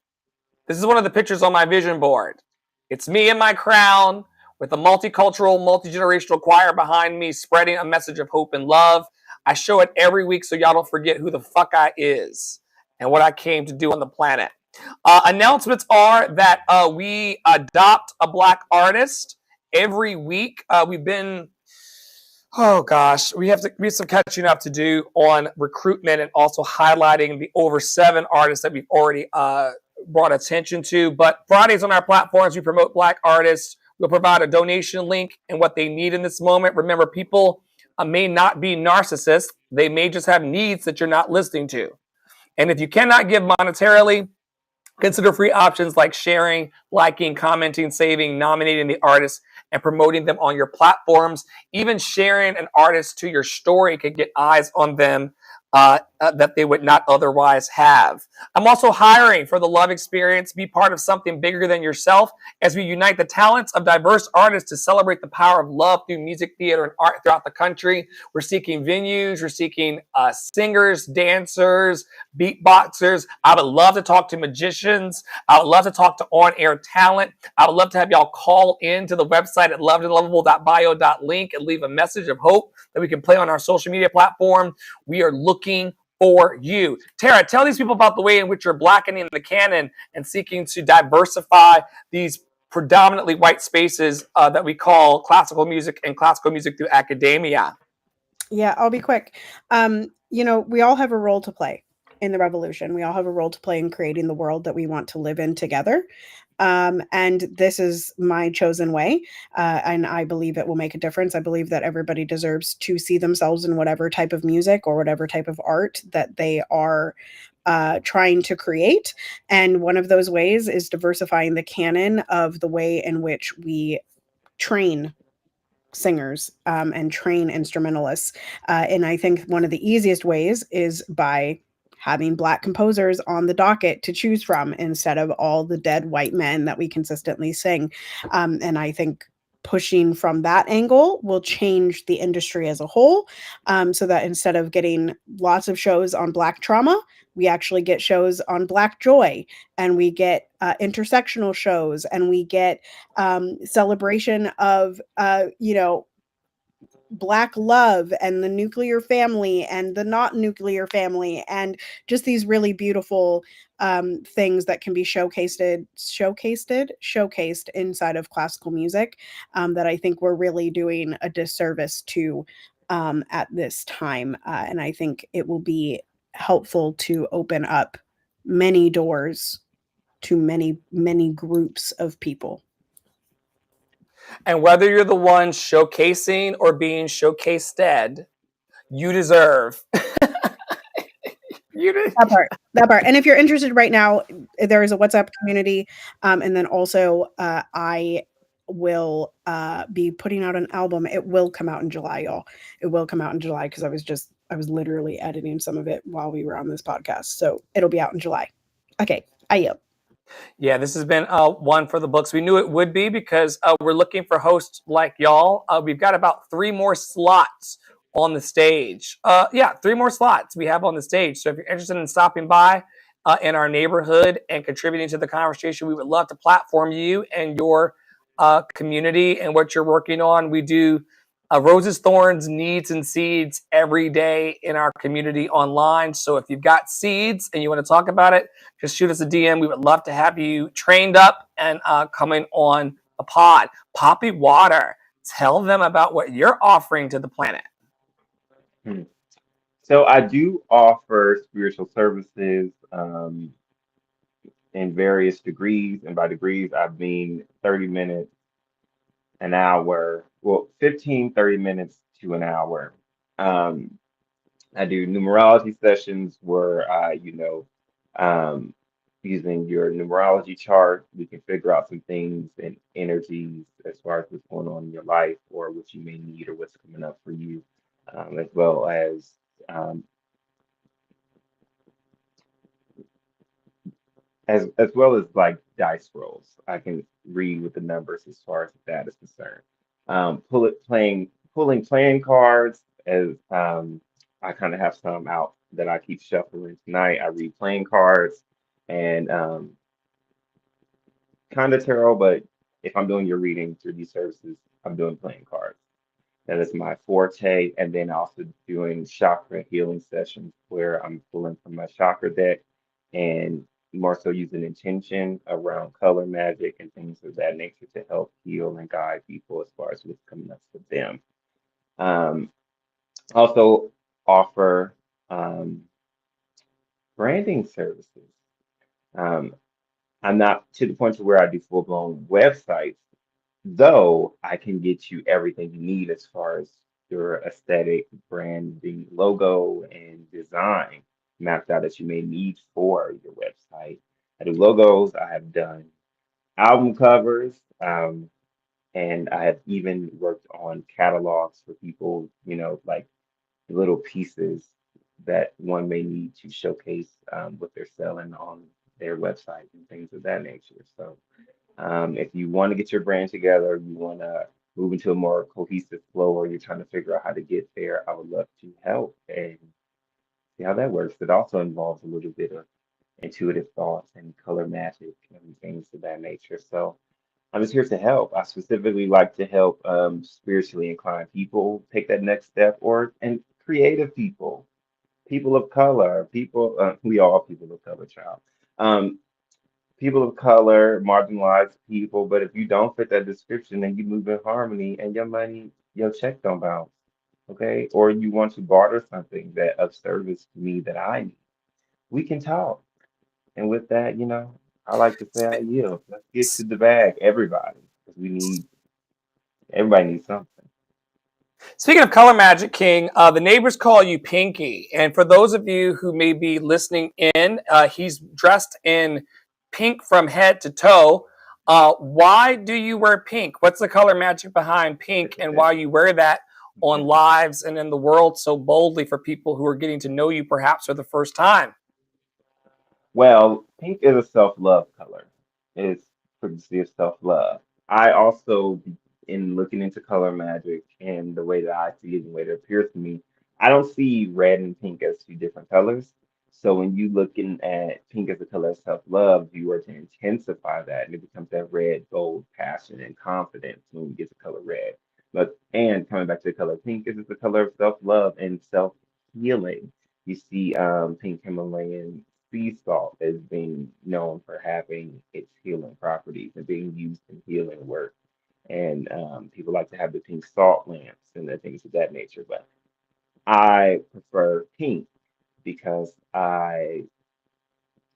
This is one of the pictures on my vision board. It's me in my crown with a multicultural, multi-generational choir behind me, spreading a message of hope and love. I show it every week so y'all don't forget who the fuck I is and what I came to do on the planet. Announcements are that we adopt a Black artist every week. We have some catching up to do on recruitment and also highlighting the over 7 artists that we've already brought attention to. But Fridays on our platforms, we promote Black artists. We'll provide a donation link and what they need in this moment. Remember, people may not be narcissists. They may just have needs that you're not listening to. And if you cannot give monetarily, consider free options like sharing, liking, commenting, saving, nominating the artist, and promoting them on your platforms. Even sharing an artist to your story could get eyes on them that they would not otherwise have. I'm also hiring for the Love Experience. Be part of something bigger than yourself as we unite the talents of diverse artists to celebrate the power of love through music, theater, and art throughout the country. We're seeking venues. We're seeking singers, dancers, beatboxers. I would love to talk to magicians. I would love to talk to on-air talent. I would love to have y'all call in to the website at lovedandlovable.bio.link and leave a message of hope that we can play on our social media platform. We are looking for you. Tara, tell these people about the way in which you're blackening the canon and seeking to diversify these predominantly white spaces that we call classical music and classical music through academia. Yeah, I'll be quick. We all have a role to play in the revolution. We all have a role to play in creating the world that we want to live in together. And this is my chosen way. And I believe it will make a difference. I believe that everybody deserves to see themselves in whatever type of music or whatever type of art that they are trying to create. And one of those ways is diversifying the canon of the way in which we train singers and train instrumentalists. And I think one of the easiest ways is by having Black composers on the docket to choose from instead of all the dead white men that we consistently sing. And I think pushing from that angle will change the industry as a whole, so that instead of getting lots of shows on Black trauma, we actually get shows on Black joy, and we get intersectional shows, and we get celebration of Black love and the nuclear family and the not nuclear family, and just these really beautiful things that can be showcased inside of classical music, that I think we're really doing a disservice to at this time. And I think it will be helpful to open up many doors to many, many groups of people. And whether you're the one showcasing or being showcased, you deserve. That part. And if you're interested right now, there is a WhatsApp community. And then also I will be putting out an album. It will come out in July, y'all. It will come out in July because I was literally editing some of it while we were on this podcast. So it'll be out in July. Okay, I yield. Yeah, this has been one for the books. We knew it would be because we're looking for hosts like y'all. We've got about 3 more slots on the stage. 3 more slots we have on the stage. So if you're interested in stopping by in our neighborhood and contributing to the conversation, we would love to platform you and your community and what you're working on. We do Roses, Thorns, Needs, and Seeds every day in our community online. So if you've got seeds and you want to talk about it, just shoot us a DM. We would love to have you trained up and coming on a pod. Poppy Water, tell them about what you're offering to the planet. So I do offer spiritual services in various degrees. And by degrees, I mean 30 minutes, an hour, 15, 30 minutes to an hour. I do numerology sessions where using your numerology chart, we can figure out some things and energies as far as what's going on in your life or what you may need or what's coming up for you, as well as like dice rolls. I can read with the numbers as far as that is concerned. Pulling playing cards as I kind of have some out that I keep shuffling tonight. I read playing cards and kind of tarot, but if I'm doing your reading through these services, I'm doing playing cards. That is my forte. And then also doing chakra healing sessions where I'm pulling from my chakra deck and more so using intention around color magic and things of that nature to help heal and guide people as far as what's coming up for them. Also offer branding services. I'm not to the point to where I do full-blown websites, though I can get you everything you need as far as your aesthetic, branding, logo, and design mapped out that you may need for your website. I do logos, I have done album covers, and I have even worked on catalogs for people, like little pieces that one may need to showcase what they're selling on their website and things of that nature. So if you want to get your brand together, you want to move into a more cohesive flow, or you're trying to figure out how to get there, I would love to help and see how that works. It also involves a little bit of intuitive thoughts and color magic and things of that nature. So I'm just here to help. I specifically like to help spiritually inclined people take that next step, and creative people, people of color, we all people of color, child. People of color, marginalized people. But if you don't fit that description, then you move in harmony and your check don't bounce. Okay? Or you want to barter something that of service to me that I need. We can talk. And with that, I like to say I yield. Let's get to the bag, everybody. Because everybody needs something. Speaking of color magic, King, the neighbors call you Pinky. And for those of you who may be listening in, he's dressed in pink from head to toe. Why do you wear pink? What's the color magic behind pink, and why you wear that on lives and in the world so boldly for people who are getting to know you perhaps for the first time? Well, pink is a self-love color. It's frequency of self-love. I also, in looking into color magic and the way that I see it and the way that it appears to me, I don't see red and pink as two different colors. So when you looking at pink as a color of self-love, you are to intensify that and it becomes that red, gold, passion, and confidence when you get the color red. But and coming back to the color pink, is the color of self-love and self-healing. You see pink Himalayan sea salt as being known for having its healing properties and being used in healing work. And people like to have the pink salt lamps and the things of that nature. But I prefer pink because I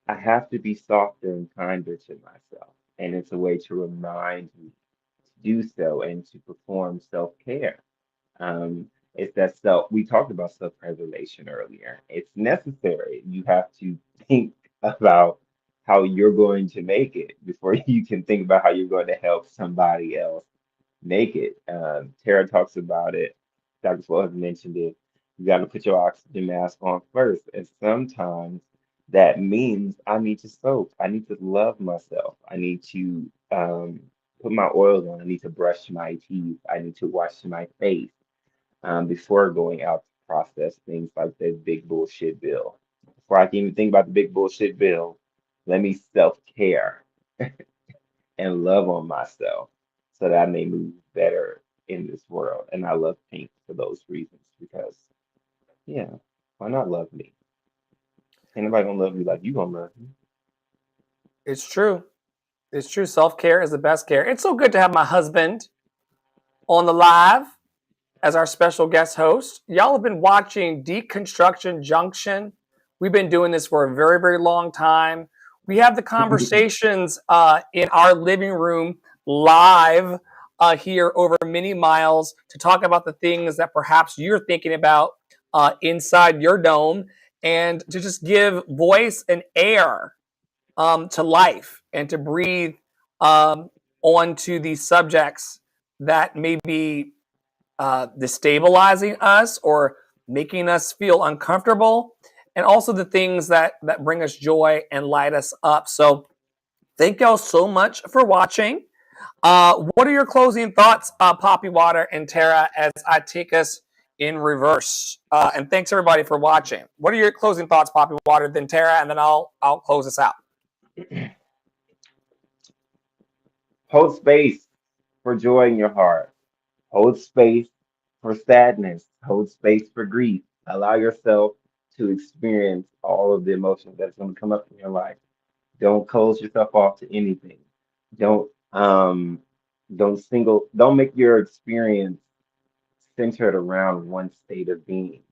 have to be softer and kinder to myself. And it's a way to remind me to do so and to perform self-care. It's that self, we talked about self-preservation earlier. It's necessary. You have to think about how you're going to make it before you can think about how you're going to help somebody else make it. Tara talks about it. Dr. Flo has mentioned it. You got to put your oxygen mask on first. And sometimes that means I need to soak. I need to love myself. I need to put my oils on. I need to brush my teeth. I need to wash my face before going out to process things like the big bullshit bill. Before I can even think about the big bullshit bill, let me self-care and love on myself so that I may move better in this world. And I love pink for those reasons because, yeah, why not love me? Ain't nobody gonna love you like you gonna love me. It's true. It's true. Self-care is the best care. It's so good to have my husband on the live as our special guest host. Y'all have been watching Deconstruction Junction. We've been doing this for a very, very long time. We have the conversations in our living room live here over many miles to talk about the things that perhaps you're thinking about inside your dome and to just give voice and air to life and to breathe onto these subjects that may be destabilizing us or making us feel uncomfortable, and also the things that bring us joy and light us up. So thank y'all so much for watching. What are your closing thoughts, Poppy Water and Tara, as I take us in reverse? And thanks everybody for watching. What are your closing thoughts, Poppy Water, then Tara, and then I'll close this out. Hold space for joy in your heart. Hold space for sadness. Hold space for grief. Allow yourself to experience all of the emotions that's going to come up in your life. Don't close yourself off to anything. Don't don't make your experience centered around one state of being.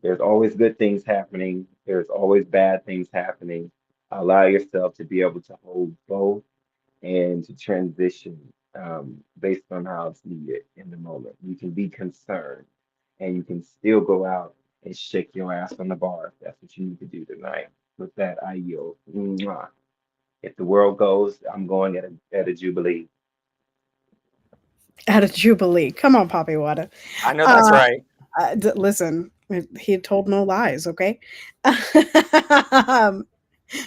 There's always good things happening. There's always bad things happening. Allow yourself to be able to hold both and to transition based on how it's needed in the moment. You can be concerned and you can still go out and shake your ass on the bar if that's what you need to do tonight. With that, I yield. Mwah. If the world goes, I'm going at a jubilee. At a jubilee. Come on, Poppy Water. I know that's right. Listen, he told no lies. Okay,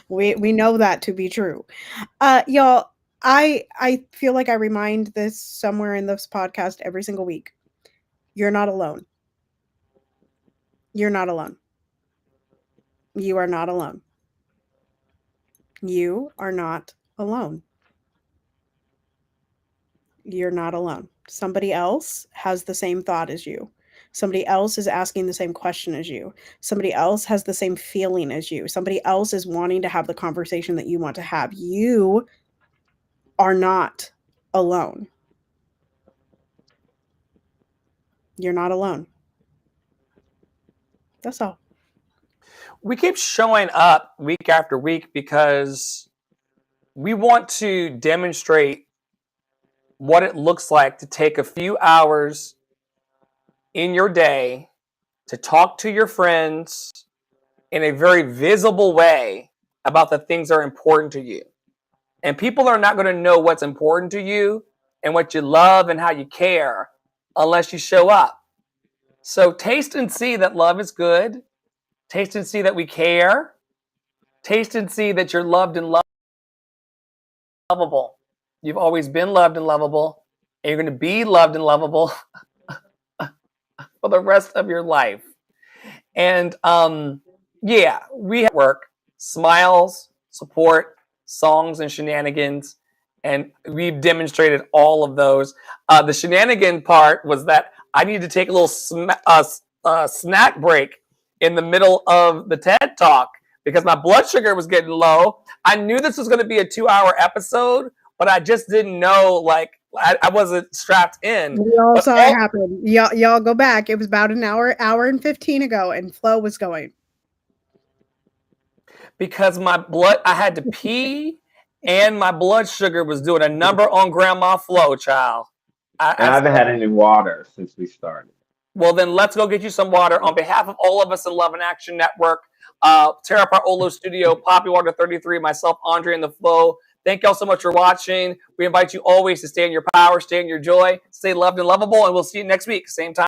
we know that to be true. Y'all, I feel like I remind this somewhere in this podcast every single week. You're not alone. You're not alone. You are not alone. You are not alone. You're not alone. Somebody else has the same thought as you. Somebody else is asking the same question as you. Somebody else has the same feeling as you. Somebody else is wanting to have the conversation that you want to have. You are not alone. You're not alone. That's all. We keep showing up week after week because we want to demonstrate what it looks like to take a few hours in your day to talk to your friends in a very visible way about the things that are important to you. And people are not going to know what's important to you and what you love and how you care unless you show up. So taste and see that love is good. Taste and see that we care. Taste and see that you're loved and lovable. You've always been loved and lovable, and you're going to be loved and lovable for the rest of your life. And yeah, we have work, smiles, support, songs, and shenanigans. And we've demonstrated all of those. The shenanigan part was that I needed to take a little snack break in the middle of the TED Talk because my blood sugar was getting low. I knew this was going to be a 2-hour episode, but I just didn't know, like, I wasn't strapped in. We all saw it happen. Y'all go back. It was about an hour and 15 ago, and Flo was going. Because I had to pee, and my blood sugar was doing a number on Grandma Flo, child. I haven't had any water since we started. Well, then let's go get you some water. On behalf of all of us in Love and Action Network, Tara Parolo Studio, Poppy Water 33, myself, Andre, and the Flo. Thank y'all so much for watching. We invite you always to stay in your power, stay in your joy, stay loved and lovable, and we'll see you next week, same time.